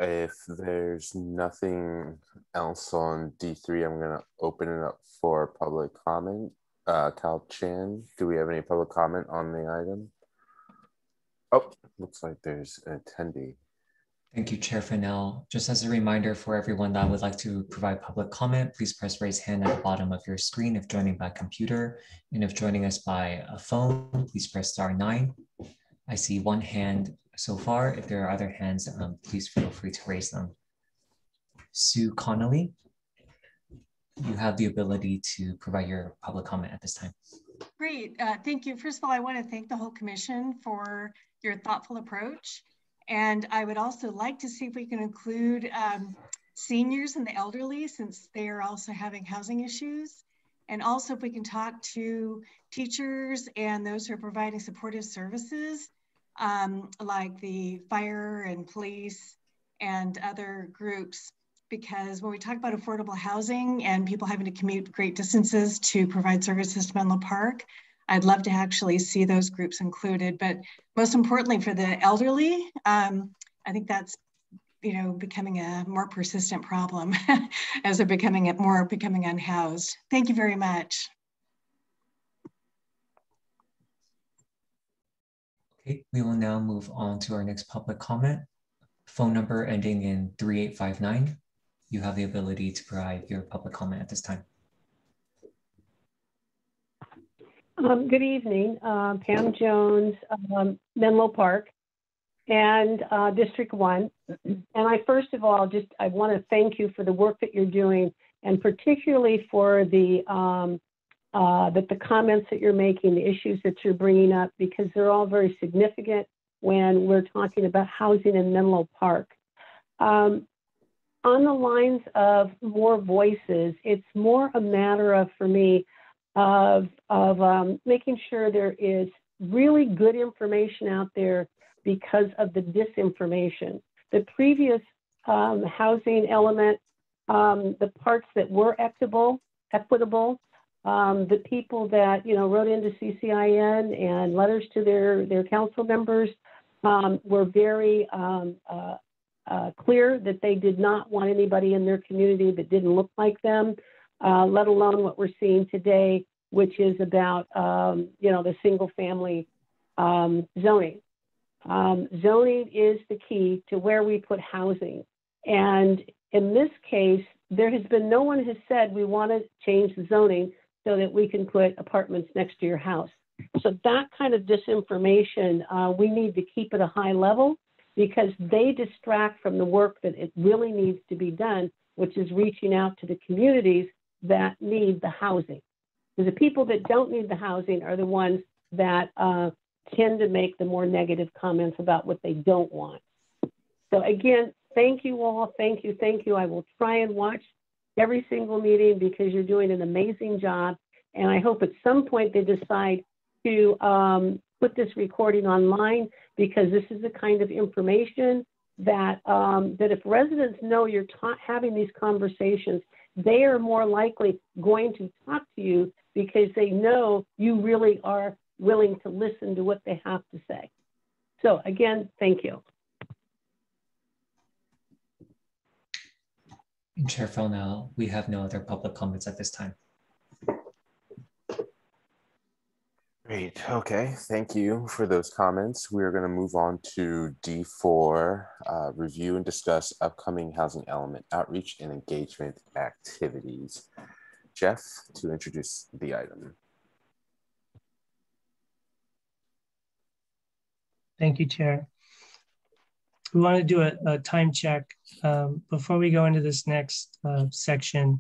If there's nothing else on D3, I'm going to open it up for public comment. Cal Chan, do we have any public comment on the item? Oh, looks like there's an attendee. Thank you, Chair Fennell. Just as a reminder for everyone that would like to provide public comment, please press raise hand at the bottom of your screen if joining by computer. And if joining us by a phone, please press *9. I see one hand so far. If there are other hands, please feel free to raise them. Sue Connolly, you have the ability to provide your public comment at this time. Great, thank you. First of all, I want to thank the whole commission for your thoughtful approach. And I would also like to see if we can include seniors and the elderly, since they are also having housing issues. And also if we can talk to teachers and those who are providing supportive services, like the fire and police and other groups. Because when we talk about affordable housing and people having to commute great distances to provide services to Menlo Park, I'd love to actually see those groups included. But most importantly for the elderly, I think that's becoming a more persistent problem as they're becoming unhoused. Thank you very much. Okay, we will now move on to our next public comment. Phone number ending in 3859. You have the ability to provide your public comment at this time. Good evening, Pam Jones, Menlo Park, and District 1. And I first of all, I want to thank you for the work that you're doing, and particularly for the comments that you're making, the issues that you're bringing up, because they're all very significant when we're talking about housing in Menlo Park. On the lines of more voices, it's more a matter of, for me, of making sure there is really good information out there because of the disinformation. The previous housing element, the parts that were equitable, the people that wrote into CCIN and letters to their council members were very clear that they did not want anybody in their community that didn't look like them, let alone what we're seeing today, which is about the single family zoning. Zoning is the key to where we put housing. And in this case, there has been no one has said we want to change the zoning so that we can put apartments next to your house. So that kind of disinformation, we need to keep at a high level because they distract from the work that it really needs to be done, which is reaching out to the communities that need the housing. Because the people that don't need the housing are the ones that tend to make the more negative comments about what they don't want. So again, thank you all. Thank you. Thank you. I will try and watch every single meeting because you're doing an amazing job. And I hope at some point they decide to put this recording online because this is the kind of information that, that if residents know you're having these conversations, they are more likely going to talk to you because they know you really are willing to listen to what they have to say. So again, thank you. Chair Felnell, we have no other public comments at this time. Great. Okay. Thank you for those comments. We're going to move on to D4, review and discuss upcoming housing element outreach and engagement activities. Jeff, to introduce the item. Thank you, Chair. We want to do a time check. Before we go into this next section,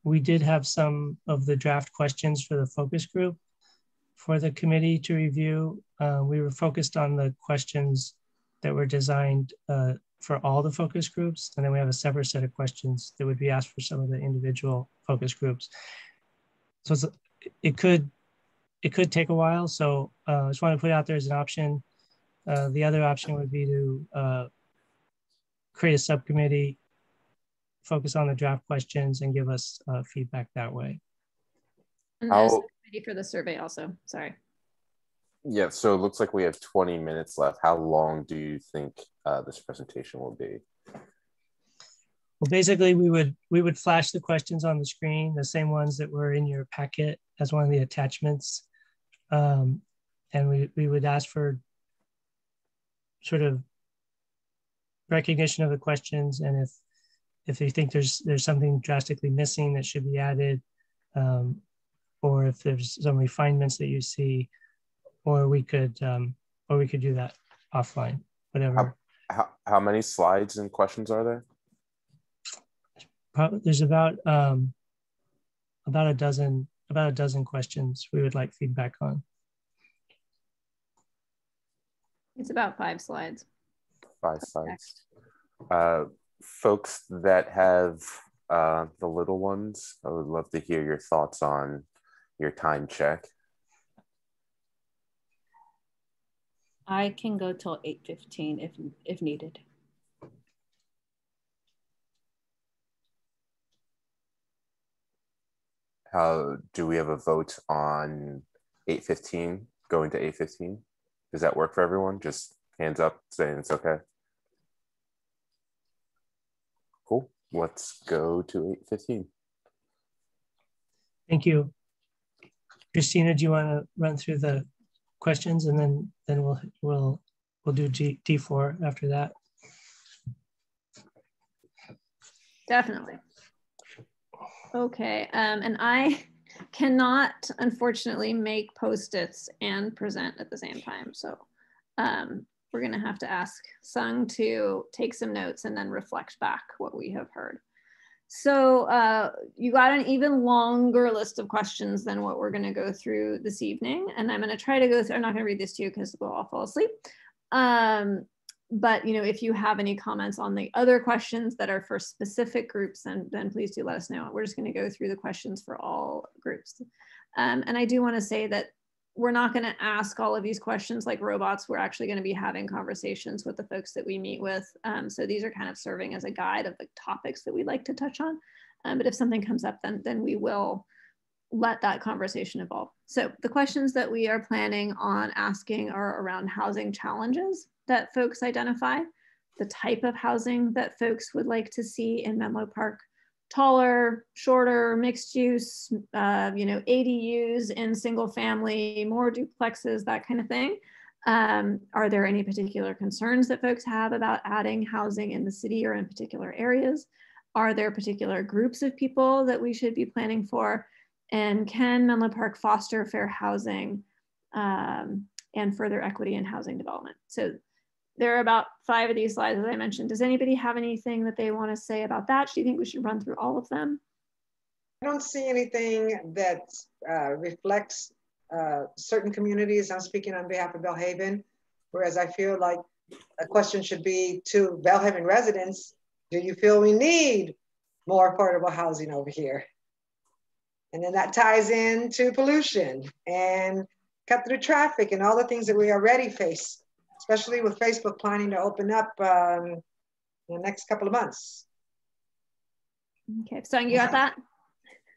we did have some of the draft questions for the focus group for the committee to review. We were focused on the questions that were designed for all the focus groups. And then we have a separate set of questions that would be asked for some of the individual focus groups. So it could take a while. So I just want to put it out there as an option. The other option would be to create a subcommittee, focus on the draft questions and give us feedback that way. And there's a committee for the survey also, sorry. Yeah, so it looks like we have 20 minutes left. How long do you think this presentation will be? Well, basically we would flash the questions on the screen, the same ones that were in your packet as one of the attachments. And we would ask for sort of recognition of the questions, and if you think there's something drastically missing that should be added, or if there's some refinements that you see, or we could do that offline, whatever. How many slides and questions are there? There's about a dozen questions we would like feedback on. It's about 5 slides. 5 slides. Folks that have the little ones, I would love to hear your thoughts on your time check. I can go till 8:15 if needed. How do we have a vote on 8:15, going to 8:15? Does that work for everyone? Just hands up saying it's okay. Cool. Let's go to 8:15. Thank you. Christina, do you want to run through the questions and then we'll do D4 after that? Definitely. Okay, and I cannot, unfortunately, make Post-its and present at the same time. So we're gonna have to ask Sung to take some notes and then reflect back what we have heard. So you got an even longer list of questions than what we're gonna go through this evening. And I'm gonna try to go through, I'm not gonna read this to you because we'll all fall asleep. But if you have any comments on the other questions that are for specific groups, then please do let us know. We're just going to go through the questions for all groups. And I do want to say that we're not going to ask all of these questions like robots. We're actually going to be having conversations with the folks that we meet with. So these are kind of serving as a guide of the topics that we'd like to touch on. But if something comes up, then we will let that conversation evolve. So the questions that we are planning on asking are around housing challenges that folks identify, the type of housing that folks would like to see in Menlo Park, taller, shorter, mixed use, ADUs in single family, more duplexes, that kind of thing. Are there any particular concerns that folks have about adding housing in the city or in particular areas? Are there particular groups of people that we should be planning for? And can Menlo Park foster fair housing and further equity in housing development? So there are about 5 of these slides, as I mentioned. Does anybody have anything that they want to say about that? Do you think we should run through all of them? I don't see anything that reflects certain communities. I'm speaking on behalf of Belhaven, whereas I feel like a question should be to Belhaven residents, do you feel we need more affordable housing over here? And then that ties into pollution and cut through traffic and all the things that we already face, especially with Facebook planning to open up in the next couple of months. Okay, so you got that?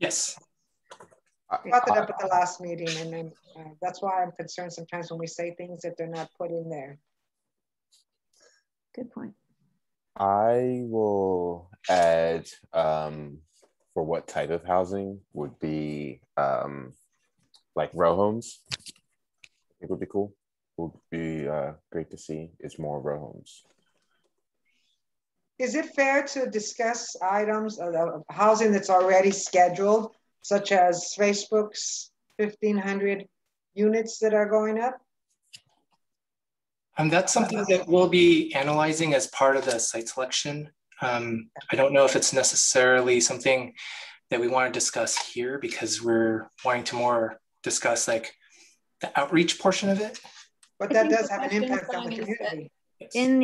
Yes. I brought it up at the last meeting, and then that's why I'm concerned sometimes when we say things that they're not put in there. Good point. I will add for what type of housing would be like row homes. It would be cool. Would be great to see. It's more row homes. Is it fair to discuss items of housing that's already scheduled, such as Facebook's 1,500 units that are going up? That's something that we'll be analyzing as part of the site selection. I don't know if it's necessarily something that we want to discuss here because we're wanting to more discuss like the outreach portion of it. But that does have an impact on the community. In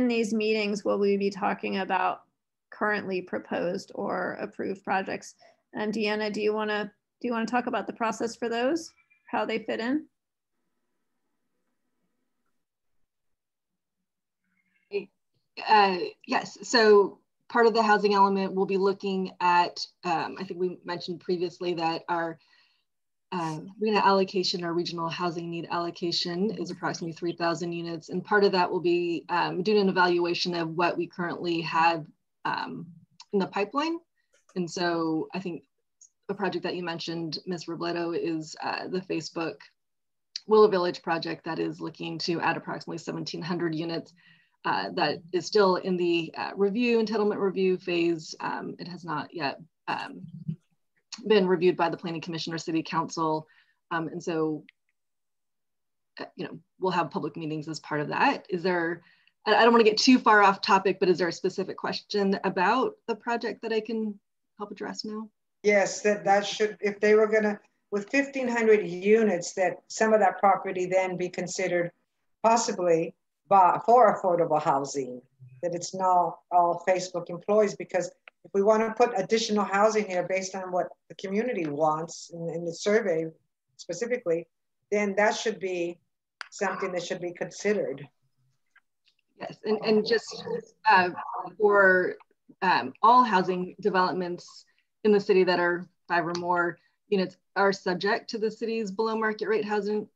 these meetings, will we be talking about currently proposed or approved projects? And Deanna, do you want to talk about the process for those, how they fit in? Yes, so part of the housing element will be looking at, I think we mentioned previously that our RHNA allocation, our regional housing need allocation is approximately 3,000 units. And part of that will be doing an evaluation of what we currently have in the pipeline. And so I think a project that you mentioned, Ms. Robledo, is the Facebook Willow Village project that is looking to add approximately 1,700 units. That is still in the entitlement review phase. It has not yet been reviewed by the Planning Commission or City Council. And so, we'll have public meetings as part of that. Is there, I don't want to get too far off topic, but is there a specific question about the project that I can help address now? Yes, that should, if they were gonna, with 1,500 units, that some of that property then be considered possibly for affordable housing, that it's not all Facebook employees, because if we want to put additional housing here based on what the community wants in the survey specifically, then that should be something that should be considered. Yes, and just for all housing developments in the city that are 5 or more units are subject to the city's below market rate housing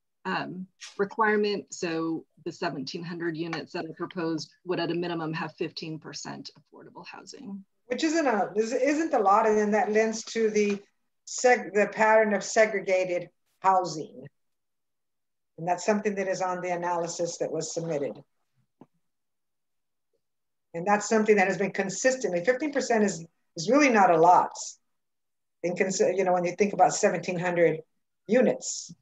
requirement. So the 1,700 units that are proposed would at a minimum have 15% affordable housing. Which isn't a lot, and then that lends to the pattern of segregated housing. And that's something that is on the analysis that was submitted. And that's something that has been consistently, 15% is really not a lot. When you think about 1,700 units.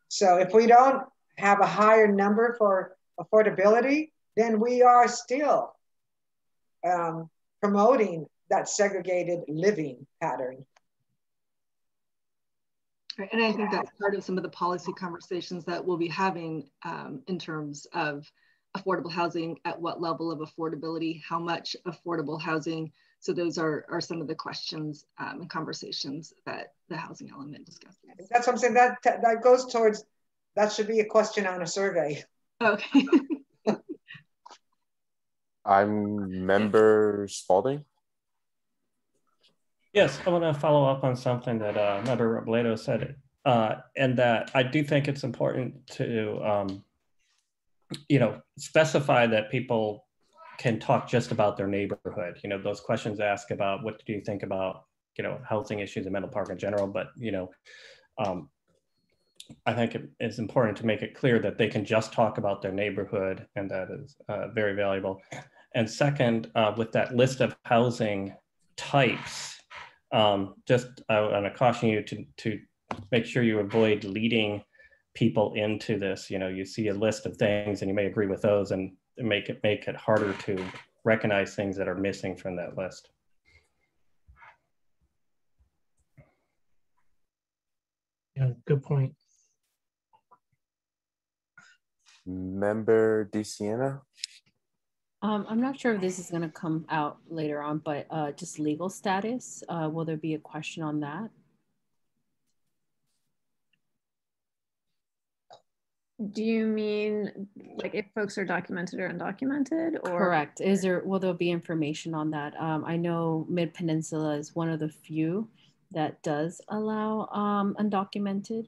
So if we don't have a higher number for affordability, then we are still promoting that segregated living pattern. Right, and I think that's part of some of the policy conversations that we'll be having in terms of affordable housing, at what level of affordability, how much affordable housing. So those are some of the questions and conversations that the housing element discusses. That's what I'm saying, that goes towards, that should be a question on a survey. Okay. I'm Member Spalding. Yes, I want to follow up on something that Member Robledo said, and that I do think it's important to, specify that people can talk just about their neighborhood. Those questions ask about what do you think about, housing issues in Menlo Park in general, but, I think it's important to make it clear that they can just talk about their neighborhood, and that is very valuable. And second, with that list of housing types, just I want to caution you to make sure you avoid leading people into this. You know, you see a list of things and you may agree with those, and make it harder to recognize things that are missing from that list. Yeah, good point. Member DeSiena? I'm not sure if this is going to come out later on, but just legal status, will there be a question on that? Do you mean like if folks are documented or undocumented, or? Correct. Will there be information on that? I know Mid-Peninsula is one of the few that does allow undocumented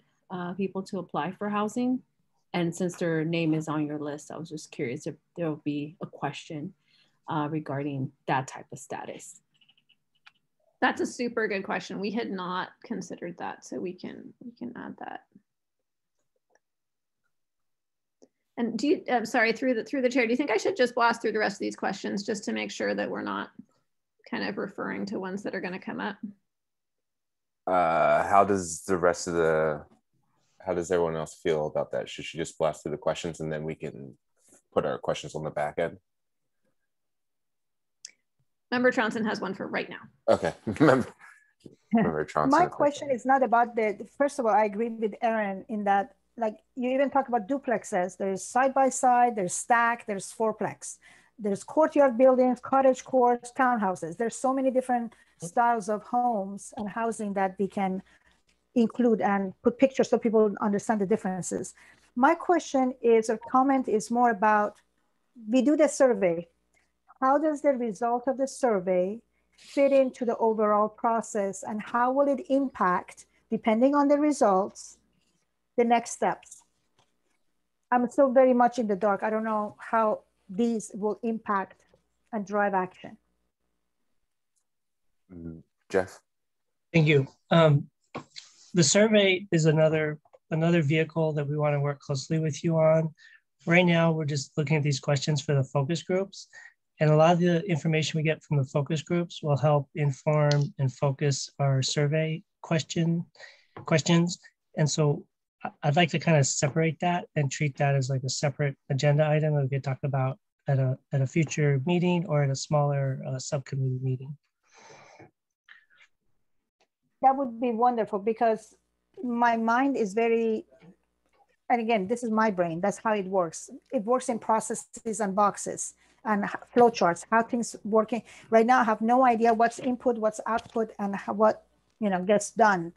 people to apply for housing. And since their name is on your list, I was just curious if there will be a question regarding that type of status. That's a super good question. We had not considered that, so we can add that. And do you, sorry, through the chair, do you think I should just blast through the rest of these questions just to make sure that we're not kind of referring to ones that are going to come up? How does everyone else feel about that? Should she just blast through the questions and then we can put our questions on the back end? Member Tronson has one for right now. Okay. Member Tronson. My question is not about first of all, I agree with Erin in that, like, you even talk about duplexes. There's side by side, there's stack, there's fourplex, there's courtyard buildings, cottage courts, townhouses. There's so many different styles of homes and housing that we can include and put pictures so people understand the differences. My question is, or comment is more about, we do the survey. How does the result of the survey fit into the overall process, and how will it impact, depending on the results, the next steps? I'm still very much in the dark. I don't know how these will impact and drive action. Jeff? Thank you. The survey is another vehicle that we want to work closely with you on. Right now, we're just looking at these questions for the focus groups. And a lot of the information we get from the focus groups will help inform and focus our survey questions. And so I'd like to kind of separate that and treat that as like a separate agenda item that we could talk about at a future meeting or at a smaller subcommittee meeting. That would be wonderful, because my mind is very, and again, this is my brain, that's how it works. It works in processes and boxes and flow charts, how things working. Right now, I have no idea what's input, what's output, and what gets done.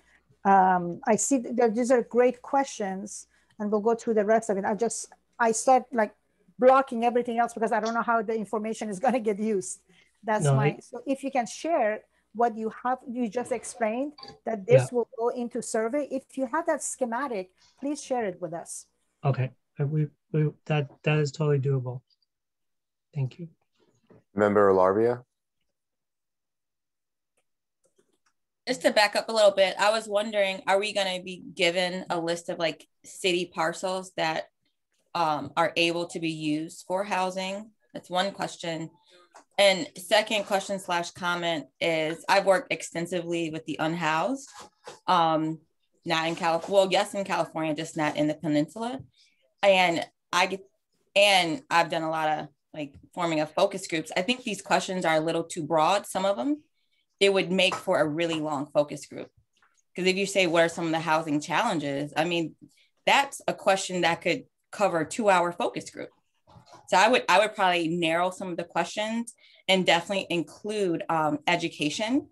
I see that these are great questions, and we'll go through the rest of it. I start like blocking everything else because I don't know how the information is going to get used. That's so if you can share what you just explained, that this will go into survey. If you have that schematic, please share it with us. Okay, that is totally doable. Thank you. Member Larvia? Just to back up a little bit, I was wondering, are we going to be given a list of like city parcels that are able to be used for housing? That's one question. And second question / comment is, I've worked extensively with the unhoused, not in California, well, yes, in California, just not in the peninsula. And I've done a lot of like forming of focus groups. I think these questions are a little too broad, some of them. It would make for a really long focus group. Because if you say, what are some of the housing challenges? I mean, that's a question that could cover a 2-hour focus group. So I would probably narrow some of the questions and definitely include education.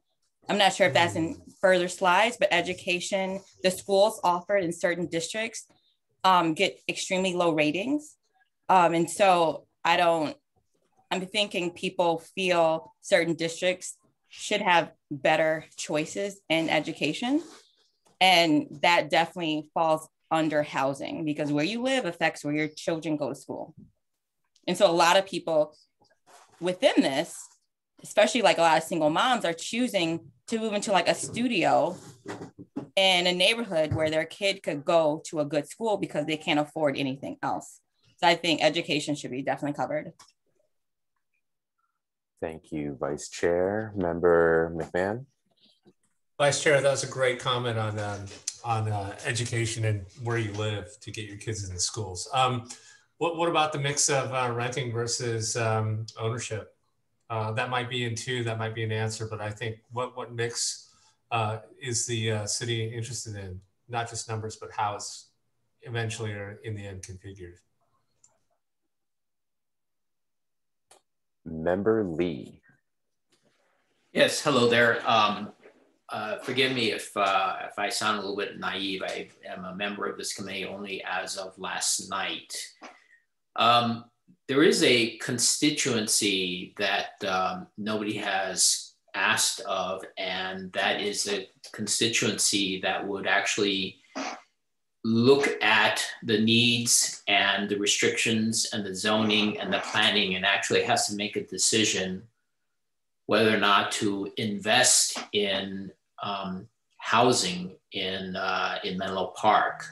I'm not sure if that's in further slides, but education, the schools offered in certain districts get extremely low ratings. And so I'm thinking people feel certain districts should have better choices in education. And that definitely falls under housing, because where you live affects where your children go to school. And so a lot of people within this, especially like a lot of single moms, are choosing to move into like a studio in a neighborhood where their kid could go to a good school because they can't afford anything else. So I think education should be definitely covered. Thank you, Vice Chair. Member McMahon. Vice Chair, that was a great comment on education and where you live to get your kids into schools. What about the mix of renting versus ownership? That might be in two, that might be an answer, but I think what mix is the city interested in? Not just numbers, but how it's eventually or in the end configured. Member Lee. Yes, hello there. Forgive me if I sound a little bit naive. I am a member of this committee only as of last night. There is a constituency that nobody has asked of, and that is a constituency that would actually look at the needs and the restrictions and the zoning and the planning and actually has to make a decision whether or not to invest in housing in Menlo Park.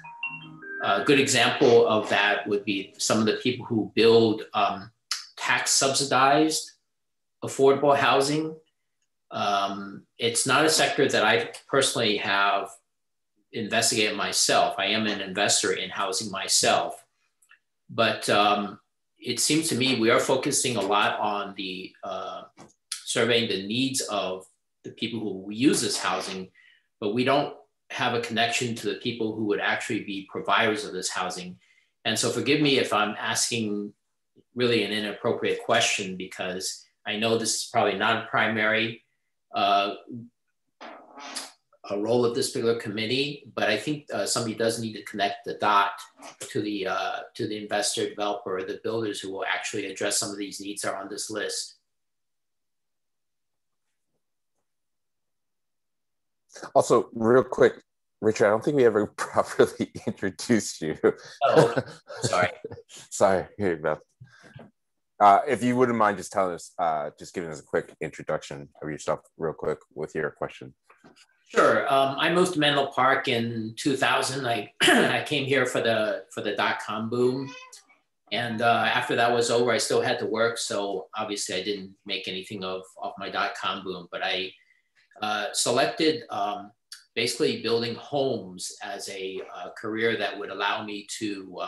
A good example of that would be some of the people who build tax subsidized affordable housing. It's not a sector that I personally have investigated myself. I am an investor in housing myself, but it seems to me we are focusing a lot on the surveying the needs of the people who use this housing, but we don't have a connection to the people who would actually be providers of this housing. And so forgive me if I'm asking really an inappropriate question, because I know this is probably not a primary a role of this particular committee, but I think somebody does need to connect the dot to the investor, developer, or the builders who will actually address some of these needs are on this list. Also, real quick, Richard, I don't think we ever properly introduced you. Oh, sorry. Sorry, hey, Beth. If you wouldn't mind just telling us, just giving us a quick introduction of yourself real quick with your question. Sure. I moved to Menlo Park in 2000. I came here for the .com boom. And after that was over, I still had to work. So obviously I didn't make anything of my .com boom, but I selected basically building homes as a career that would allow me to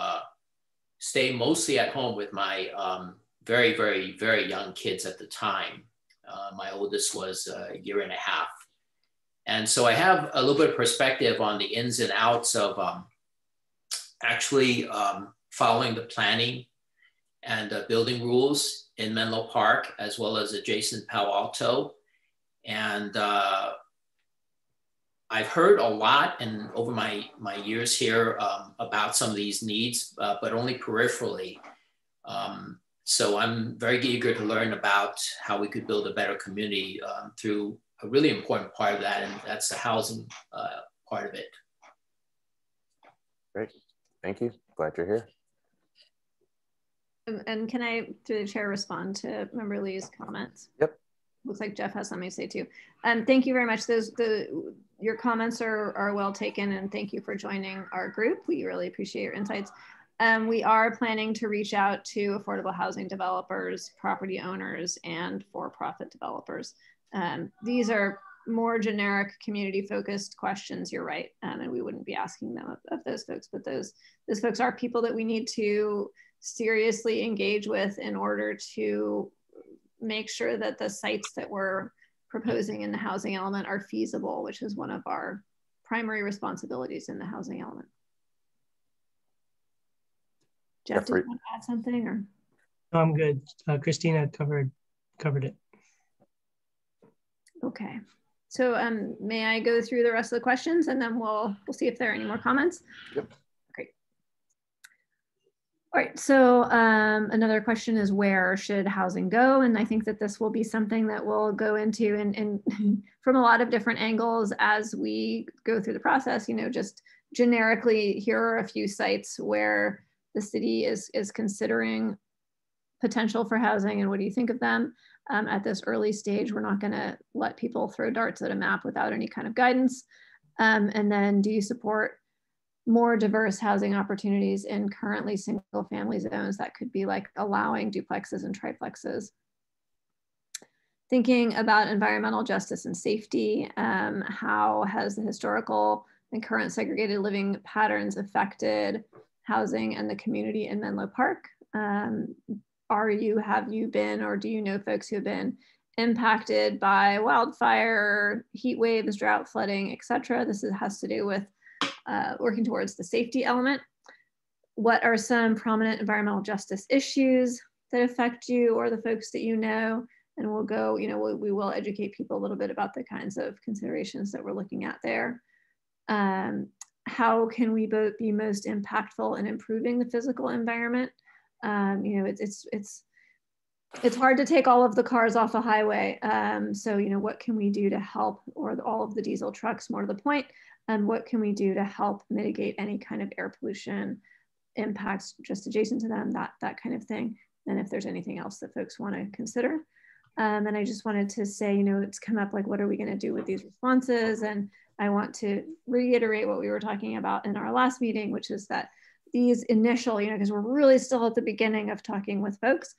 stay mostly at home with my very, very, very young kids at the time. My oldest was a year and a half. And so I have a little bit of perspective on the ins and outs of actually following the planning and building rules in Menlo Park, as well as adjacent Palo Alto. And I've heard a lot and over my years here about some of these needs, but only peripherally. So I'm very eager to learn about how we could build a better community through a really important part of that, and that's the housing part of it. Great, thank you. Glad you're here. And can I, through the chair, respond to Member Lee's comments? Yep. Looks like Jeff has something to say too. Thank you very much. Your comments are well taken, and thank you for joining our group. We really appreciate your insights. We are planning to reach out to affordable housing developers, property owners, and for-profit developers. These are more generic community-focused questions, you're right, and we wouldn't be asking them of those folks, but those folks are people that we need to seriously engage with in order to make sure that the sites that we're proposing in the housing element are feasible, which is one of our primary responsibilities in the housing element. Jeff, do you want to add something? Or? No, I'm good. Christina covered it. Okay, so may I go through the rest of the questions and then we'll see if there are any more comments? Yep. Great. All right, so another question is, where should housing go? And I think that this will be something that we'll go into and from a lot of different angles as we go through the process. You know, just generically, here are a few sites where the city is considering potential for housing, and what do you think of them? At this early stage, we're not going to let people throw darts at a map without any kind of guidance. And then do you support more diverse housing opportunities in currently single family zones that could be like allowing duplexes and triplexes? Thinking about environmental justice and safety, how has the historical and current segregated living patterns affected housing and the community in Menlo Park? Have you been, or do you know folks who have been impacted by wildfire, heat waves, drought, flooding, etc.? This has to do with working towards the safety element. What are some prominent environmental justice issues that affect you or the folks that you know? And we'll go, we will educate people a little bit about the kinds of considerations that we're looking at there. How can we both be most impactful in improving the physical environment? It's hard to take all of the cars off a highway. So, what can we do to help, or all of the diesel trucks, more to the point, and what can we do to help mitigate any kind of air pollution impacts just adjacent to them, that kind of thing. And if there's anything else that folks want to consider. And I just wanted to say, it's come up like, what are we going to do with these responses? And I want to reiterate what we were talking about in our last meeting, which is that these initial, because we're really still at the beginning of talking with folks,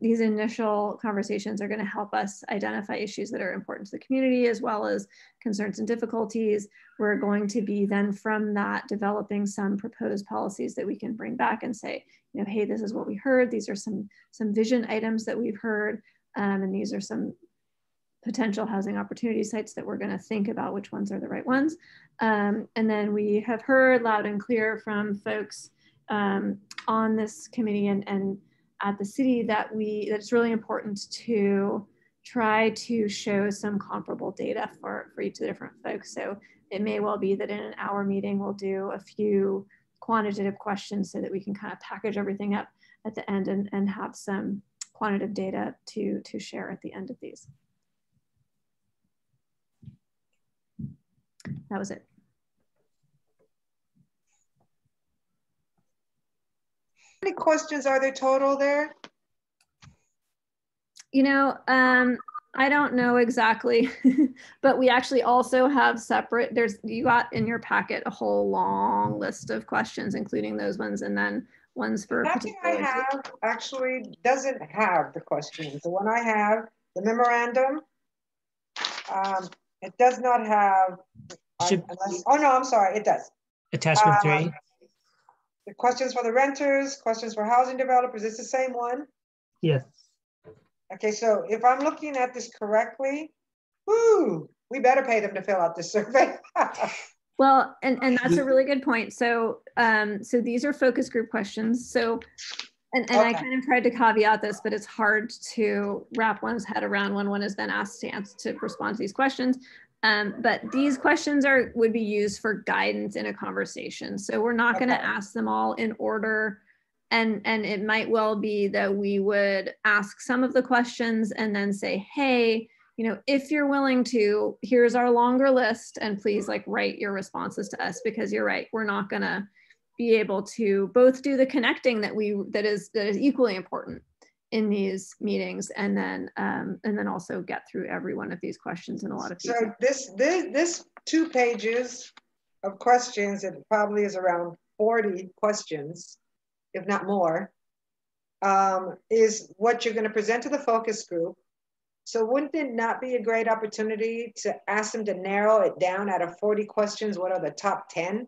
these initial conversations are going to help us identify issues that are important to the community, as well as concerns and difficulties. We're going to be then from that developing some proposed policies that we can bring back and say, hey, this is what we heard. These are some vision items that we've heard. And these are some potential housing opportunity sites that we're going to think about which ones are the right ones. And then we have heard loud and clear from folks on this committee and at the city that it's really important to try to show some comparable data for each of the different folks. So it may well be that in an hour meeting, we'll do a few quantitative questions so that we can kind of package everything up at the end and have some quantitative data to share at the end of these. That was it. How many questions are there total there? I don't know exactly, but we actually also have separate, you got in your packet a whole long list of questions, including those ones, and then ones for Nothing I have actually doesn't have the questions. The one I have, the memorandum, it does not have, oh no, I'm sorry, it does. Attachment 3. The questions for the renters, questions for housing developers, it's the same one? Yes. Okay, so if I'm looking at this correctly, whoo, we better pay them to fill out this survey. Well, and that's a really good point. So, so these are focus group questions. So, and okay. I kind of tried to caveat this, but it's hard to wrap one's head around when one is then asked to respond to these questions. But these questions would be used for guidance in a conversation. So we're not going to ask them all in order. And it might well be that we would ask some of the questions and then say, hey, if you're willing to, here's our longer list, and please write your responses to us, because you're right, we're not going to be able to both do the connecting that is equally important in these meetings, and then also get through every one of these questions in a lot of people. So this 2 pages of questions, it probably is around 40 questions, if not more, is what you're going to present to the focus group. So wouldn't it not be a great opportunity to ask them to narrow it down out of 40 questions? What are the top 10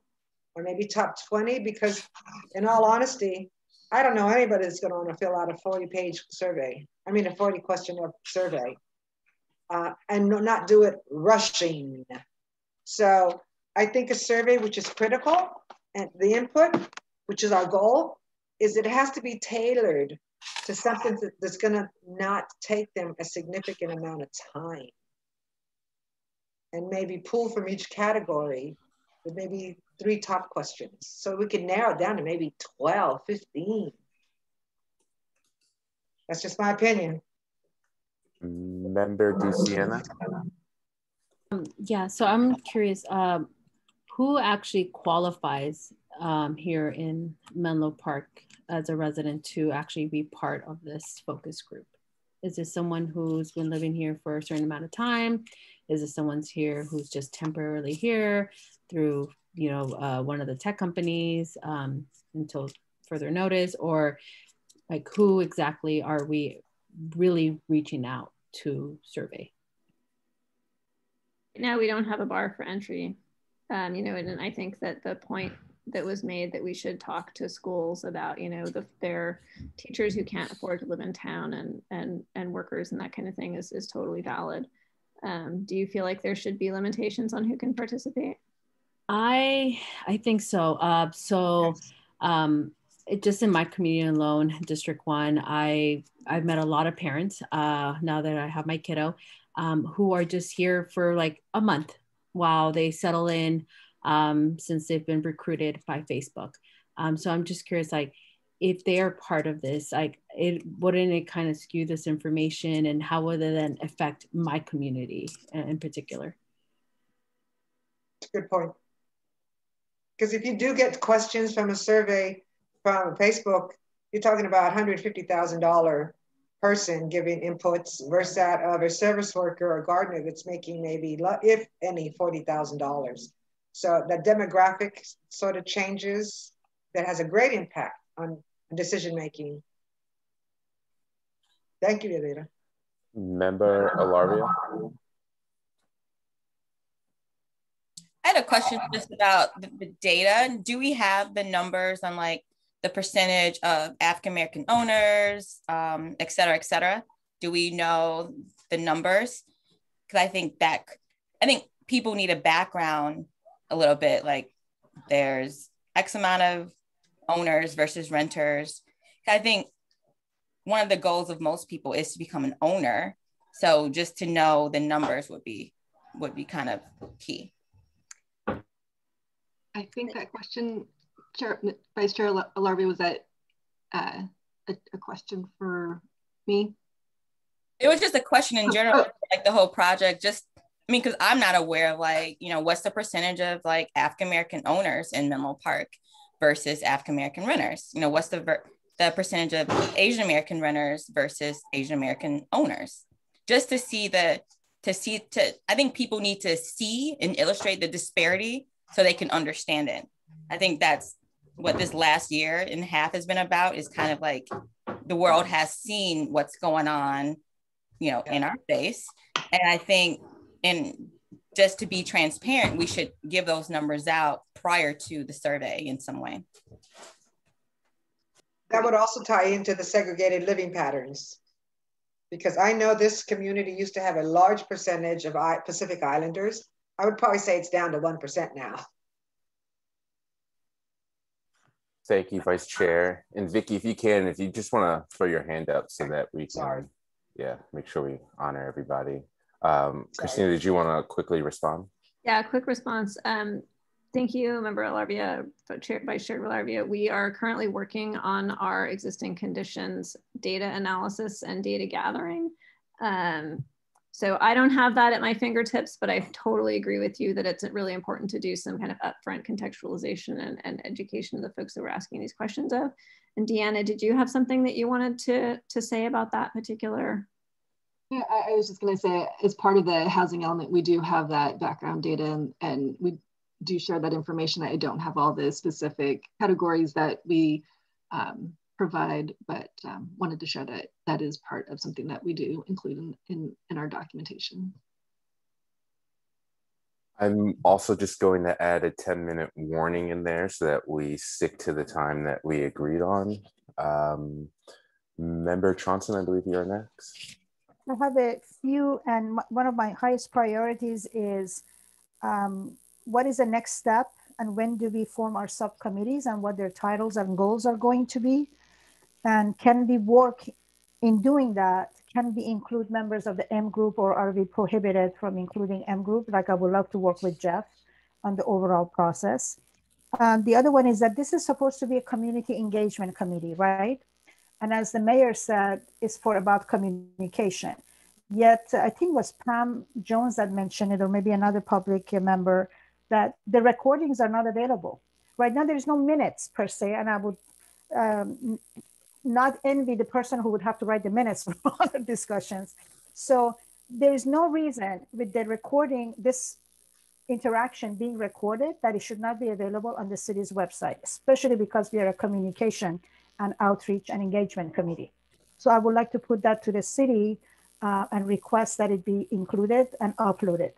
or maybe top 20? Because in all honesty, I don't know anybody that's going to want to fill out a 40-page survey. I mean, a 40-question survey, and not do it rushing. So I think a survey, which is critical, and the input, which is our goal, is it has to be tailored to something that's going to not take them a significant amount of time, and maybe pull from each category with maybe 3 top questions. So we can narrow it down to maybe 12, 15. That's just my opinion. Member DeSiena? Yeah, so I'm curious, who actually qualifies here in Menlo Park as a resident to actually be part of this focus group? Is this someone who's been living here for a certain amount of time? Is it someone's here who's just temporarily here through, one of the tech companies until further notice, or like who exactly are we really reaching out to survey? Now we don't have a bar for entry, and I think that the point that was made that we should talk to schools about, their teachers who can't afford to live in town and workers and that kind of thing is totally valid. Do you feel like there should be limitations on who can participate? I think so. Just in my community alone, District 1, I've met a lot of parents now that I have my kiddo who are just here for like a month while they settle in since they've been recruited by Facebook. So I'm just curious, like, if they are part of this, like, wouldn't it kind of skew this information, and how would it then affect my community in particular? Good point. Because if you do get questions from a survey from Facebook, you're talking about $150,000 person giving inputs versus that of a service worker or gardener that's making maybe, if any, $40,000. So the demographic sort of changes that has a great impact on decision making. Thank you, Yadira. Member Alarvia. I had a question just about the data. Do we have the numbers on like the percentage of African-American owners, et cetera, et cetera? Do we know the numbers? Because I think people need a background a little bit, like there's X amount of owners versus renters. I think one of the goals of most people is to become an owner. So just to know the numbers would be kind of key. I think that question, Vice Chair Alarvia, was that a question for me? It was just a question in general, like the whole project. Because I'm not aware of what's the percentage of like African-American owners in Menlo Park versus African-American renters? What's the percentage of Asian-American renters versus Asian-American owners? Just I think people need to see and illustrate the disparity so they can understand it. I think that's what this last year and a half has been about, is kind of like the world has seen what's going on, in our face. And I think, and just to be transparent, we should give those numbers out prior to the survey in some way. That would also tie into the segregated living patterns, because I know this community used to have a large percentage of Pacific Islanders. I would probably say it's down to 1% now. Thank you, Vice Chair. And Vicky, if you just want to throw your hand up so that we can, make sure we honor everybody. Christina, did you want to quickly respond? Yeah, quick response. Thank you, Member Alarvia, Vice Chair Alarvia. We are currently working on our existing conditions data analysis and data gathering. So I don't have that at my fingertips, but I totally agree with you that it's really important to do some kind of upfront contextualization and education of the folks that we're asking these questions of. And Deanna, did you have something that you wanted to say about that particular? Yeah, I was just going to say, as part of the housing element, we do have that background data, and we do share that information. I don't have all the specific categories that we provide, but wanted to share that that is part of something that we do include in our documentation. I'm also just going to add a 10-minute warning in there so that we stick to the time that we agreed on. Member Tronson, I believe you're next. I have a few, and one of my highest priorities is what is the next step, and when do we form our subcommittees, and what their titles and goals are going to be, and can we work in doing that? Can we include members of the M group, or are we prohibited from including M group? Like, I would love to work with Jeff on the overall process. The other one is that this is supposed to be a community engagement committee, right? And as the mayor said, it's about communication. Yet, I think it was Pam Jones that mentioned it, or maybe another public member, that the recordings are not available. Right now, there's no minutes per se, and I would not envy the person who would have to write the minutes for all the discussions. So there is no reason with the recording, this interaction being recorded, that it should not be available on the city's website, especially because we are a communication and outreach and engagement committee. So I would like to put that to the city and request that it be included and uploaded.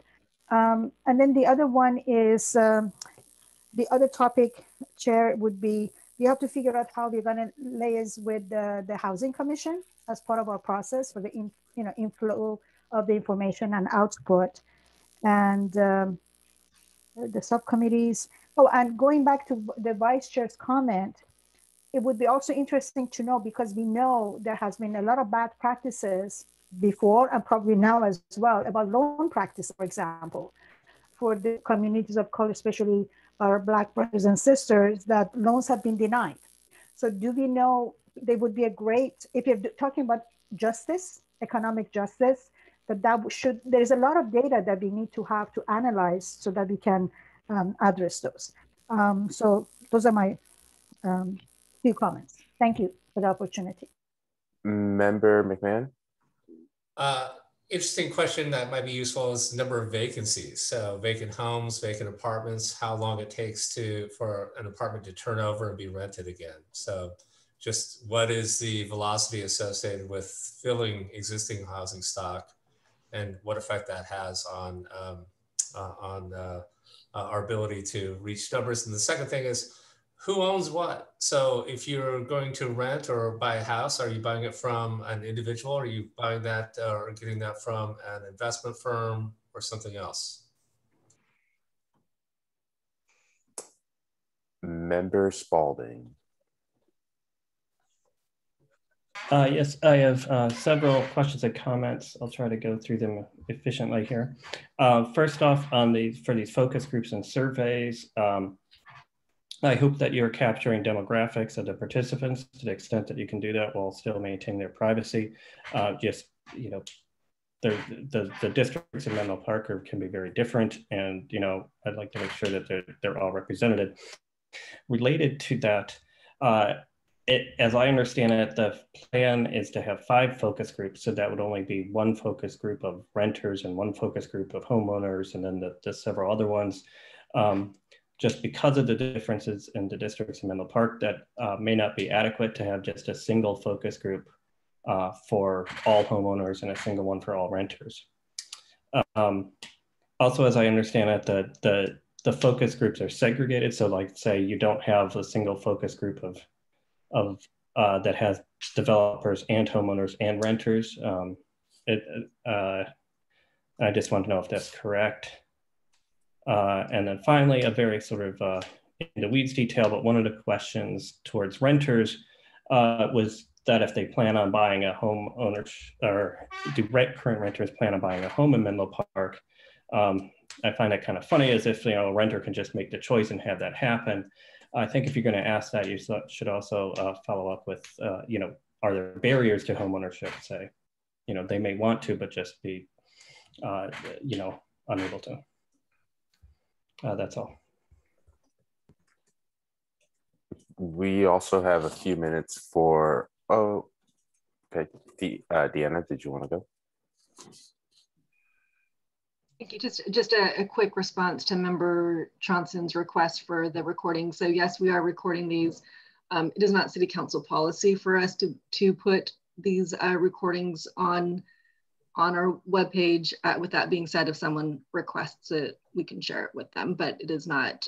And then the other one is, the other topic, Chair, would be, we have to figure out how we're gonna liaise with the Housing Commission as part of our process for the inflow of the information and output. And the subcommittees. Oh, and going back to the Vice Chair's comment, it would be also interesting to know, because we know there has been a lot of bad practices before and probably now as well about loan practice, for example, for the communities of color, especially our Black brothers and sisters, that loans have been denied. So do we know they would be a great, if you're talking about justice, economic justice, there's a lot of data that we need to have to analyze so that we can address those. So those are my few comments. Thank you for the opportunity. Member McMahon? Interesting question that might be useful is the number of vacancies. So vacant homes, vacant apartments, how long it takes for an apartment to turn over and be rented again. So just what is the velocity associated with filling existing housing stock, and what effect that has on our ability to reach numbers. And the second thing is, who owns what? So if you're going to rent or buy a house, are you buying it from an individual? Are you buying that or getting that from an investment firm or something else? Member Spalding. Yes, I have several questions and comments. I'll try to go through them efficiently here. First off, for these focus groups and surveys, I hope that you're capturing demographics of the participants to the extent that you can do that while still maintaining their privacy. Just, you know, the districts in Menlo Park can be very different, and I'd like to make sure that they're all represented. Related to that, as I understand it, the plan is to have 5 focus groups. So that would only be 1 focus group of renters and 1 focus group of homeowners, and then the several other ones. Just because of the differences in the districts in Menlo Park, that may not be adequate to have just a single focus group for all homeowners and a single one for all renters. Also, as I understand it, the focus groups are segregated. So like, say you don't have a single focus group that has developers and homeowners and renters. I just want to know if that's correct. And then finally, a very sort of in the weeds detail, but one of the questions towards renters was that if they plan on buying a home or do current renters plan on buying a home in Menlo Park? I find that kind of funny, as if a renter can just make the choice and have that happen. I think if you're going to ask that, you should also follow up with, are there barriers to home ownership? Say, they may want to, but just be, unable to. That's all. We also have a few minutes for, okay. Deanna, did you want to go? Thank you. Just a quick response to Member Johnson's request for the recording. So yes, we are recording these. It is not City Council policy for us to put these recordings on our webpage. With that being said, if someone requests it, we can share it with them, but it is not,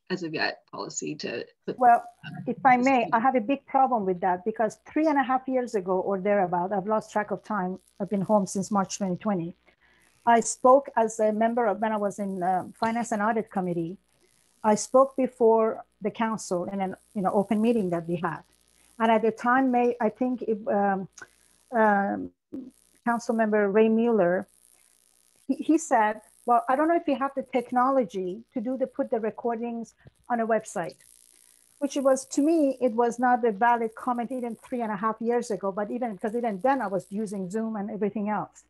as of yet, policy to put. Well, if I may, I have a big problem with that, because 3.5 years ago or thereabout, I've lost track of time. I've been home since March 2020. I spoke as a member of, when I was in Finance and Audit Committee, I spoke before the council in an open meeting that we had. And at the time, I think Council Member Ray Mueller, he said, well, I don't know if you have the technology to put the recordings on a website, which it was, to me, it was not a valid comment even 3.5 years ago, but because even then I was using Zoom and everything else.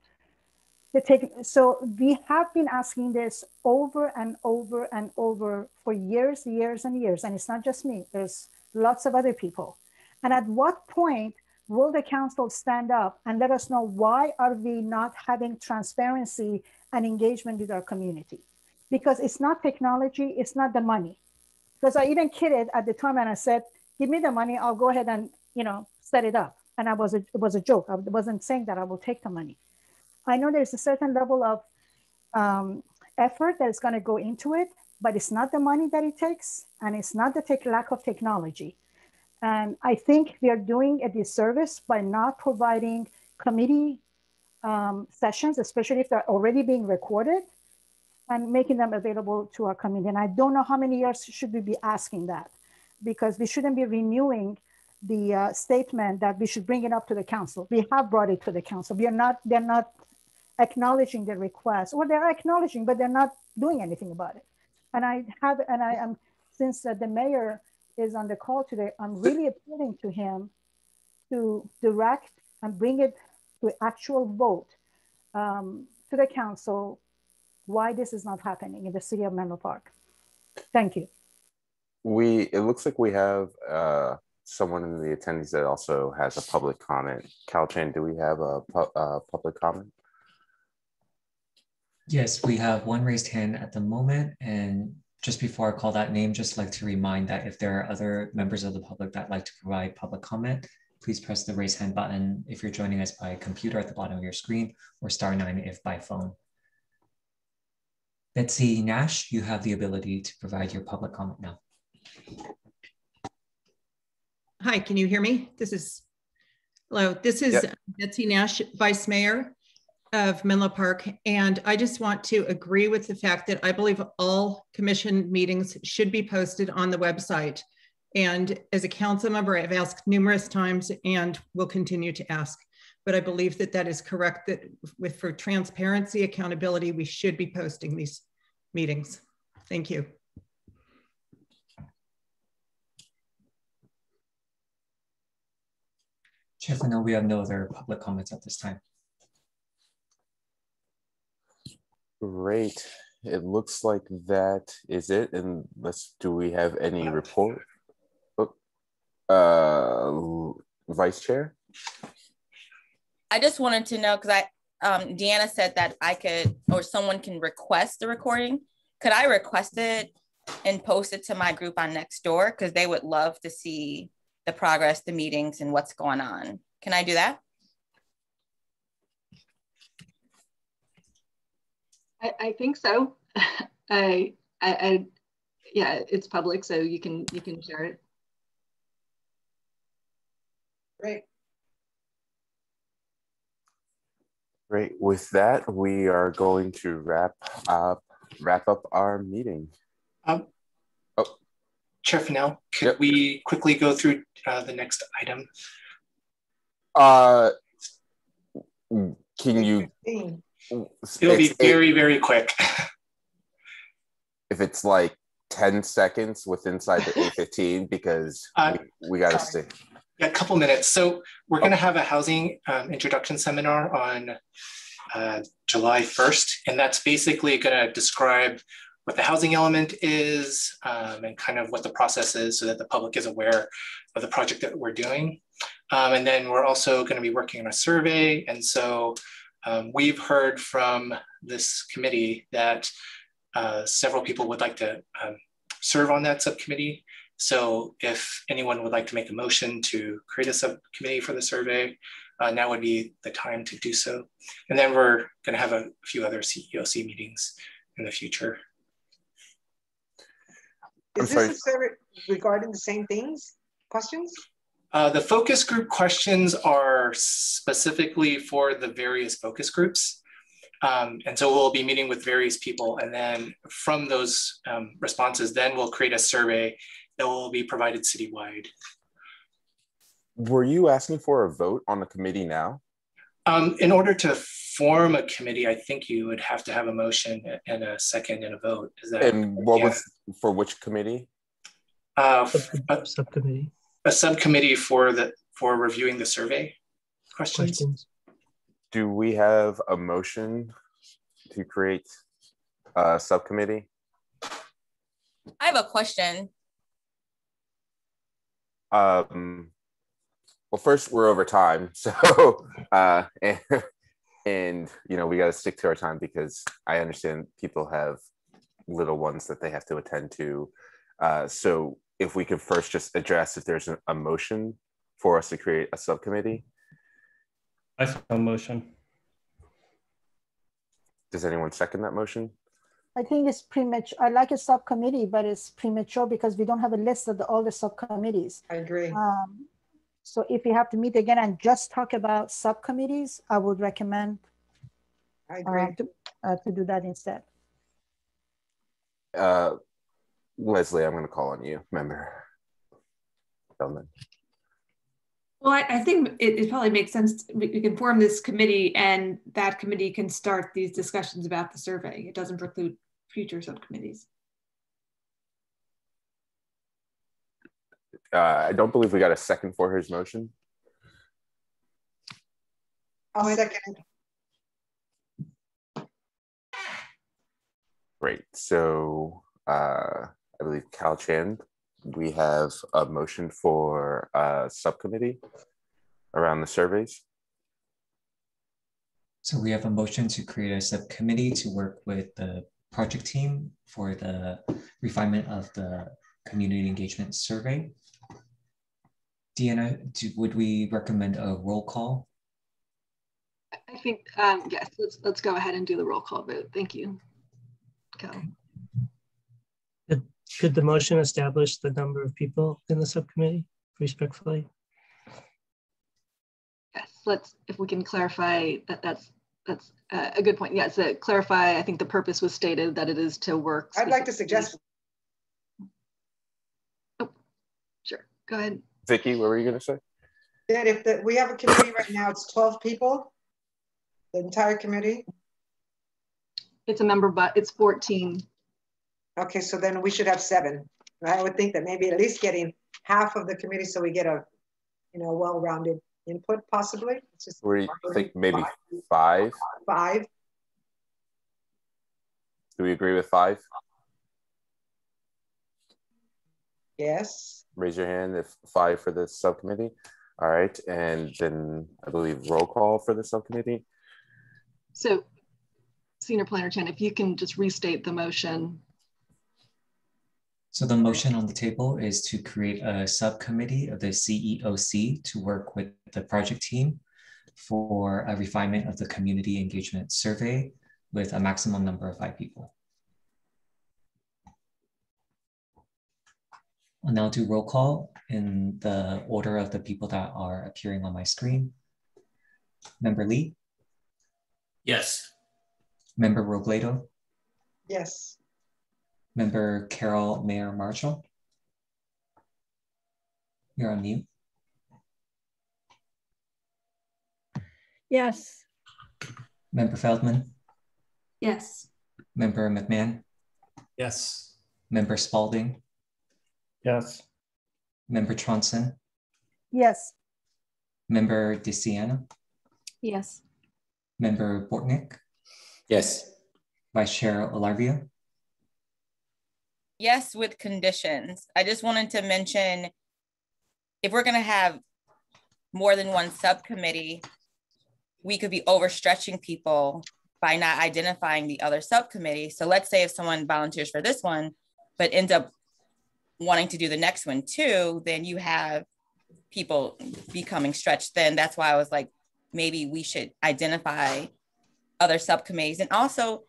So we have been asking this over and over and over for years and years. And it's not just me, there's lots of other people. And at what point will the council stand up and let us know why are we not having transparency and engagement with our community? Because it's not technology, it's not the money. Because I even kidded at the time and I said, give me the money, I'll go ahead and set it up. And it was a joke. I wasn't saying that I will take the money. I know there's a certain level of effort that is going to go into it, but it's not the money that it takes, and it's not the lack of technology. And I think we are doing a disservice by not providing committee sessions, especially if they're already being recorded, and making them available to our committee. And I don't know how many years should we be asking that, because we shouldn't be renewing the statement that we should bring it up to the council. We have brought it to the council. They're not acknowledging the request, or they're acknowledging, but they're not doing anything about it. And I am, since the mayor is on the call today, I'm really appealing to him to direct and bring it to actual vote to the council why this is not happening in the city of Menlo Park. Thank you. It looks like we have someone in the attendees that also has a public comment. Caltran, do we have a public comment? Yes, we have one raised hand at the moment. And just before I call that name, just like to remind that if there are other members of the public that like to provide public comment, please press the raise hand button if you're joining us by computer at the bottom of your screen, or *9 if by phone. Betsy Nash, you have the ability to provide your public comment now. Hi, can you hear me? Hello, this is Yep. Betsy Nash, Vice Mayor of Menlo Park. And I just want to agree with the fact that I believe all commission meetings should be posted on the website. And as a council member, I've asked numerous times and will continue to ask. But I believe that that is correct, that for transparency, accountability, we should be posting these meetings. Thank you. Chair Fennell, we have no other public comments at this time. Great. It looks like that is it. And do we have any report? Vice Chair? I just wanted to know, because Deanna said that I could, or someone can request the recording. Could I request it and post it to my group on Nextdoor? Because they would love to see the progress, the meetings, and what's going on. Can I do that? I think so. Yeah, it's public, so you can share it. Great. Great. With that, we are going to wrap up our meeting. Chair Fennell, could we quickly go through the next item? Can you? It'll be very, very quick. If it's like 10 seconds inside the 8:15, because we got to stay. Yeah, a couple minutes. So we're going to have a housing introduction seminar on July 1st, and that's basically going to describe what the housing element is and kind of what the process is, so that the public is aware of the project that we're doing. And then we're also going to be working on a survey. And so we've heard from this committee that several people would like to serve on that subcommittee. So if anyone would like to make a motion to create a subcommittee for the survey, now would be the time to do so. And then we're going to have a few other CEOC meetings in the future. Is this a survey regarding the same questions? The focus group questions are specifically for the various focus groups. And so we'll be meeting with various people, and then from those responses, then we'll create a survey that will be provided citywide. Were you asking for a vote on the committee now? In order to form a committee, I think you would have to have a motion and a second and a vote. Is that? And what was for which committee? Subcommittee. A subcommittee for reviewing the survey questions. Do we have a motion to create a subcommittee? I have a question. well, first we're over time, so and you know, we got to stick to our time because I understand people have little ones that they have to attend to. So if we could first just address if there's a motion for us to create a subcommittee. I saw a motion. Does anyone second that motion? I think it's premature. I like a subcommittee, but it's premature because we don't have a list of all the subcommittees. I agree. So if we have to meet again and just talk about subcommittees, I would recommend I agree. To do that instead. Leslie, I'm going to call on you, member Feldman. Well, I think it probably makes sense. We can form this committee and that committee can start these discussions about the survey. It doesn't preclude future subcommittees. I don't believe we got a second for his motion. I'll second it. Great. So I believe Cal Chan, we have a motion for a subcommittee around the surveys. So we have a motion to create a subcommittee to work with the project team for the refinement of the community engagement survey. Deanna, would we recommend a roll call? I think, yes, let's go ahead and do the roll call vote. Thank you. Cal. Could the motion establish the number of people in the subcommittee, respectfully? Yes, if we can clarify that's a good point. Yes, clarify, I think the purpose was stated that it is to work. I'd like to suggest. Oh, sure, go ahead. Vicky, what were you going to say? That if we have a committee right now, it's 12 people, the entire committee. It's a member, but it's 14. Okay, so then we should have 7. I would think that maybe at least getting half of the committee so we get a, well-rounded input possibly. It's just what do you think, maybe 5? 5. Do we agree with 5? Yes. Raise your hand if 5 for the subcommittee. All right, and then I believe roll call for the subcommittee. So, Senior Planner Chen, if you can just restate the motion. So the motion on the table is to create a subcommittee of the CEOC to work with the project team for a refinement of the community engagement survey with a maximum number of 5 people. I'll now do roll call in the order of the people that are appearing on my screen. Member Lee? Yes. Member Robledo? Yes. Member Carol Mayer Marshall? You're on mute. Yes. Member Feldman? Yes. Member McMahon? Yes. Member Spalding? Yes. Member Tronson? Yes. Member DeCiano? Yes. Member Bortnick? Yes. Vice Chair Olarvia? Yes, with conditions. I just wanted to mention, if we're going to have more than one subcommittee, we could be overstretching people by not identifying the other subcommittee. So let's say if someone volunteers for this one, but ends up wanting to do the next one too, then you have people becoming stretched. Then that's why I was like, maybe we should identify other subcommittees. And also,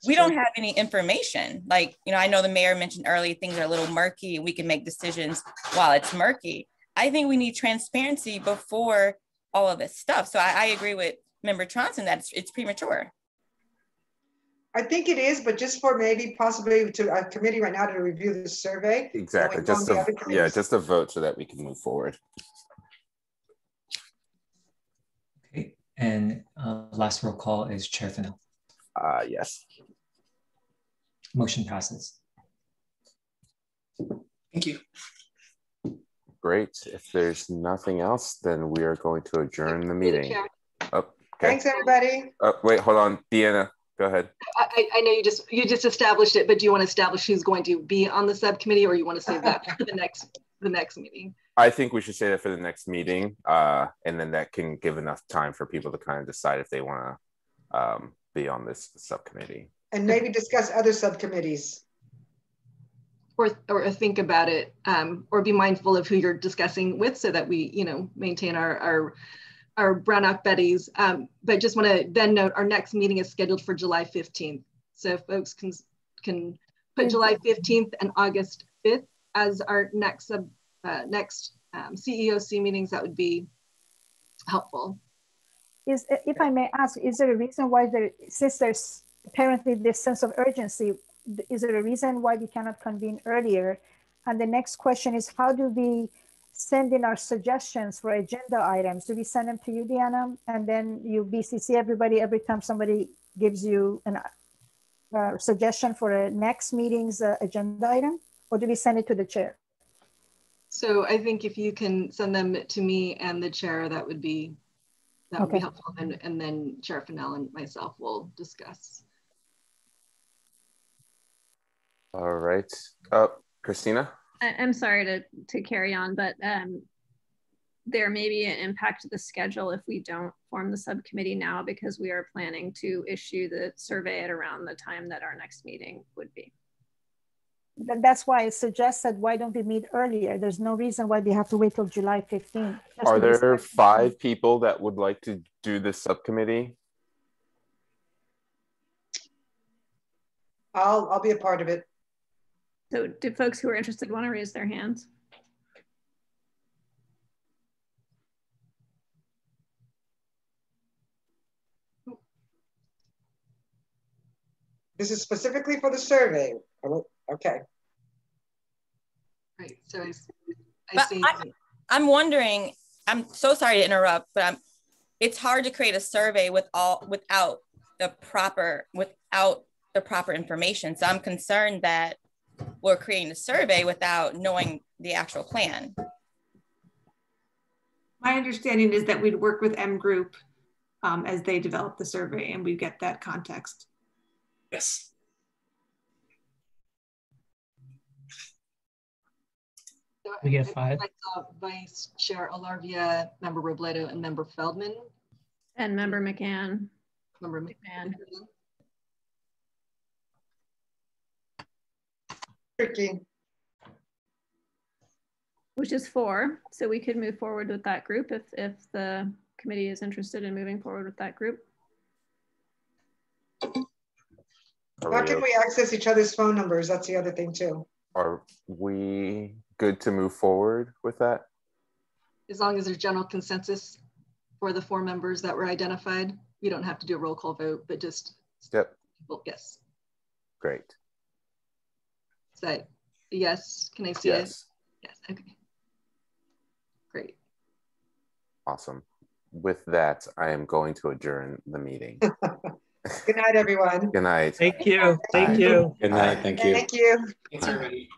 we don't have any information. Like, I know the mayor mentioned earlier, things are a little murky and we can make decisions while it's murky. I think we need transparency before all of this stuff. So I agree with Member Tronson that it's premature. I think it is, but just for maybe possibly to a committee right now to review the survey. Exactly, just a vote so that we can move forward. Okay, and last roll call is Chair Fennell. Yes. Motion passes. Thank you. Great. If there's nothing else, then we are going to adjourn the meeting. Oh, okay. Thanks, everybody. Oh, wait, hold on. Deanna, go ahead. I know you just established it, but do you want to establish who's going to be on the subcommittee, or you want to save that for the next meeting? I think we should say that for the next meeting, and then that can give enough time for people to kind of decide if they want to be on this subcommittee. And maybe discuss other subcommittees. Or think about it, or be mindful of who you're discussing with, so that we, maintain our Brown Act Betties. But just want to then note our next meeting is scheduled for July 15th. So if folks can put July 15th and August 5th as our next CEOC meetings, that would be helpful. If I may ask, is there a reason why since there's apparently this sense of urgency, is there a reason why we cannot convene earlier? And the next question is, how do we send in our suggestions for agenda items? Do we send them to you, Deanna? And then you BCC everybody every time somebody gives you a suggestion for a next meeting's agenda item? Or do we send it to the chair? So I think if you can send them to me and the chair, that would be helpful. And then Chair Fennell and myself will discuss. All right, Christina. I'm sorry to carry on, but there may be an impact to the schedule if we don't form the subcommittee now, because we are planning to issue the survey at around the time that our next meeting would be. That's why I suggested, why don't we meet earlier? There's no reason why we have to wait till July 15th. Are there 5 people that would like to do this subcommittee? I'll be a part of it. So do folks who are interested want to raise their hands? This is specifically for the survey. Okay. Right. So I see. I'm wondering, I'm so sorry to interrupt, but it's hard to create a survey without the proper information. So I'm concerned that we're creating a survey without knowing the actual plan. My understanding is that we'd work with M Group as they develop the survey, and we get that context. Yes. We get 5. Vice Chair Alarvia, Member Robledo, and Member Feldman. And Member McCann. Member McCann. Tricky. Which is 4. So we could move forward with that group if the committee is interested in moving forward with that group. How can we access each other's phone numbers? That's the other thing too. Are we good to move forward with that? As long as there's general consensus for the 4 members that were identified, we don't have to do a roll call vote, but just yes. Great. Is that yes? Can I see it? Yes. Okay. Great. Awesome. With that, I am going to adjourn the meeting. Good night, everyone. Good night. Thank you. Thank you. Good night. Thank you. Thank you. Thanks, everybody.